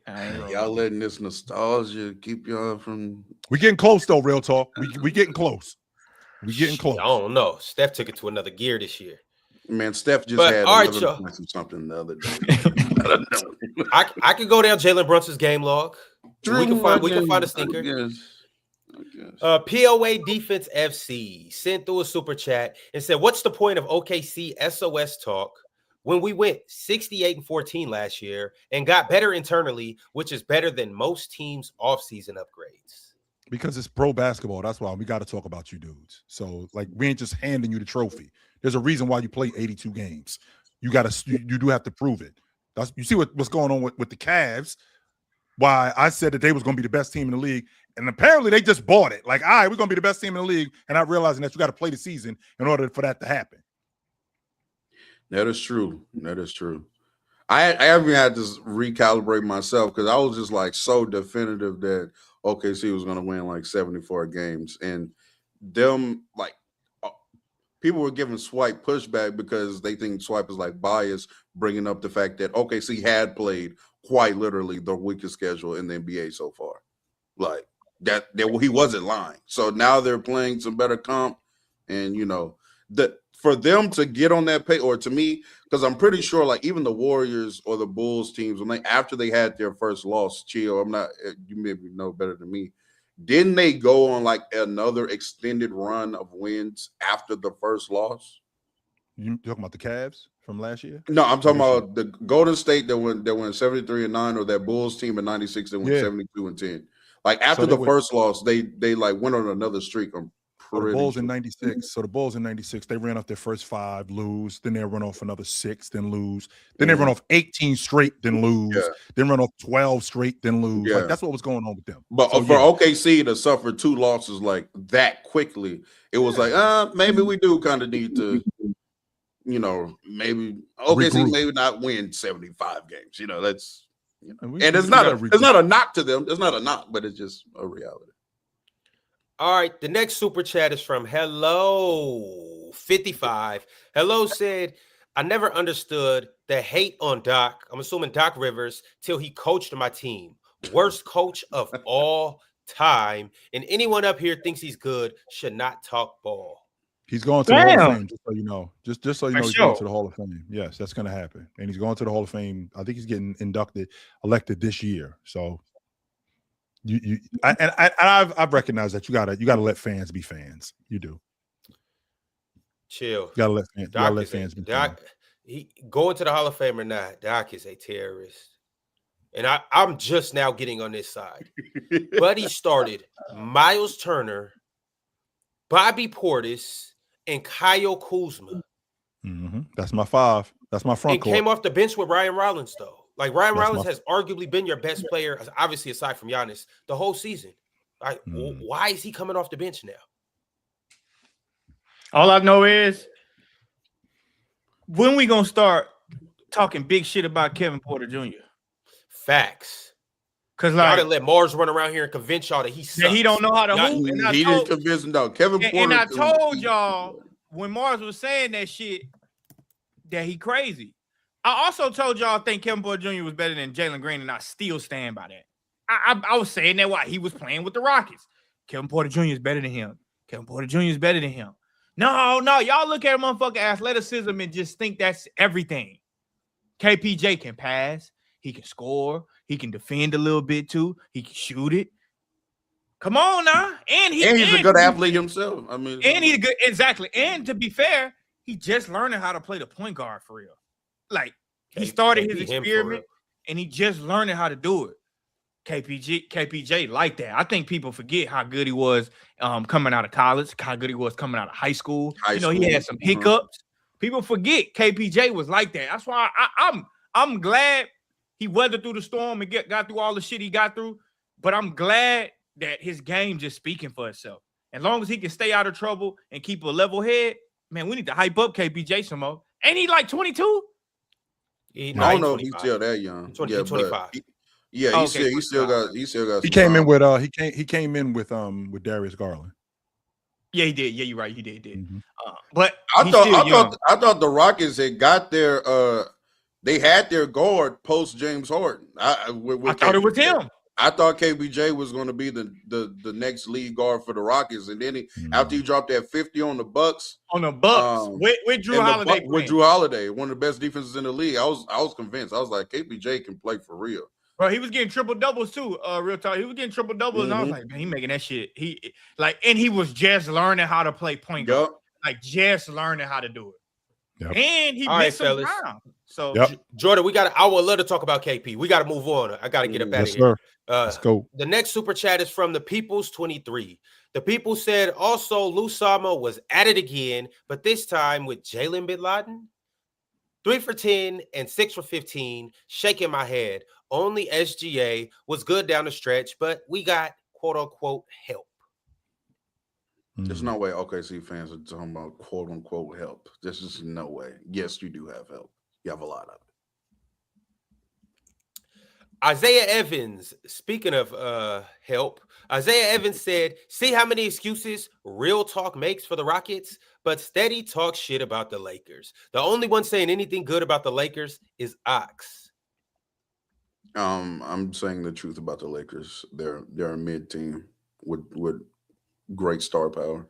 Y'all letting this nostalgia keep y'all from. We getting close though. Real talk. We getting close. We getting close. I don't know. Steph took it to another gear this year. Man, Steph just had something the other day. I could go down Jalen Brunson's game log. We can find a stinker. POA Defense FC sent through a super chat and said, "What's the point of OKC SOS talk when we went 68-14 last year and got better internally, which is better than most teams' offseason upgrades?" Because it's pro basketball. That's why we got to talk about you dudes. So, like, we ain't just handing you the trophy. There's a reason why you play 82 games. You do have to prove it. You see what's going on with the Cavs. Why I said that they was going to be the best team in the league, and apparently they just bought it. Like, all right, we're going to be the best team in the league, and not realizing that you got to play the season in order for that to happen. That is true. I haven't had to recalibrate myself because I was just like so definitive that OKC was going to win like 74 games, and them like people were giving Swipe pushback because they think Swipe is like biased, bringing up the fact that OKC had played quite literally the weakest schedule in the NBA so far. Like that he wasn't lying. So now they're playing some better comp, and for them to get on that pay, or to me, because I'm pretty sure like even the Warriors or the Bulls teams, after they had their first loss, Chio, you maybe know better than me. Didn't they go on like another extended run of wins after the first loss? You talking about the Cavs from last year? No, I'm talking about the Golden State that went 73-9, or that Bulls team in '96 that went 72-10. Like after the first loss, they like went on another streak. The Bulls in '96. So the Bulls in '96, they ran off their first 5, lose. Then they run off another 6, then lose. Then they run off 18 straight, then lose. Yeah. Then run off 12 straight, then lose. Yeah. Like that's what was going on with them. But for OKC to suffer 2 losses like that quickly, it was like, maybe we do kind of need to, maybe OKC maybe not win 75 games. That's and it's not a knock to them. It's not a knock, but it's just a reality. All right, the next super chat is from Hello55. Hello said, "I never understood the hate on Doc. I'm assuming Doc Rivers till he coached my team. Worst coach of all time. And anyone up here thinks he's good should not talk ball." He's going to the Hall of Fame, just so you know. Just so you know, he's going to the Hall of Fame. Yes, that's going to happen. And he's going to the Hall of Fame. I think he's getting elected this year. So I've recognized that you gotta let fans be fans. You do. Chill. You gotta let fans be fans. He going to the Hall of Fame or not, Doc is a terrorist. And I'm just now getting on this side. But he started Miles Turner, Bobby Portis, and Kyle Kuzma. Mm-hmm. That's my 5. That's my front court. Came off the bench with Ryan Rollins, though. Like, Ryan Rollins has arguably been your best player, obviously aside from Giannis, the whole season. Like, why is he coming off the bench now? All I know is, when we going to start talking big shit about Kevin Porter Jr.? Facts. Because y'all didn't let Mars run around here and convince y'all that he sucks. That he don't know how to hoop. He didn't convince him, though. Kevin Porter. And I told y'all, when Mars was saying that shit, that he crazy. I also told y'all I think Kevin Porter Jr. was better than Jalen Green, and I still stand by that. I was saying that while he was playing with the Rockets. Kevin Porter Jr. is better than him. Kevin Porter Jr. is better than him. No, y'all look at a motherfucker athleticism and just think that's everything. KPJ can pass. He can score. He can defend a little bit too. He can shoot it. Come on now. And he's a good athlete himself. I mean, and he's good. Exactly. And to be fair, he just learning how to play the point guard for real. Like he started his experiment and he just learning how to do it. KPJ like that. I think people forget how good he was coming out of college, how good he was coming out of high school. He had some hiccups. People forget KPJ was like that. That's why I'm glad he weathered through the storm and got through all the shit he got through. But I'm glad that his game just speaking for itself. As long as he can stay out of trouble and keep a level head, man, we need to hype up KPJ some more. Ain't he like 22? I don't know if he's still that young. 25. Yeah, he still got. He came in with Darius Garland. Yeah, he did. Yeah, you're right. He did. Mm-hmm. But I thought the Rockets had got their they had their guard post James Harden. I thought it was him. I thought KBJ was going to be the next lead guard for the Rockets, and then after he dropped that 50 on the Bucks, with Drew Holiday, one of the best defenses in the league, I was convinced. I was like, KBJ can play for real. Bro, he was getting triple doubles too. Real talk, he was getting triple doubles, and I was like, man, he making that shit. And he was just learning how to play point guard, like just learning how to do it. Yep. And he missed some time. So, Jordan, I would love to talk about KP. We got to move on. I got to get up out of here. Let's go. The next super chat is from the People's 23. The people said also Lou Sama was at it again, but this time with Jalen Bin Laden. 3 for 10 and 6 for 15. Shaking my head. Only SGA was good down the stretch, but we got quote unquote help. There's no way OKC fans are talking about quote unquote help. There's just no way. Yes, you do have help. You have a lot of it. Isaiah Evans, speaking of help, Isaiah Evans said, see how many excuses real talk makes for the Rockets, but steady talk shit about the Lakers. The only one saying anything good about the Lakers is Ox. I'm saying the truth about the Lakers. They're a mid team with great star power.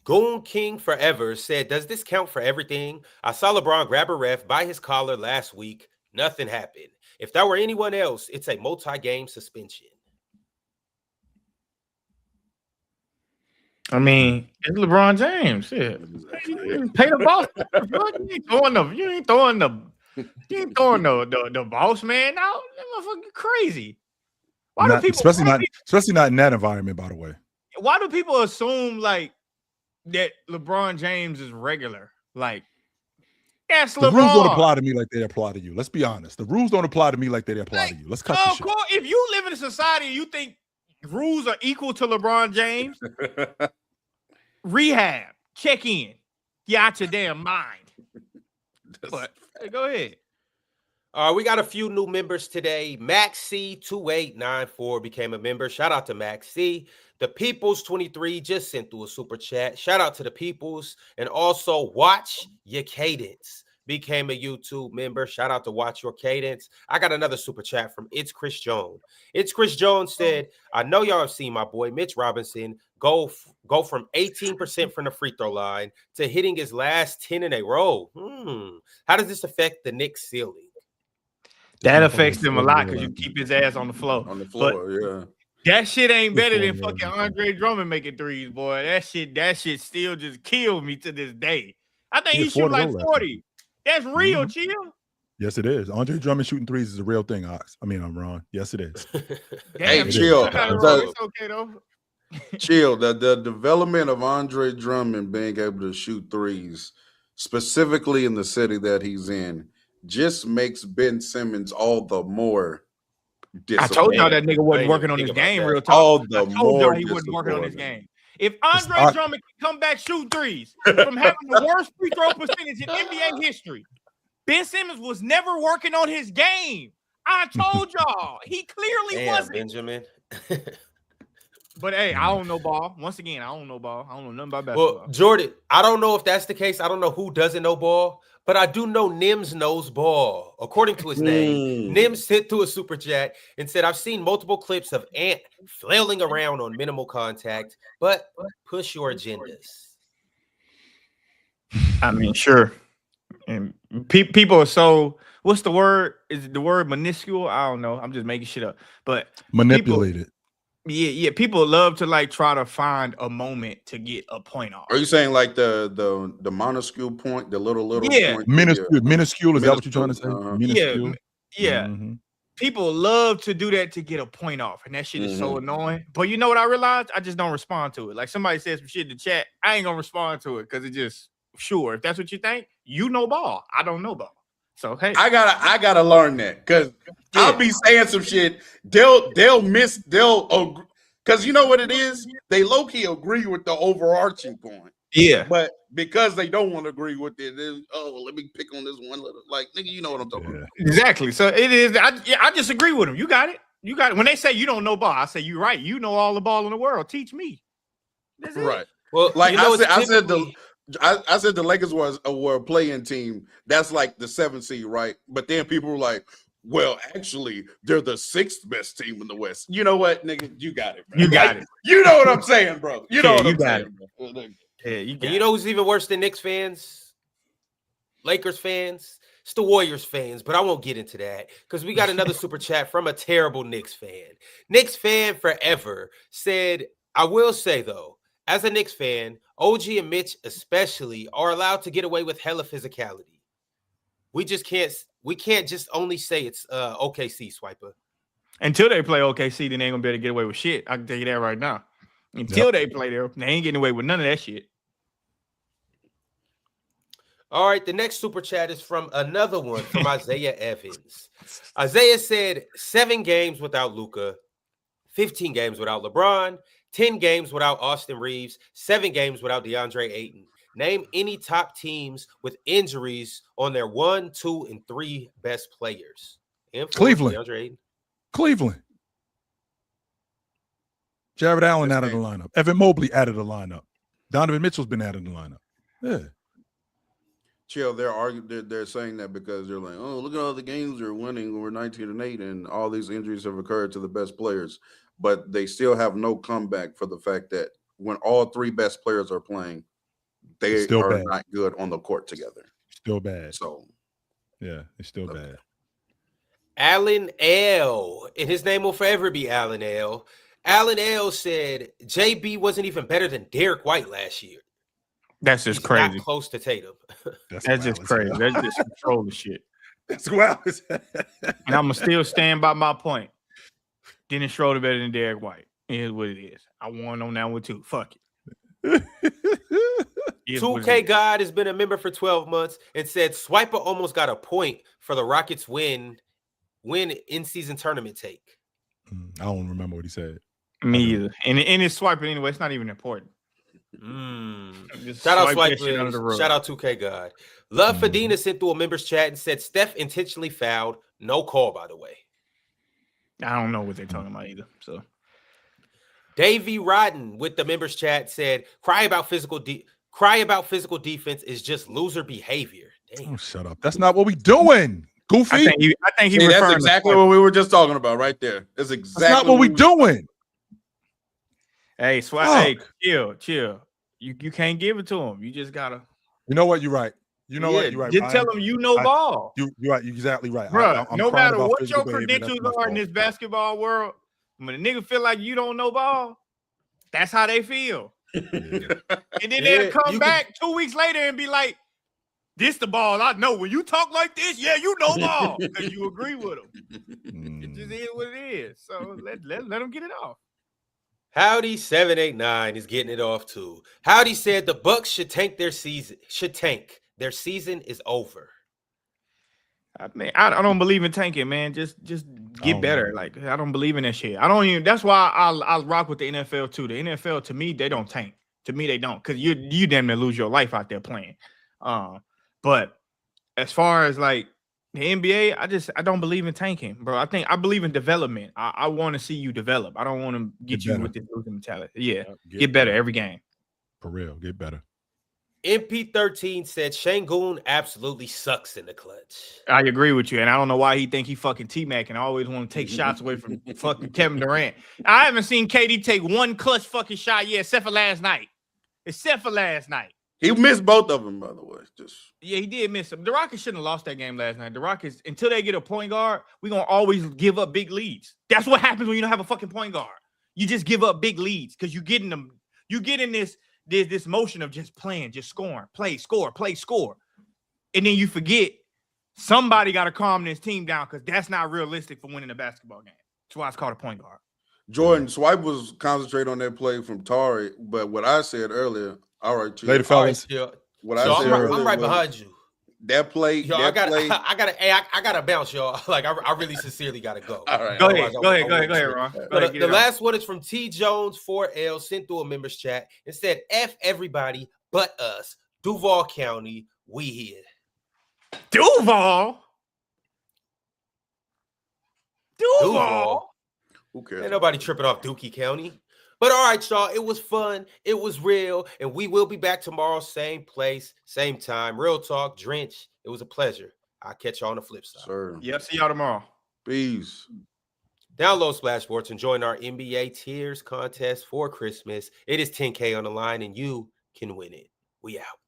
Goon King Forever said, does this count for everything? I saw LeBron grab a ref by his collar last week. Nothing happened. If that were anyone else, it's a multi-game suspension. I mean, it's LeBron James. Yeah. Pay the boss. You ain't throwing the boss man out. That motherfucker crazy. Why do people especially not in that environment, by the way? Why do people assume like that LeBron James is regular? Like, that's LeBron. The rules don't apply to me like they apply to you. Let's be honest. The rules don't apply to me like they apply to you. Let's cut the shit. If you live in a society and you think rules are equal to LeBron James, rehab, check in. Get out your damn mind. But hey, go ahead. We got a few new members today. Max C2894 became a member. Shout out to Max C. The People's 23 just sent through a super chat. Shout out to the People's. And also Watch Your Cadence became a YouTube member. Shout out to Watch Your Cadence. I got another super chat from It's Chris Jones. It's Chris Jones said, I know y'all have seen my boy Mitch Robinson go from 18% from the free throw line to hitting his last 10 in a row. How does this affect the Knicks ceiling? That affects him a lot because you keep his ass on the floor. Yeah. That shit ain't better than fucking Andre Drummond making threes, boy. That shit still just killed me to this day. I think he shoot like 40. That's real, chill. Yes, it is. Andre Drummond shooting threes is a real thing, Ox. I mean, I'm wrong. Yes, it is. Hey, chill. It's okay, though. Chill. The development of Andre Drummond being able to shoot threes, specifically in the city that he's in, just makes Ben Simmons all the more I told y'all that nigga wasn't working on his game, real talk. All the more he wasn't working on his game. If Andre Drummond can come back shooting threes from having the worst free throw percentage in NBA history, Ben Simmons was never working on his game. I told y'all. He clearly wasn't. Benjamin. But hey, I don't know ball. Once again, I don't know ball. I don't know nothing about basketball. Well, Jordan, I don't know if that's the case. I don't know who doesn't know ball, but I do know Nims knows ball. According to his name, Nims sent through a super chat and said, I've seen multiple clips of Ant flailing around on minimal contact, but push your agendas. I mean, sure. And people are so what's the word? Is it the word minuscule? I don't know. I'm just making shit up. But manipulated. Yeah. People love to like try to find a moment to get a point off. Are you saying like the minuscule point, the little point? Minuscule. Is that what you're trying to say? Minuscule. Yeah. Mm-hmm. People love to do that to get a point off, and that shit is so annoying. But you know what I realized? I just don't respond to it. Like somebody says some shit in the chat, I ain't gonna respond to it because it just if that's what you think, you know ball. I don't know ball. So hey, I gotta learn that because I'll be saying some shit. They'll because you know what it is. They low key agree with the overarching point. Yeah, but because they don't want to agree with it, let me pick on this one little like nigga. You know what I'm talking about? Exactly. So it is. I disagree with them. You got it. When they say you don't know ball, I say you're right. You know all the ball in the world. Teach me. That's right. It. Well, like I said the Lakers were a play-in team. That's like the 7th seed, right? But then people were like, well, actually, they're the 6th best team in the West. You know what, nigga? You got it, bro. You got it. You know what I'm saying, bro. You know what I'm saying, bro. Yeah, you know who's even worse than Knicks fans? Lakers fans? It's the Warriors fans, but I won't get into that because we got another super chat from a terrible Knicks fan. Knicks fan forever said, I will say, though, as a Knicks fan, OG and Mitch especially are allowed to get away with hella physicality. We can't just only say it's OKC, Swiper. Until they play OKC, then they ain't gonna be able to get away with shit. I can tell you that right now. Until they play there, they ain't getting away with none of that shit. All right, the next super chat is from another one from Isaiah Evans. Isaiah said 7 games without Luka, 15 games without LeBron, 10 games without Austin Reeves, 7 games without DeAndre Ayton. Name any top teams with injuries on their 1, 2, and 3 best players. Cleveland. DeAndre Ayton. Cleveland. Jared Allen out of the lineup. Evan Mobley out of the lineup. Donovan Mitchell's been out of the lineup. Yeah. Chill, they're saying that because they're like, oh, look at all the games they're winning. We're 19-8, and all these injuries have occurred to the best players. But they still have no comeback for the fact that when all 3 best players are playing, they are not good on the court together. Still bad. So, yeah, it's still bad. Alan L. And his name will forever be Alan L. Alan L. said JB wasn't even better than Derek White last year. That's just crazy. Not close to Tatum. That's just crazy. That's just controlling shit. That's wild. And I'm going to still stand by my point. Dennis Schroeder better than Derek White. It is what it is. I won on that one too. Fuck it. 2K God has been a member for 12 months and said Swiper almost got a point for the Rockets win in-season tournament take. I don't remember what he said. Me either. And it's swiping anyway. It's not even important. Shout out Swiper. Shout out 2K God. Love Fadina sent through a members chat and said Steph intentionally fouled. No call, by the way. I don't know what they're talking about either. So Davey Rodden with the members chat said, cry about physical defense is just loser behavior. Damn. Oh, shut up. That's not what we doing. Goofy. I think he that's exactly what we were just talking about right there. That's not what we doing. Hey, hey, chill. You can't give it to him. You just gotta. You know what? You're right. You know what? You're right. Just tell him you know ball. You're right. You're exactly right. Bro, no matter what your credentials are in this basketball world, when a nigga feel like you don't know ball, that's how they feel. And then they'll come back 2 weeks later and be like, this the ball I know. When you talk like this, yeah, you know ball. Because you agree with them. It just is what it is. So let them get it off. Howdy 789 is getting it off too. Howdy said the Bucks should tank their season. Their season is over. I mean, I don't believe in tanking, man. Just get better. Like I don't believe in that shit. I don't even. That's why I rock with the NFL too. The NFL to me, they don't tank. To me, they don't, because you damn near lose your life out there playing. But as far as like the NBA, I don't believe in tanking, bro. I believe in development. I want to see you develop. I don't want to get you with this losing mentality. Yeah, get better every game. For real, get better. MP13 said Şengün absolutely sucks in the clutch. I agree with you, and I don't know why he think he fucking T-Mac and always want to take shots away from fucking Kevin Durant. I haven't seen KD take one clutch fucking shot yet, except for last night. He missed both of them, by the way. Yeah, he did miss them. The Rockets shouldn't have lost that game last night. The Rockets, until they get a point guard, we're gonna always give up big leads. That's what happens when you don't have a fucking point guard. You just give up big leads because you get in them. You get in this motion of just playing, just scoring, play, score, and then you forget somebody got to calm this team down because that's not realistic for winning a basketball game. That's why it's called a point guard. Jordan, Swipe was concentrating on that play from Tari, but what I said earlier, all right, chill. Later, fellas. What I said earlier, I'm right behind you. That play, yo, I gotta bounce, y'all. Like I really sincerely gotta go. All right, go ahead, Ron. The last one is from T Jones 4L, sent through a members chat and said, "F everybody but us, Duval County, we here." Duval. Who cares? Ain't nobody tripping off Dookie County. But all right, y'all, it was fun. It was real. And we will be back tomorrow, same place, same time. Real talk, Drench. It was a pleasure. I'll catch y'all on the flip side. Sir. Yep, see y'all tomorrow. Peace. Download Splash Sports and join our NBA Tiers contest for Christmas. It is $10K on the line, and you can win it. We out.